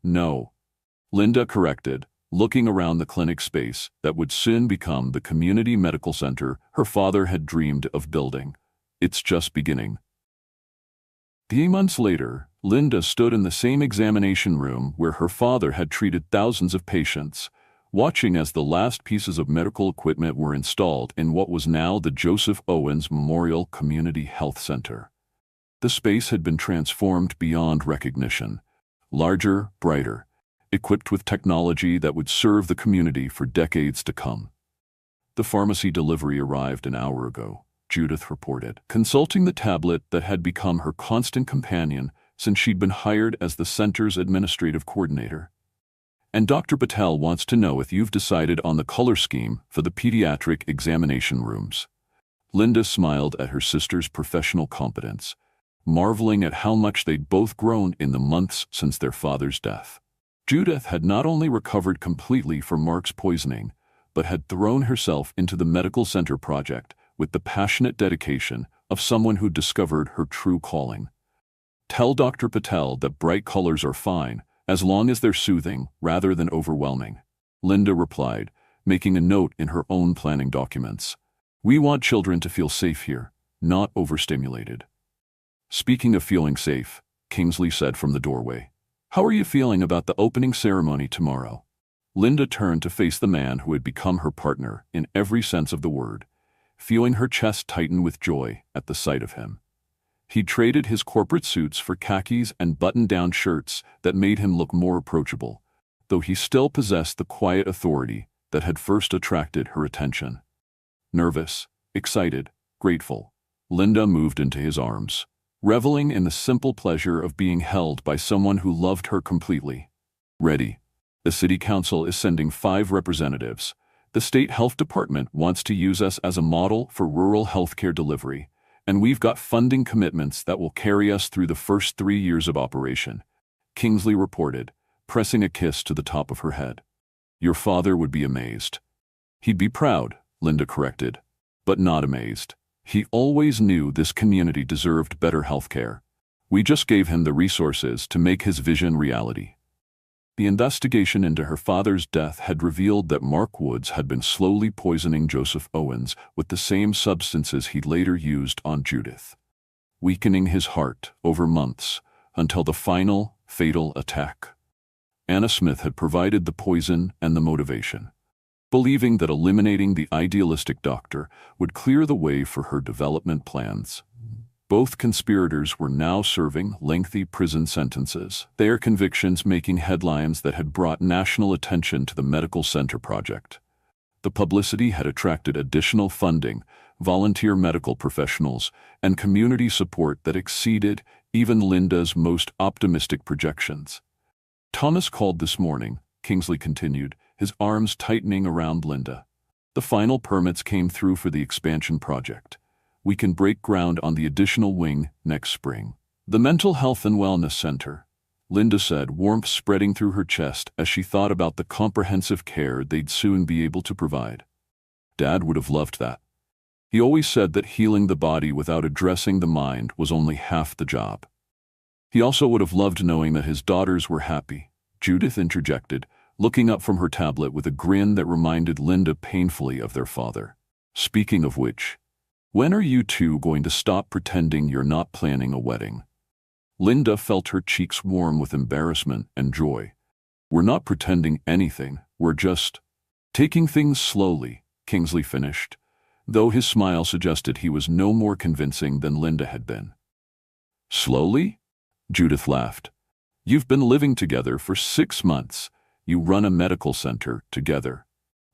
"No," Linda corrected, looking around the clinic space that would soon become the community medical center her father had dreamed of building. "It's just beginning." 3 months later, Linda stood in the same examination room where her father had treated thousands of patients, watching as the last pieces of medical equipment were installed in what was now the Joseph Owens Memorial Community Health Center. The space had been transformed beyond recognition. Larger, brighter, equipped with technology that would serve the community for decades to come. "The pharmacy delivery arrived an hour ago," Judith reported, consulting the tablet that had become her constant companion since she'd been hired as the center's administrative coordinator. "And Dr. Patel wants to know if you've decided on the color scheme for the pediatric examination rooms." Linda smiled at her sister's professional competence, marveling at how much they'd both grown in the months since their father's death. Judith had not only recovered completely from Mark's poisoning, but had thrown herself into the medical center project with the passionate dedication of someone who discovered her true calling. "Tell Dr. Patel that bright colors are fine, as long as they're soothing rather than overwhelming," Linda replied, making a note in her own planning documents. "We want children to feel safe here, not overstimulated." "Speaking of feeling safe," Kingsley said from the doorway, How are you feeling about the opening ceremony tomorrow? Linda turned to face the man who had become her partner in every sense of the word, feeling her chest tighten with joy at the sight of him. He traded his corporate suits for khakis and button-down shirts that made him look more approachable, though he still possessed the quiet authority that had first attracted her attention. Nervous, excited, grateful, Linda moved into his arms, reveling in the simple pleasure of being held by someone who loved her completely. Ready. The city council is sending 5 representatives. The state health department wants to use us as a model for rural healthcare delivery, and we've got funding commitments that will carry us through the first 3 years of operation, Kingsley reported, pressing a kiss to the top of her head. Your father would be amazed. He'd be proud, Linda corrected, but not amazed. He always knew this community deserved better healthcare. We just gave him the resources to make his vision reality. The investigation into her father's death had revealed that Mark Woods had been slowly poisoning Joseph Owens with the same substances he'd later used on Judith, weakening his heart over months until the final, fatal attack. Anna Smith had provided the poison and the motivation, believing that eliminating the idealistic doctor would clear the way for her development plans. Both conspirators were now serving lengthy prison sentences, their convictions making headlines that had brought national attention to the medical center project. The publicity had attracted additional funding, volunteer medical professionals, and community support that exceeded even Linda's most optimistic projections. Thomas called this morning, Kingsley continued, his arms tightening around Linda. The final permits came through for the expansion project. We can break ground on the additional wing next spring. The Mental Health and Wellness Center, Linda said, warmth spreading through her chest as she thought about the comprehensive care they'd soon be able to provide. Dad would have loved that. He always said that healing the body without addressing the mind was only half the job. He also would have loved knowing that his daughters were happy, Judith interjected, looking up from her tablet with a grin that reminded Linda painfully of their father. Speaking of which, when are you two going to stop pretending you're not planning a wedding? Linda felt her cheeks warm with embarrassment and joy. We're not pretending anything, we're just taking things slowly, Kingsley finished, though his smile suggested he was no more convincing than Linda had been. Slowly? Judith laughed. You've been living together for 6 months. You run a medical center together.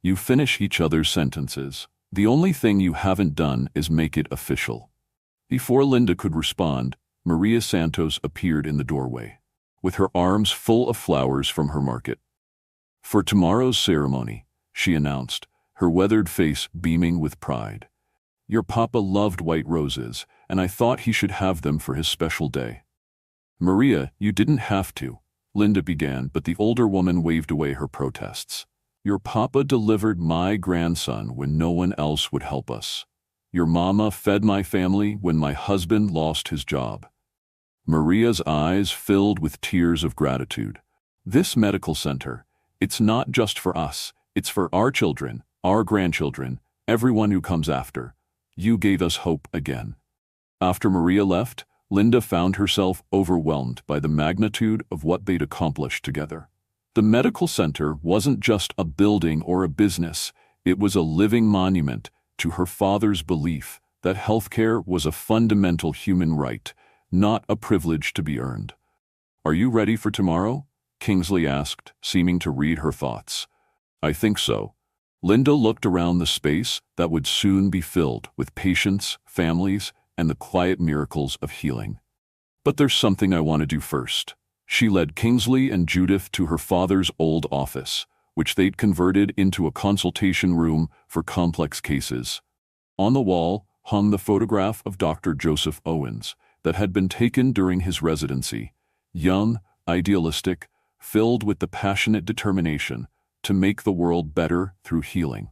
You finish each other's sentences. The only thing you haven't done is make it official. Before Linda could respond, Maria Santos appeared in the doorway, with her arms full of flowers from her market. For tomorrow's ceremony, she announced, her weathered face beaming with pride. Your papa loved white roses, and I thought he should have them for his special day. Maria, you didn't have to, Linda began, but the older woman waved away her protests. Your papa delivered my grandson when no one else would help us. Your mama fed my family when my husband lost his job. Maria's eyes filled with tears of gratitude. This medical center, it's not just for us, it's for our children, our grandchildren, everyone who comes after. You gave us hope again. After Maria left, Linda found herself overwhelmed by the magnitude of what they'd accomplished together. The medical center wasn't just a building or a business, it was a living monument to her father's belief that healthcare was a fundamental human right, not a privilege to be earned. Are you ready for tomorrow? Kingsley asked, seeming to read her thoughts. I think so. Linda looked around the space that would soon be filled with patients, families, and the quiet miracles of healing. But there's something I want to do first. She led Kingsley and Judith to her father's old office, which they'd converted into a consultation room for complex cases. On the wall hung the photograph of Dr. Joseph Owens that had been taken during his residency, young, idealistic, filled with the passionate determination to make the world better through healing.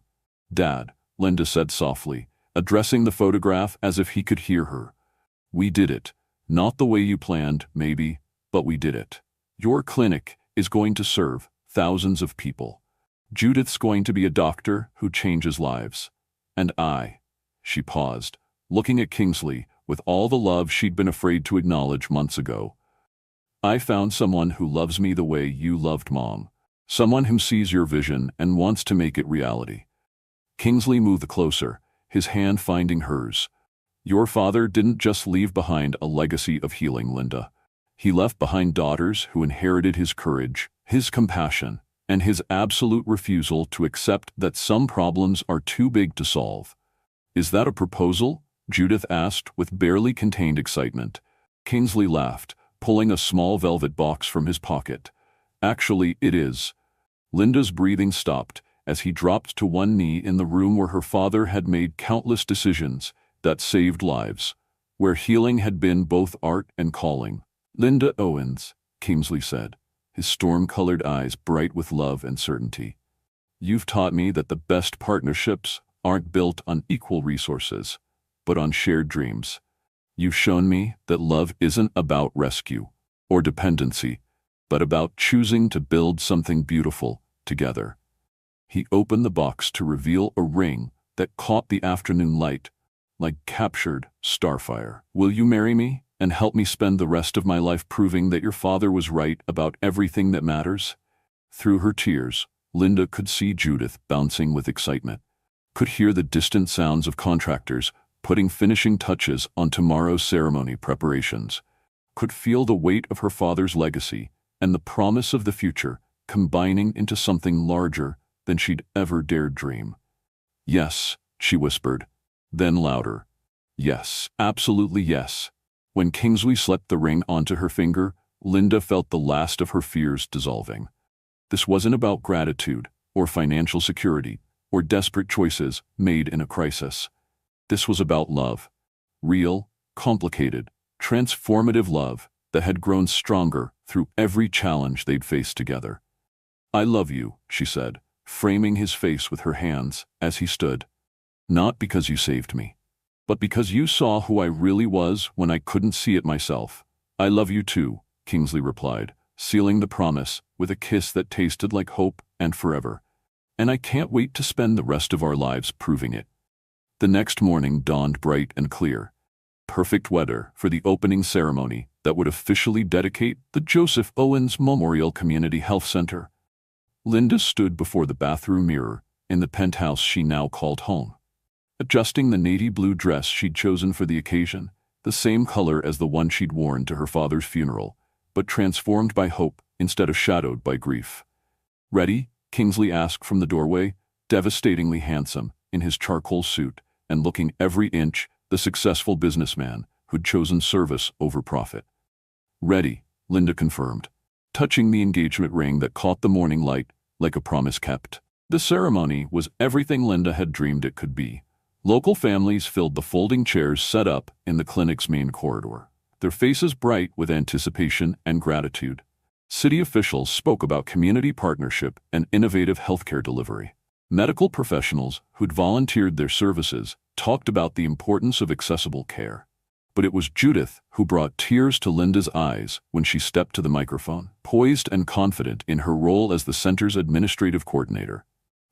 Dad, Linda said softly, addressing the photograph as if he could hear her. We did it. Not the way you planned, maybe, but we did it. Your clinic is going to serve thousands of people. Judith's going to be a doctor who changes lives. And she paused, looking at Kingsley with all the love she'd been afraid to acknowledge months ago. I found someone who loves me the way you loved Mom. Someone who sees your vision and wants to make it reality. Kingsley moved closer, his hand finding hers. Your father didn't just leave behind a legacy of healing, Linda. He left behind daughters who inherited his courage, his compassion, and his absolute refusal to accept that some problems are too big to solve. Is that a proposal? Judith asked with barely contained excitement. Kingsley laughed, pulling a small velvet box from his pocket. Actually, it is. Linda's breathing stopped as he dropped to one knee in the room where her father had made countless decisions that saved lives, where healing had been both art and calling. Linda Owens, Kingsley said, his storm-colored eyes bright with love and certainty. You've taught me that the best partnerships aren't built on equal resources, but on shared dreams. You've shown me that love isn't about rescue or dependency, but about choosing to build something beautiful together. He opened the box to reveal a ring that caught the afternoon light, like captured starfire. Will you marry me and help me spend the rest of my life proving that your father was right about everything that matters? Through her tears, Linda could see Judith bouncing with excitement, could hear the distant sounds of contractors putting finishing touches on tomorrow's ceremony preparations, could feel the weight of her father's legacy and the promise of the future combining into something larger than she'd ever dared dream. Yes, she whispered, then louder. Yes, absolutely yes. When Kingsley slipped the ring onto her finger, Linda felt the last of her fears dissolving. This wasn't about gratitude or financial security or desperate choices made in a crisis. This was about love. Real, complicated, transformative love that had grown stronger through every challenge they'd faced together. I love you, she said, framing his face with her hands as he stood. Not because you saved me, but because you saw who I really was when I couldn't see it myself. I love you too, Kingsley replied, sealing the promise with a kiss that tasted like hope and forever. And I can't wait to spend the rest of our lives proving it. The next morning dawned bright and clear. Perfect weather for the opening ceremony that would officially dedicate the Joseph Owens Memorial Community Health Center. Linda stood before the bathroom mirror in the penthouse she now called home, adjusting the navy blue dress she'd chosen for the occasion, the same color as the one she'd worn to her father's funeral, but transformed by hope instead of shadowed by grief. Ready? Kingsley asked from the doorway, devastatingly handsome in his charcoal suit and looking every inch the successful businessman who'd chosen service over profit. Ready, Linda confirmed, touching the engagement ring that caught the morning light like a promise kept. The ceremony was everything Linda had dreamed it could be. Local families filled the folding chairs set up in the clinic's main corridor, their faces bright with anticipation and gratitude. City officials spoke about community partnership and innovative healthcare delivery. Medical professionals who'd volunteered their services talked about the importance of accessible care. But it was Judith who brought tears to Linda's eyes when she stepped to the microphone, poised and confident in her role as the center's administrative coordinator.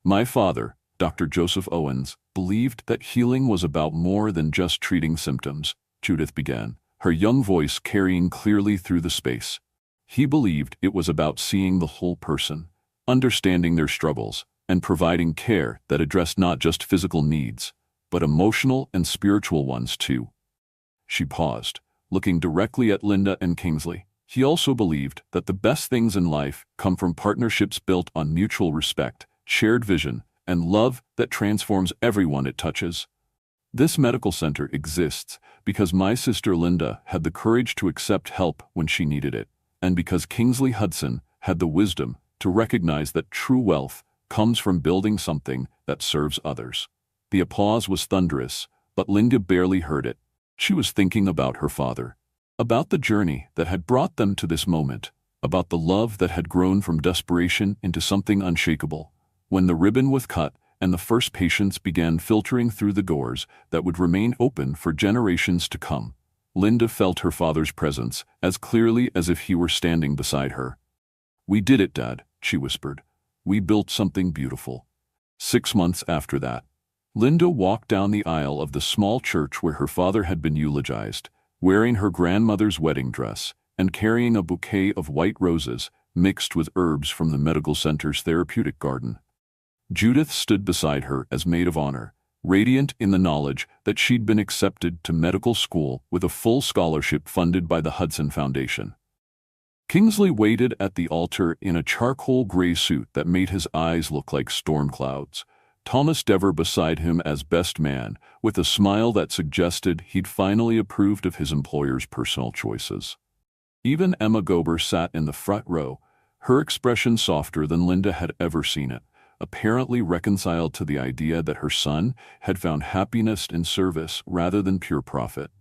My father, Dr. Joseph Owens, believed that healing was about more than just treating symptoms, Judith began, her young voice carrying clearly through the space. He believed it was about seeing the whole person, understanding their struggles, and providing care that addressed not just physical needs, but emotional and spiritual ones too. She paused, looking directly at Linda and Kingsley. He also believed that the best things in life come from partnerships built on mutual respect, shared vision, and love that transforms everyone it touches. This medical center exists because my sister Linda had the courage to accept help when she needed it, and because Kingsley Hudson had the wisdom to recognize that true wealth comes from building something that serves others. The applause was thunderous, but Linda barely heard it. She was thinking about her father, about the journey that had brought them to this moment, about the love that had grown from desperation into something unshakable. When the ribbon was cut and the first patients began filtering through the doors that would remain open for generations to come, Linda felt her father's presence as clearly as if he were standing beside her. "We did it, Dad," she whispered. "We built something beautiful." 6 months after that, Linda walked down the aisle of the small church where her father had been eulogized, wearing her grandmother's wedding dress, and carrying a bouquet of white roses mixed with herbs from the medical center's therapeutic garden. Judith stood beside her as maid of honor, radiant in the knowledge that she'd been accepted to medical school with a full scholarship funded by the Hudson Foundation. Kingsley waited at the altar in a charcoal gray suit that made his eyes look like storm clouds, Thomas Dever beside him as best man, with a smile that suggested he'd finally approved of his employer's personal choices. Even Emma Gober sat in the front row, her expression softer than Linda had ever seen it, apparently reconciled to the idea that her son had found happiness in service rather than pure profit.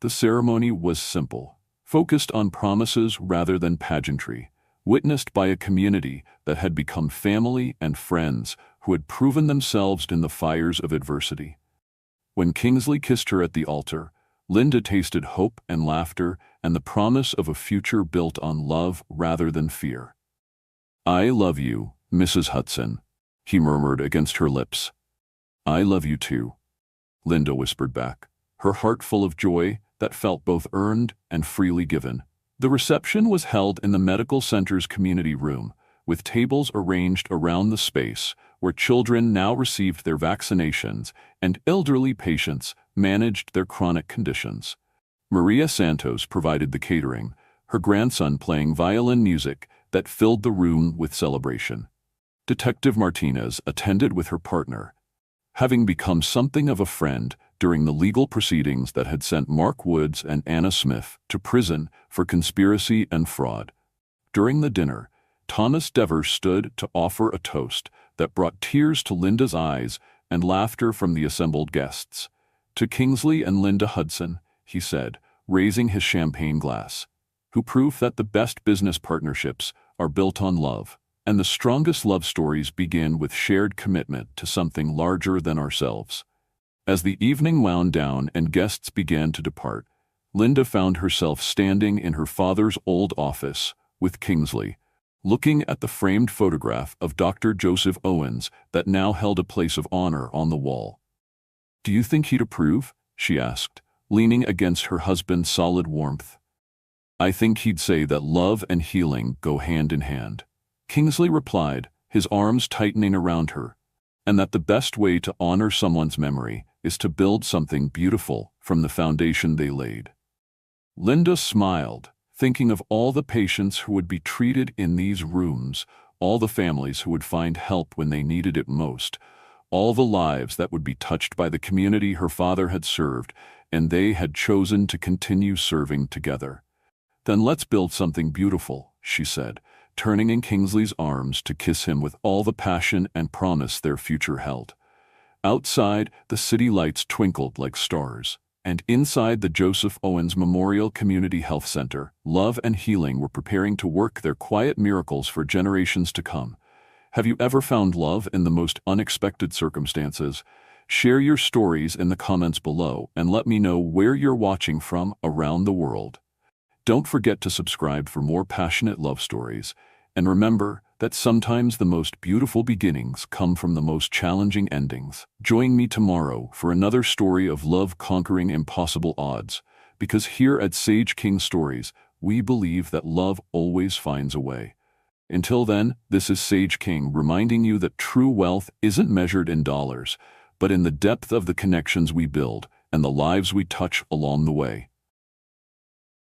The ceremony was simple, focused on promises rather than pageantry, witnessed by a community that had become family and friends who had proven themselves in the fires of adversity. When Kingsley kissed her at the altar, Linda tasted hope and laughter and the promise of a future built on love rather than fear. "I love you, Mrs. Hudson," he murmured against her lips. "I love you too," Linda whispered back, her heart full of joy that felt both earned and freely given. The reception was held in the medical center's community room, with tables arranged around the space where children now received their vaccinations and elderly patients managed their chronic conditions. Maria Santos provided the catering, her grandson playing violin music that filled the room with celebration. Detective Martinez attended with her partner, having become something of a friend during the legal proceedings that had sent Mark Woods and Anna Smith to prison for conspiracy and fraud. During the dinner, Thomas Dever stood to offer a toast that brought tears to Linda's eyes and laughter from the assembled guests. "To Kingsley and Linda Hudson," he said, raising his champagne glass, "who prove that the best business partnerships are built on love, and the strongest love stories begin with shared commitment to something larger than ourselves." As the evening wound down and guests began to depart, Linda found herself standing in her father's old office with Kingsley, looking at the framed photograph of Dr. Joseph Owens that now held a place of honor on the wall. "Do you think he'd approve?" she asked, leaning against her husband's solid warmth. "I think he'd say that love and healing go hand in hand," Kingsley replied, his arms tightening around her, "and that the best way to honor someone's memory is to build something beautiful from the foundation they laid." Linda smiled, thinking of all the patients who would be treated in these rooms, all the families who would find help when they needed it most, all the lives that would be touched by the community her father had served and they had chosen to continue serving together. "Then let's build something beautiful," she said, turning in Kingsley's arms to kiss him with all the passion and promise their future held. Outside, the city lights twinkled like stars, and inside the Joseph Owens Memorial Community Health Center, love and healing were preparing to work their quiet miracles for generations to come. Have you ever found love in the most unexpected circumstances? Share your stories in the comments below and let me know where you're watching from around the world. Don't forget to subscribe for more passionate love stories, and remember that sometimes the most beautiful beginnings come from the most challenging endings. Join me tomorrow for another story of love conquering impossible odds, because here at Sage King Stories, we believe that love always finds a way. Until then, this is Sage King reminding you that true wealth isn't measured in dollars, but in the depth of the connections we build and the lives we touch along the way.